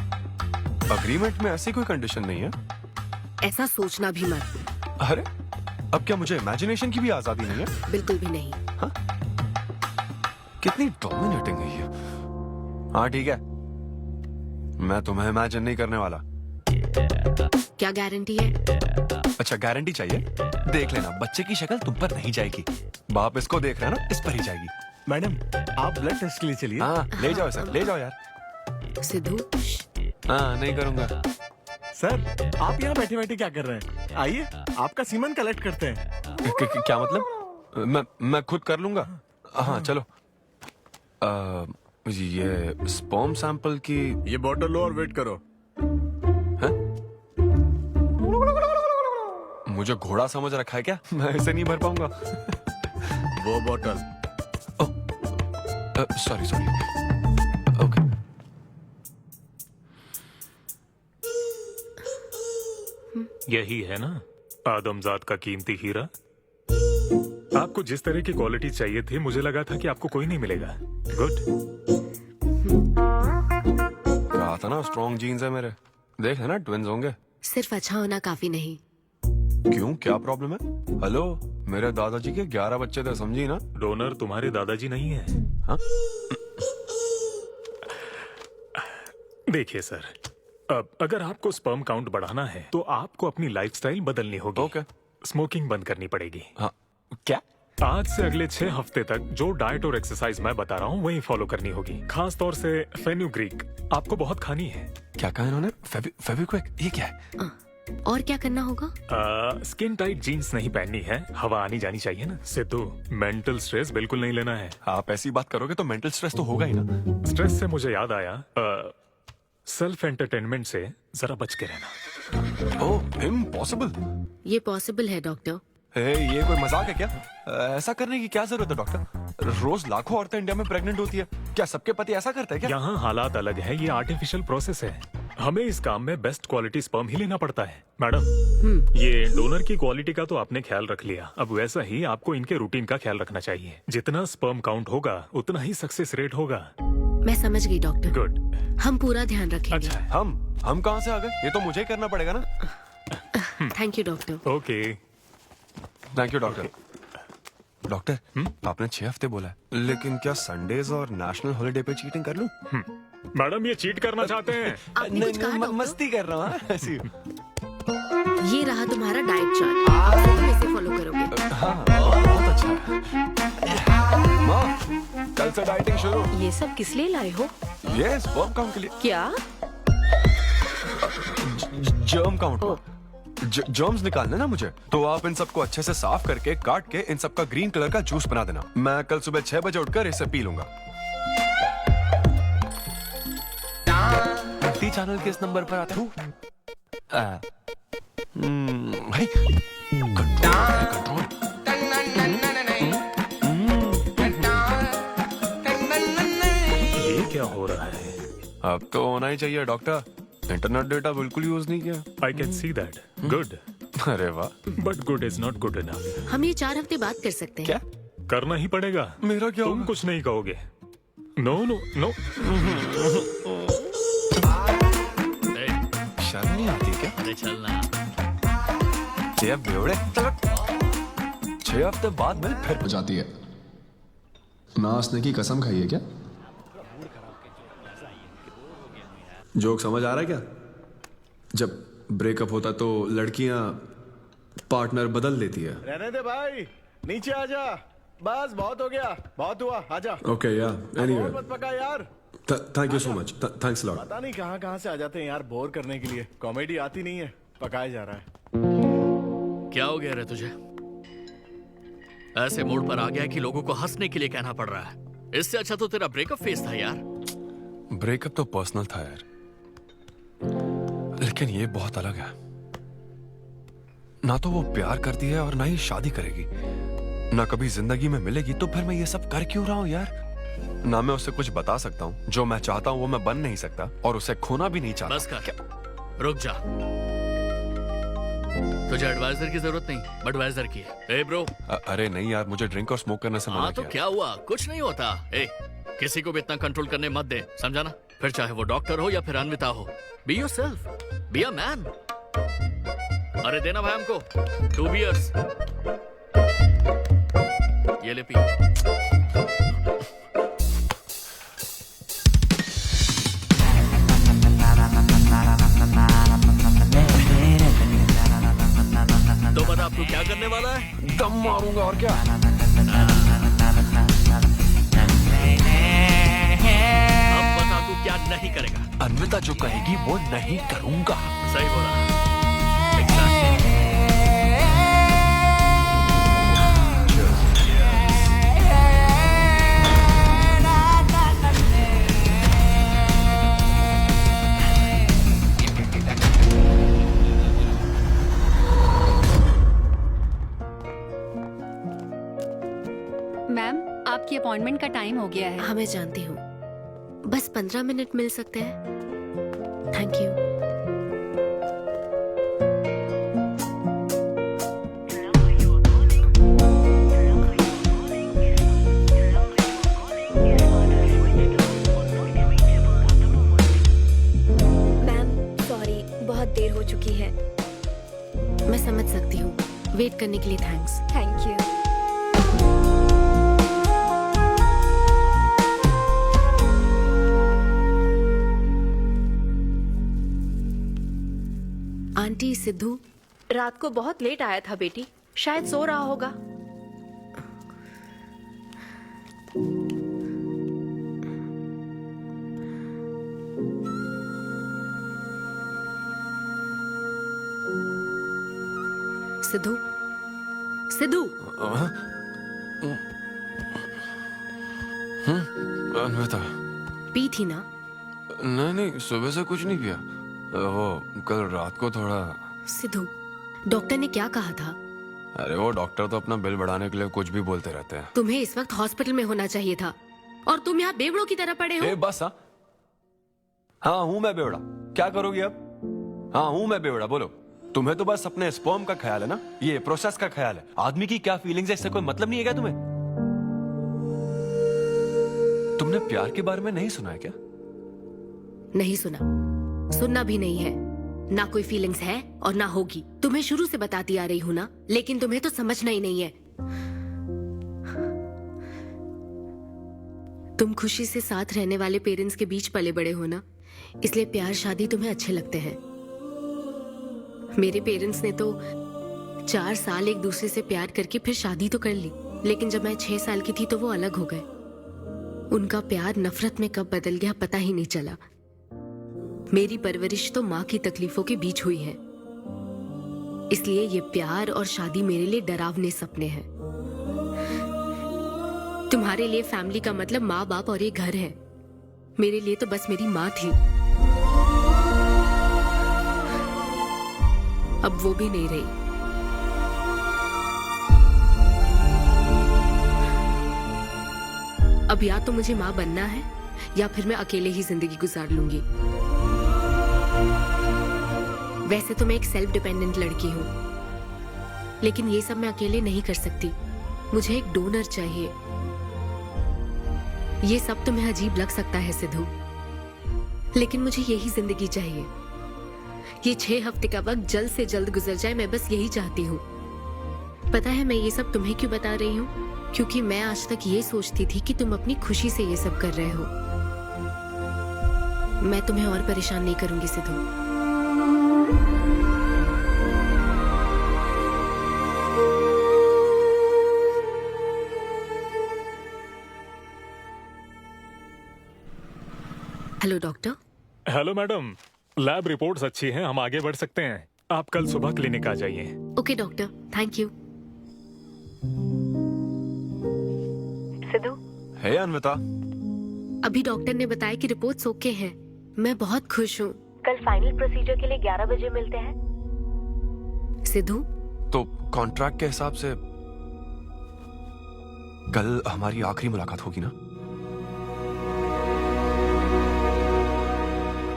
Speaker 10: अग्रीमेंट में ऐसी कोई कंडीशन नहीं है।
Speaker 16: ऐसा सोचना भी मत।
Speaker 10: अरे अब क्या मुझे इमेजिनेशन की भी आजादी नहीं है?
Speaker 16: बिल्कुल भी नहीं।
Speaker 10: हाँ? कितनी डोमिनेटिंग है ये। हाँ ठीक है, मैं तुम्हें इमेजिन नहीं करने वाला।
Speaker 16: क्या गारंटी है?
Speaker 10: अच्छा गारंटी चाहिए? देख लेना, बच्चे की शक्ल तुम पर नहीं जाएगी। बाप इसको देख रहा है ना, इस पर ही जाएगी।
Speaker 17: मैडम, आप ब्लड टेस्ट के लिए चलिए।
Speaker 10: हाँ ले जाओ सर, ले जाओ यार।
Speaker 16: सिद्धू।
Speaker 10: हाँ नहीं करूंगा।
Speaker 17: सर, आप यहाँ बैठे बैठे क्या कर रहे हैं? आइए, आपका सीमन कलेक्ट करते हैं।
Speaker 10: क्या मतलब? मैं खुद कर लूंगा। हाँ चलो। ये स्पर्म सैंपल की
Speaker 17: ये बॉटल लो और वेट करो।
Speaker 10: है? मुझे घोड़ा समझ रखा है क्या? मैं इसे नहीं भर पाऊंगा।
Speaker 17: वो बॉटल।
Speaker 10: Sorry sorry. ओके।
Speaker 9: यही है ना आदमजात का कीमती हीरा। आपको जिस तरह की क्वालिटी चाहिए थी, मुझे लगा था कि आपको कोई नहीं मिलेगा। गुड।
Speaker 10: कहा था ना स्ट्रॉन्ग जीन्स है मेरे। देख है ना, ट्विंस होंगे।
Speaker 16: सिर्फ अच्छा होना काफी नहीं।
Speaker 10: क्यों, क्या प्रॉब्लम है? हेलो, मेरे दादाजी के 11 बच्चे थे, समझी ना?
Speaker 9: डोनर तुम्हारे दादाजी नहीं है।
Speaker 10: हाँ?
Speaker 9: देखिए सर, अब अगर आपको स्पर्म काउंट बढ़ाना है तो आपको अपनी लाइफस्टाइल बदलनी होगी।
Speaker 10: ओके।
Speaker 9: स्मोकिंग बंद करनी पड़ेगी।
Speaker 10: हाँ। क्या?
Speaker 9: आज से अगले 6 हफ्ते तक जो डाइट और एक्सरसाइज मैं बता रहा हूँ वही फॉलो करनी होगी। खास तौर से फेन्यूग्रीक आपको बहुत खानी है।
Speaker 10: क्या कहा इन्होंने? फेविक्विक? ये क्या है?
Speaker 16: और क्या करना होगा?
Speaker 9: स्किन टाइट जीन्स नहीं पहननी है, हवा आनी जानी चाहिए ना। सिद्धू, मेंटल स्ट्रेस बिल्कुल नहीं लेना है।
Speaker 10: आप ऐसी बात करोगे तो मेंटल स्ट्रेस तो होगा ही ना।
Speaker 9: स्ट्रेस से मुझे याद आया, सेल्फ एंटरटेनमेंट से जरा बच के रहना।
Speaker 10: ओह, इम्पॉसिबल।
Speaker 16: ये पॉसिबल है डॉक्टर।
Speaker 10: ये कोई मजाक है क्या? ऐसा करने की क्या जरूरत है डॉक्टर? रोज लाखों औरतें इंडिया में प्रेग्नेंट होती है, क्या सबके पति ऐसा करते हैं क्या?
Speaker 9: यहाँ हालात अलग है, ये आर्टिफिशियल प्रोसेस है। हमें इस काम में बेस्ट क्वालिटी स्पर्म ही लेना पड़ता है। मैडम, ये डोनर की क्वालिटी का तो आपने ख्याल रख लिया, अब वैसा ही आपको इनके रूटीन का ख्याल रखना चाहिए। जितना स्पर्म काउंट होगा उतना ही सक्सेस रेट होगा।
Speaker 16: मैं समझ गई डॉक्टर।
Speaker 9: गुड।
Speaker 16: हम पूरा ध्यान रखेंगे।
Speaker 10: अच्छा, हम कहाँ से आ गए? ये तो मुझे ही करना पड़ेगा ना।
Speaker 16: Thank you doctor.
Speaker 9: Okay.
Speaker 10: Thank you doctor. Doctor, आपने 6 हफ्ते बोला है, लेकिन क्या संडेज और नेशनल हॉलिडे पे चीटिंग कर लूं?
Speaker 9: मैडम, ये चीट करना चाहते हैं?
Speaker 10: नहीं, मस्ती कर रहा हूँ ऐसी।
Speaker 16: ये रहा तुम्हारा डाइट चार्ट, आप सही में से फॉलो करोगे।
Speaker 10: हाँ, बहुत अच्छा है। माँ, कल से डाइटिंग शुरू।
Speaker 7: ये सब किस लिए लाए हो?
Speaker 10: ये स्पर्म काउंट के लिए।
Speaker 7: क्या?
Speaker 10: Germ count. जर्म्स निकालना ना मुझे, तो आप इन सबको अच्छे से साफ करके काट के इन सबका ग्रीन कलर का जूस बना देना। मैं कल सुबह 6 बजे उठकर इसे पी लूंगा। भक्ति चैनल किस नंबर पर आता है? भाई कंट्रोल।
Speaker 9: ये क्या हो रहा है?
Speaker 10: अब तो होना ही चाहिए डॉक्टर, इंटरनेट डेटा बिल्कुल यूज नहीं किया।
Speaker 9: I can see that. Good.
Speaker 10: अरे वाह।
Speaker 9: But good is not good enough.
Speaker 16: हम ये 4 हफ्ते बाद कर सकते हैं।
Speaker 10: क्या
Speaker 9: करना ही पड़ेगा?
Speaker 10: मेरा क्या?
Speaker 9: तुम कुछ नहीं कहोगे। No no no.
Speaker 10: क्या?
Speaker 12: अरे चलना।
Speaker 10: ये बेवड़े 6 हफ्ते बाद मिल फिर
Speaker 11: हो जाती है। नाचने की कसम खाई है क्या? जोक समझ आ रहा है क्या? जब ब्रेकअप होता तो लड़कियां पार्टनर बदल देती है।
Speaker 17: रहने दे भाई, नीचे आजा। बस बहुत हो गया, बहुत हुआ, आजा।
Speaker 11: ओके या एनीवे,
Speaker 17: और मत पका यार।
Speaker 11: Thank you so much, thanks lot.
Speaker 17: पता नहीं कहाँ से आ जाते हैं यार बोर करने के लिए। कॉमेडी आती नहीं है, पकाया जा रहा है।
Speaker 12: क्या हो गया रे तुझे? ऐसे मूड पर आ गया कि लोगों को हंसने के लिए कहना पड़ रहा है। इससे अच्छा तो तेरा ब्रेकअप फेस था यार।
Speaker 10: ब्रेकअप तो पर्सनल था यार, लेकिन ये बहुत अलग है। ना तो वो प्यार करती है और ना ही शादी करेगी, ना कभी जिंदगी में मिलेगी, तो फिर मैं ये सब कर क्यों रहा हूं यार? ना मैं उसे कुछ बता सकता हूं, जो मैं चाहता हूं वो मैं बन नहीं सकता, और उसे खोना भी नहीं चाहता।
Speaker 12: बस कर, रुक जा। तुझे एडवाइजर की जरूरत नहीं, बडवाइजर की है। ए ब्रो।
Speaker 10: अरे नहीं यार, मुझे ड्रिंक और स्मोक करने से मना
Speaker 12: हाँ तो
Speaker 10: किया।
Speaker 12: क्या हुआ? कुछ नहीं होता। ए, किसी को भी इतना कंट्रोल करने मत दे, समझा ना? फिर चाहे वो डॉक्टर हो या फिर अन्विता हो। Be yourself, be a man. अरे देना भाई हमको 2 बियर्स। ये ले पी। तो बता अब तू क्या करने वाला है?
Speaker 10: दम मारूंगा और क्या।
Speaker 12: अब बता तू क्या नहीं करेगा?
Speaker 10: अन्विता जो कहेगी वो नहीं करूंगा।
Speaker 12: सही बोला।
Speaker 16: मैम, आपकी अपॉइंटमेंट का टाइम हो गया है। हाँ, मैं जानती हूँ। बस 15 मिनट मिल सकते हैं? Thank you. मैम सॉरी, बहुत देर हो चुकी है। मैं समझ सकती हूँ। वेट करने के लिए thanks. Thank you. Aunty, Sidhu
Speaker 18: रात को बहुत लेट आया था बेटी, शायद सो रहा होगा।
Speaker 16: सिद्धू, सिद्धू।
Speaker 10: अन्विता।
Speaker 16: पी थी ना?
Speaker 10: नहीं, सुबह से कुछ नहीं पिया। वो कल रात को थोड़ा।
Speaker 16: सिद्धू, डॉक्टर ने क्या कहा था?
Speaker 10: अरे वो डॉक्टर तो अपना बिल बढ़ाने के लिए कुछ भी बोलते रहते हैं।
Speaker 16: तुम्हें इस वक्त हॉस्पिटल में होना चाहिए था और तुम यहाँ बेवड़ों की तरह पड़े हो।
Speaker 10: बस हाँ हूँ मैं बेवड़ा। क्या करोगी अब? हाँ हूँ मैं बेवड़ा, बोलो। तुम्हें तो बस अपने स्पर्म का ख्याल है ना, ये प्रोसेस का ख्याल है। आदमी की क्या फीलिंग्स है इससे कोई मतलब नहीं है क्या तुम्हें? तुमने प्यार के बारे में नहीं सुना है क्या?
Speaker 16: नहीं सुना, सुनना भी नहीं है। ना कोई फीलिंग्स है और ना होगी। तुम्हें शुरू से बताती आ रही हूँ ना, लेकिन तुम्हें तो समझना ही नहीं है। तुम खुशी से साथ रहने वाले पेरेंट्स के बीच पले बड़े हो ना, इसलिए प्यार शादी तुम्हें अच्छे लगते हैं। मेरे पेरेंट्स ने तो 4 साल एक दूसरे से प्यार करके फिर शादी तो कर ली, लेकिन जब मैं 6 साल की थी तो वो अलग हो गए। उनका प्यार नफरत में कब बदल गया पता ही नहीं चला। मेरी परवरिश तो माँ की तकलीफों के बीच हुई है, इसलिए ये प्यार और शादी मेरे लिए डरावने सपने हैं। तुम्हारे लिए फैमिली का मतलब माँ बाप और ये घर है। मेरे लिए तो बस मेरी माँ थी, अब वो भी नहीं रही। अब या तो मुझे माँ बनना है या फिर मैं अकेले ही जिंदगी गुजार लूंगी। वैसे तो मैं एक सेल्फ डिपेंडेंट लड़की हूँ, लेकिन ये सब मैं अकेले नहीं कर सकती। मुझे एक डोनर चाहिए। ये सब तुम्हें अजीब लग सकता है सिद्धू, लेकिन मुझे यही जिंदगी चाहिए। ये 6 हफ्ते का वक्त जल्द से जल्द गुजर जाए, मैं बस यही चाहती हूँ। पता है मैं ये सब तुम्हें क्यों बता रही हूँ? क्योंकि मैं आज तक ये सोचती थी कि तुम अपनी खुशी से ये सब कर रहे हो। मैं तुम्हें और परेशान नहीं करूंगी Sidhu. Hello doctor.
Speaker 9: Hello madam, lab reports अच्छी हैं, हम आगे बढ़ सकते हैं। आप कल सुबह क्लिनिक आ जाइए।
Speaker 16: Okay doctor, thank you.
Speaker 3: Siddhu,
Speaker 10: hey Anvita.
Speaker 16: अभी डॉक्टर ने बताया कि रिपोर्ट्स ओके हैं। मैं बहुत खुश हूँ।
Speaker 3: कल फाइनल प्रोसीजर के लिए 11 बजे मिलते हैं।
Speaker 16: सिद्धू,
Speaker 10: तो कॉन्ट्रैक्ट के हिसाब से कल हमारी आखिरी मुलाकात होगी ना?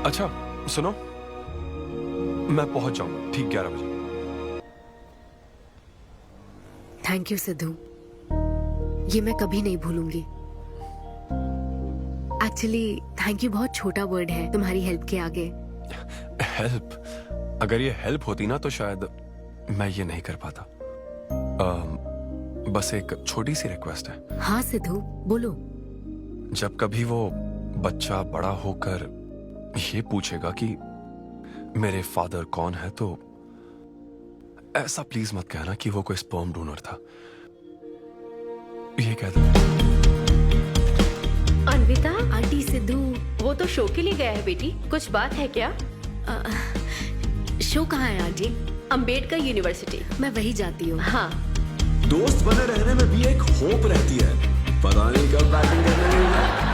Speaker 10: अच्छा सुनो, मैं पहुंच जाऊंगा ठीक 11 बजे।
Speaker 16: थैंक यू सिद्धू, ये मैं कभी नहीं भूलूंगी। एक्चुअली थैंक यू बहुत छोटा वर्ड है तुम्हारी हेल्प के आगे।
Speaker 10: हेल्प? अगर ये हेल्प होती ना तो शायद मैं ये नहीं कर पाता। बस एक छोटी सी रिक्वेस्ट है।
Speaker 16: हाँ सिद्धू, बोलो।
Speaker 10: जब कभी वो बच्चा बड़ा होकर ये पूछेगा कि मेरे फादर कौन है, तो ऐसा प्लीज मत कहना कि वो कोई स्पर्म डोनर था। ये कह दो।
Speaker 18: अन्विता,
Speaker 16: आंटी सिद्धू।
Speaker 18: वो तो शो के लिए गया है बेटी, कुछ बात है क्या?
Speaker 16: शो कहाँ है आंटी?
Speaker 18: अंबेडकर यूनिवर्सिटी।
Speaker 16: मैं वही जाती हूँ।
Speaker 18: हाँ।
Speaker 20: दोस्त बने रहने में भी एक होप रहती है, पता नहीं कब बैटिंग करने में।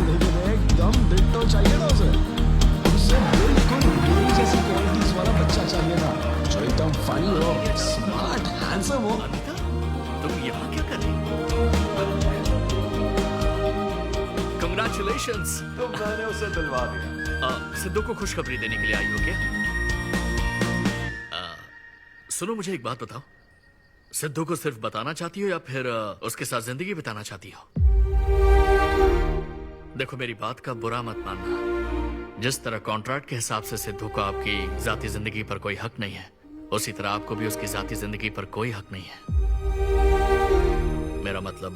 Speaker 20: लेकिन एकदम डिट्टो चाहिए था उसे। उसे बिल्कुल मेरी जैसी क्वालिटीज वाला बच्चा चाहिए था, जो एकदम फनी हो, स्मार्ट, हैंडसम हो।
Speaker 12: तुम यहाँ क्या कर रही हो? Congratulations!
Speaker 10: तो मैंने उसे दिलवा दिया।
Speaker 12: सिद्धू को खुशखबरी देने के लिए आई हो क्या? सुनो, मुझे एक बात बताओ, सिद्धू को सिर्फ बताना चाहती हो या फिर उसके साथ जिंदगी बिताना चाहती हो? देखो, मेरी बात का बुरा मत मानना। जिस तरह कॉन्ट्रैक्ट के हिसाब से सिद्धू को आपकी जाती जिंदगी पर कोई हक नहीं है, उसी तरह आपको भी उसकी जाती जिंदगी पर कोई हक नहीं है। मेरा मतलब,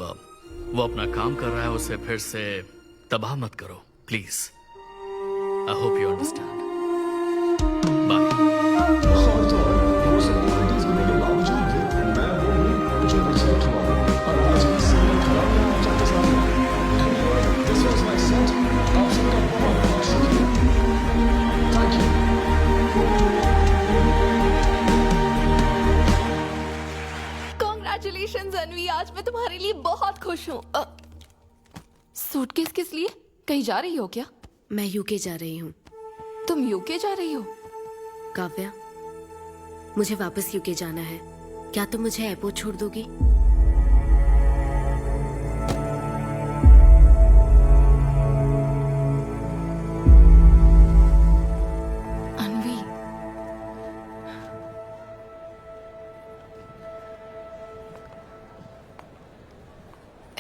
Speaker 12: वो अपना काम कर रहा है, उसे फिर से तबाह मत करो please. I hope you understand.
Speaker 8: Congratulations अनवी, आज मैं तुम्हारे लिए बहुत खुश हूँ। सूटकेस किस लिए? कहीं जा रही हो क्या?
Speaker 16: मैं यूके जा रही हूँ।
Speaker 8: तुम यूके जा रही हो?
Speaker 16: काव्या, मुझे वापस यूके जाना है। क्या तुम मुझे एयरपोर्ट छोड़ दोगी?
Speaker 8: अनवी,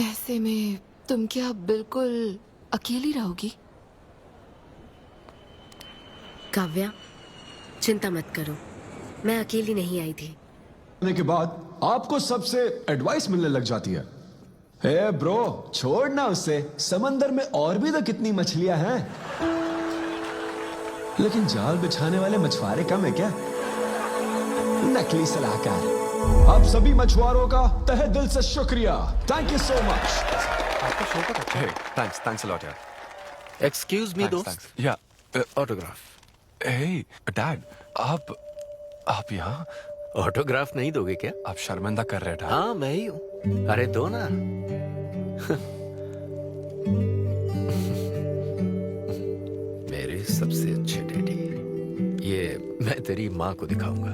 Speaker 8: ऐसे में तुम क्या बिल्कुल अकेली रहोगी?
Speaker 16: काव्या, चिंता मत करो, मैं अकेली नहीं आई थी।
Speaker 11: के बाद आपको सबसे एडवाइस मिलने लग जाती है। हे ब्रो, छोड़ना उसे, समंदर में और भी तो कितनी मछलियां हैं। लेकिन जाल बिछाने वाले मछुआरे कम है क्या? नकली सलाहकार। आप सभी मछुआरों का तहे दिल से शुक्रिया। Thank you so much.
Speaker 10: आपका शो का अच्छा है। थैंक्स अ लॉट यार।
Speaker 19: एक्सक्यूज मी दोस्त।
Speaker 10: या ऑटोग्राफ। हे डैड, आप यहाँ?
Speaker 19: ऑटोग्राफ नहीं दोगे क्या?
Speaker 10: आप शर्मिंदा कर रहे थे।
Speaker 19: हाँ, मैं ही हूँ। अरे दो ना। मेरे सबसे अच्छे डैडी, ये मैं तेरी माँ को दिखाऊंगा।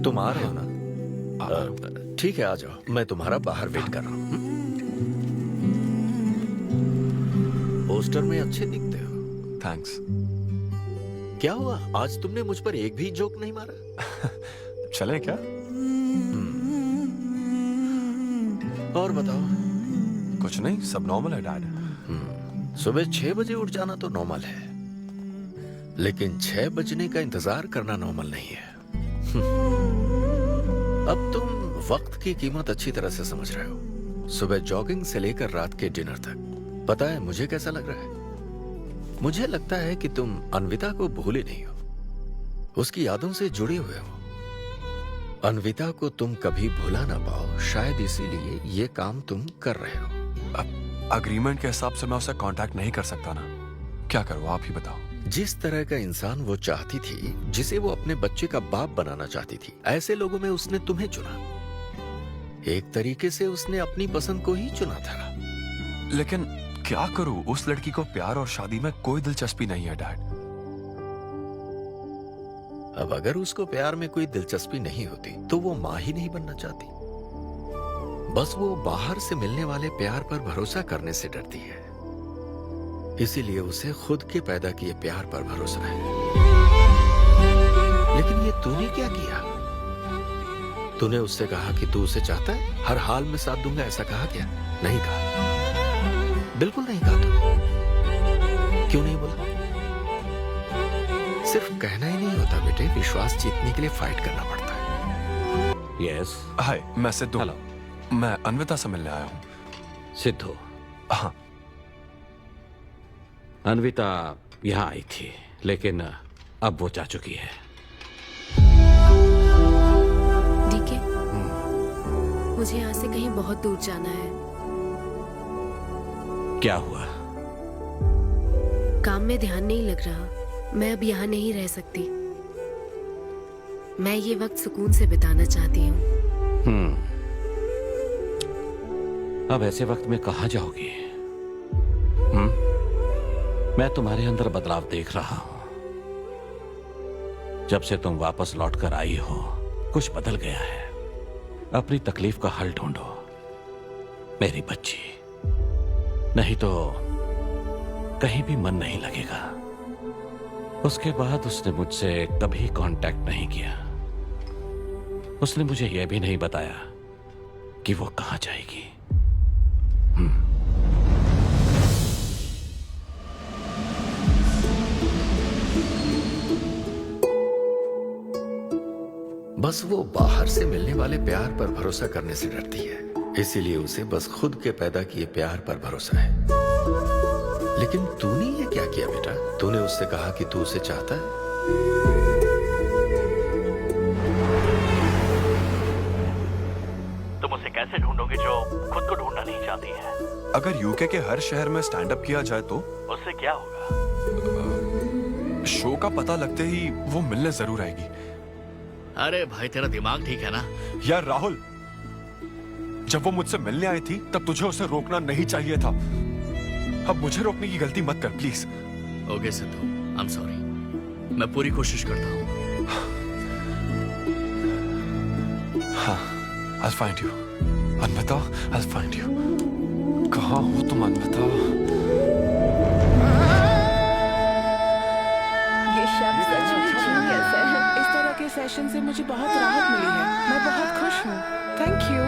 Speaker 19: तुम आ रहे हो ना? ठीक है, आ जाओ, मैं तुम्हारा बाहर वेट कर रहा हूँ। पोस्टर में अच्छे दिखते हो।
Speaker 10: थैंक्स।
Speaker 19: क्या हुआ, आज तुमने मुझ पर एक भी जोक नहीं मारा?
Speaker 10: चले क्या?
Speaker 19: और बताओ।
Speaker 10: कुछ नहीं, सब नॉर्मल है डैड।
Speaker 13: सुबह 6 बजे उठ जाना तो नॉर्मल है, लेकिन 6 बजने का इंतजार करना नॉर्मल नहीं है। अब तुम वक्त की कीमत अच्छी तरह से समझ रहे हो। सुबह जॉगिंग से लेकर रात के डिनर तक। पता है मुझे कैसा लग रहा है? मुझे लगता है कि तुम अन्विता को भूले नहीं हो, उसकी यादों से जुड़े हुए हो। अन्विता को तुम कभी भुला ना पाओ, शायद इसीलिए ये काम तुम कर रहे हो।
Speaker 10: अब अग्रीमेंट के हिसाब से मैं उसे कांटेक्ट नहीं कर सकता ना, क्या करूं आप ही बताओ।
Speaker 13: जिस तरह का इंसान वो चाहती थी, जिसे वो अपने बच्चे का बाप बनाना चाहती थी, ऐसे लोगों में उसने तुम्हें चुना। एक तरीके से उसने अपनी पसंद को ही चुना था।
Speaker 10: लेकिन क्या करूं, उस लड़की को प्यार और शादी में कोई दिलचस्पी नहीं है डैड।
Speaker 13: अब अगर उसको प्यार में कोई दिलचस्पी नहीं होती तो वो माँ ही नहीं बनना चाहती। बस वो बाहर से मिलने वाले प्यार पर भरोसा करने से डरती है, इसीलिए उसे खुद के पैदा किए प्यार पर भरोसा है। लेकिन ये तूने क्या किया? तूने उससे कहा कि तू उसे चाहता है, हर हाल में साथ दूंगा, ऐसा कहा क्या? नहीं कहा, बिल्कुल नहीं कहा। तू क्यों नहीं बोला? सिर्फ कहना ही नहीं होता बेटे, विश्वास जीतने के लिए फाइट करना पड़ता है।
Speaker 4: यस।
Speaker 10: हाय, मैं सिद्धू। हेलो। मैं अन्विता से मिलने आया हूँ।
Speaker 4: सिद्धू?
Speaker 10: हाँ।
Speaker 4: अन्विता यहाँ आई थी, लेकिन अब वो जा चुकी है।
Speaker 16: ठीक है, मुझे यहाँ से कहीं बहुत दूर जाना है।
Speaker 4: क्या हुआ?
Speaker 16: काम में ध्यान नहीं लग रहा, मैं अब यहाँ नहीं रह सकती। मैं ये वक्त सुकून से बिताना चाहती हूँ।
Speaker 4: अब ऐसे वक्त में कहाँ जाओगी? मैं तुम्हारे अंदर बदलाव देख रहा हूं। जब से तुम वापस लौट कर आई हो, कुछ बदल गया है। अपनी तकलीफ का हल ढूंढो मेरी बच्ची, नहीं तो कहीं भी मन नहीं लगेगा। उसके बाद उसने मुझसे कभी कांटेक्ट नहीं किया। उसने मुझे यह भी नहीं बताया कि वो कहां जाएगी।
Speaker 13: बस वो बाहर से मिलने वाले प्यार पर भरोसा करने से डरती है, इसीलिए उसे बस खुद के पैदा किए प्यार पर भरोसा है। लेकिन तूने ये क्या किया बेटा? तूने उससे कहा कि तू उसे चाहता है।
Speaker 12: तुम उसे कैसे ढूंढोगे जो खुद को ढूंढना नहीं चाहती है?
Speaker 10: अगर यूके के हर शहर में स्टैंड अप किया जाए तो
Speaker 12: उससे क्या होगा?
Speaker 10: शो का पता लगते ही वो मिलने जरूर आएगी।
Speaker 12: अरे भाई, तेरा दिमाग ठीक है ना?
Speaker 10: यार राहुल, जब वो मुझसे मिलने आई थी तब तुझे उसे रोकना नहीं चाहिए था। अब मुझे रोकने की गलती मत कर please.
Speaker 12: Okay Sidhu, I am sorry. मैं पूरी कोशिश करता हूँ।
Speaker 10: हाँ, I'll find you. Anvita, I'll find you. कहाँ हो तुम अन्विता?
Speaker 15: ये शब्द सच में कैसा है? इस तरह के सेशन से मुझे बहुत राहत मिली है। मैं बहुत खुश हूँ। Thank you.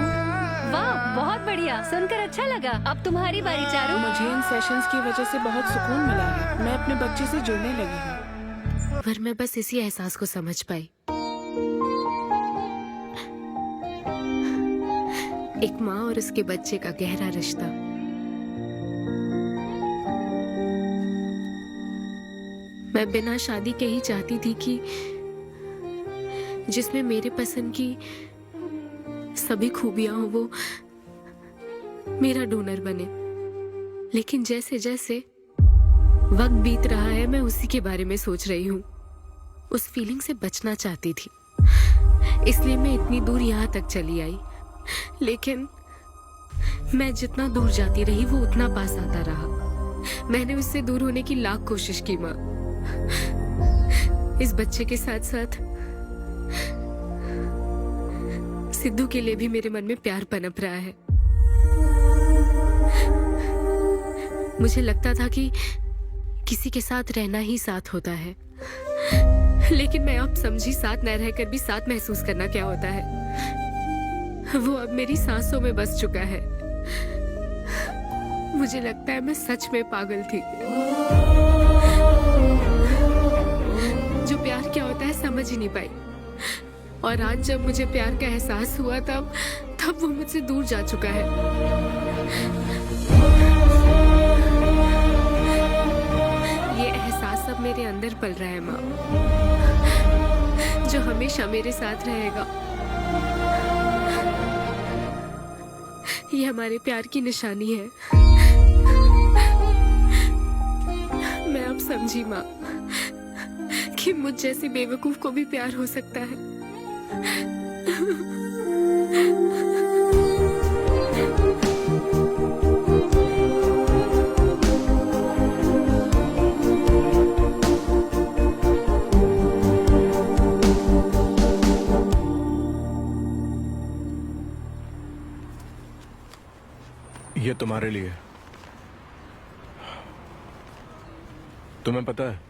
Speaker 6: वाह, बहुत बढ़िया, सुनकर अच्छा लगा। अब तुम्हारी बारी चारू।
Speaker 15: मुझे इन सेशंस की वजह से बहुत सुकून मिला है। मैं अपने बच्चे से जुड़ने लगी हूँ।
Speaker 16: पर मैं बस इसी एहसास को समझ पाई। एक माँ और उसके बच्चे का गहरा रिश्ता। मैं बिना शादी के ही चाहती थी कि जिसमें मेरे पसंद की सभी खूबियां हो वो मेरा डोनर बने। लेकिन जैसे जैसे वक्त बीत रहा है, मैं उसी के बारे में सोच रही हूँ। उस फीलिंग से बचना चाहती थी, इसलिए मैं इतनी दूर यहाँ तक चली आई। लेकिन मैं जितना दूर जाती रही वो उतना पास आता रहा। मैंने उससे दूर होने की लाख कोशिश की माँ। इस बच्चे के साथ साथ सिद्धू के लिए भी मेरे मन में प्यार पनप रहा है। मुझे लगता था कि किसी के साथ रहना ही साथ होता है, लेकिन मैं अब समझी साथ न रहकर भी साथ महसूस करना क्या होता है। वो अब मेरी सांसों में बस चुका है।
Speaker 21: मुझे लगता है मैं सच में पागल थी। जो प्यार क्या होता है समझ ही नहीं पाई। और आज जब मुझे प्यार का एहसास हुआ तब वो मुझसे दूर जा चुका है। ये एहसास अब मेरे अंदर पल रहा है माँ, जो हमेशा मेरे साथ रहेगा। ये हमारे प्यार की निशानी है। मैं अब समझी माँ कि मुझ जैसी बेवकूफ को भी प्यार हो सकता है।
Speaker 17: ये तुम्हारे लिए। तुम्हें पता है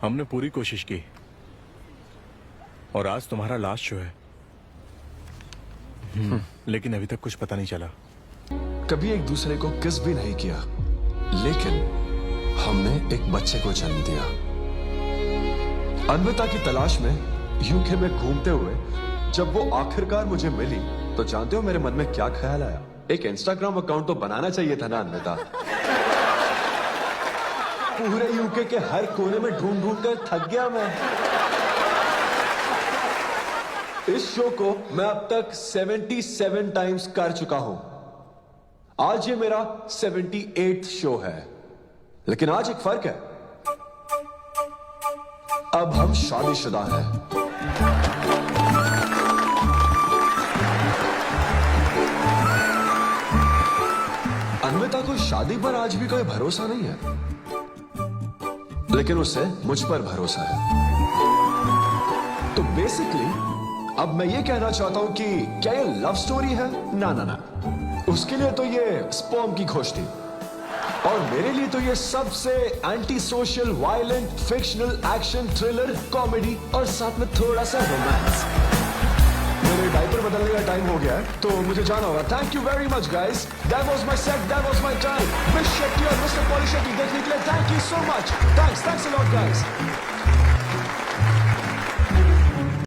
Speaker 17: हमने पूरी कोशिश की और आज तुम्हारा लास्ट शो है। लेकिन अभी तक कुछ पता नहीं चला।
Speaker 11: कभी एक दूसरे को किस भी नहीं किया, लेकिन हमने एक बच्चे को जन्म दिया। अन्विता की तलाश में यूके में घूमते हुए जब वो आखिरकार मुझे मिली तो जानते हो मेरे मन में क्या ख्याल आया? एक इंस्टाग्राम अकाउंट तो बनाना चाहिए था ना अन्विता। पूरे यूके के हर कोने में ढूंढ ढूंढ कर थक गया मैं। इस शो को मैं अब तक 77 टाइम्स कर चुका हूं। आज ये मेरा 78th शो है। लेकिन आज एक फर्क है, अब हम शादीशुदा हैं। अन्विता को शादी पर आज भी कोई भरोसा नहीं है, लेकिन उसे मुझ पर भरोसा है। तो बेसिकली अब मैं ये कहना चाहता हूं कि क्या ये लव स्टोरी है? ना ना ना, उसके लिए तो ये स्पर्म की खोज थी, और मेरे लिए तो ये सबसे anti social, violent, fictional, action, thriller, comedy और साथ में थोड़ा सा रोमांस। मेरे डायपर बदलने का टाइम हो गया है, तो मुझे जाना होगा। Thank you very much guys, that was my set, that was my time. Miss Shetty और मिस्टर पॉली शेट्टी देखने के लिए thank you so much. Thanks a lot guys.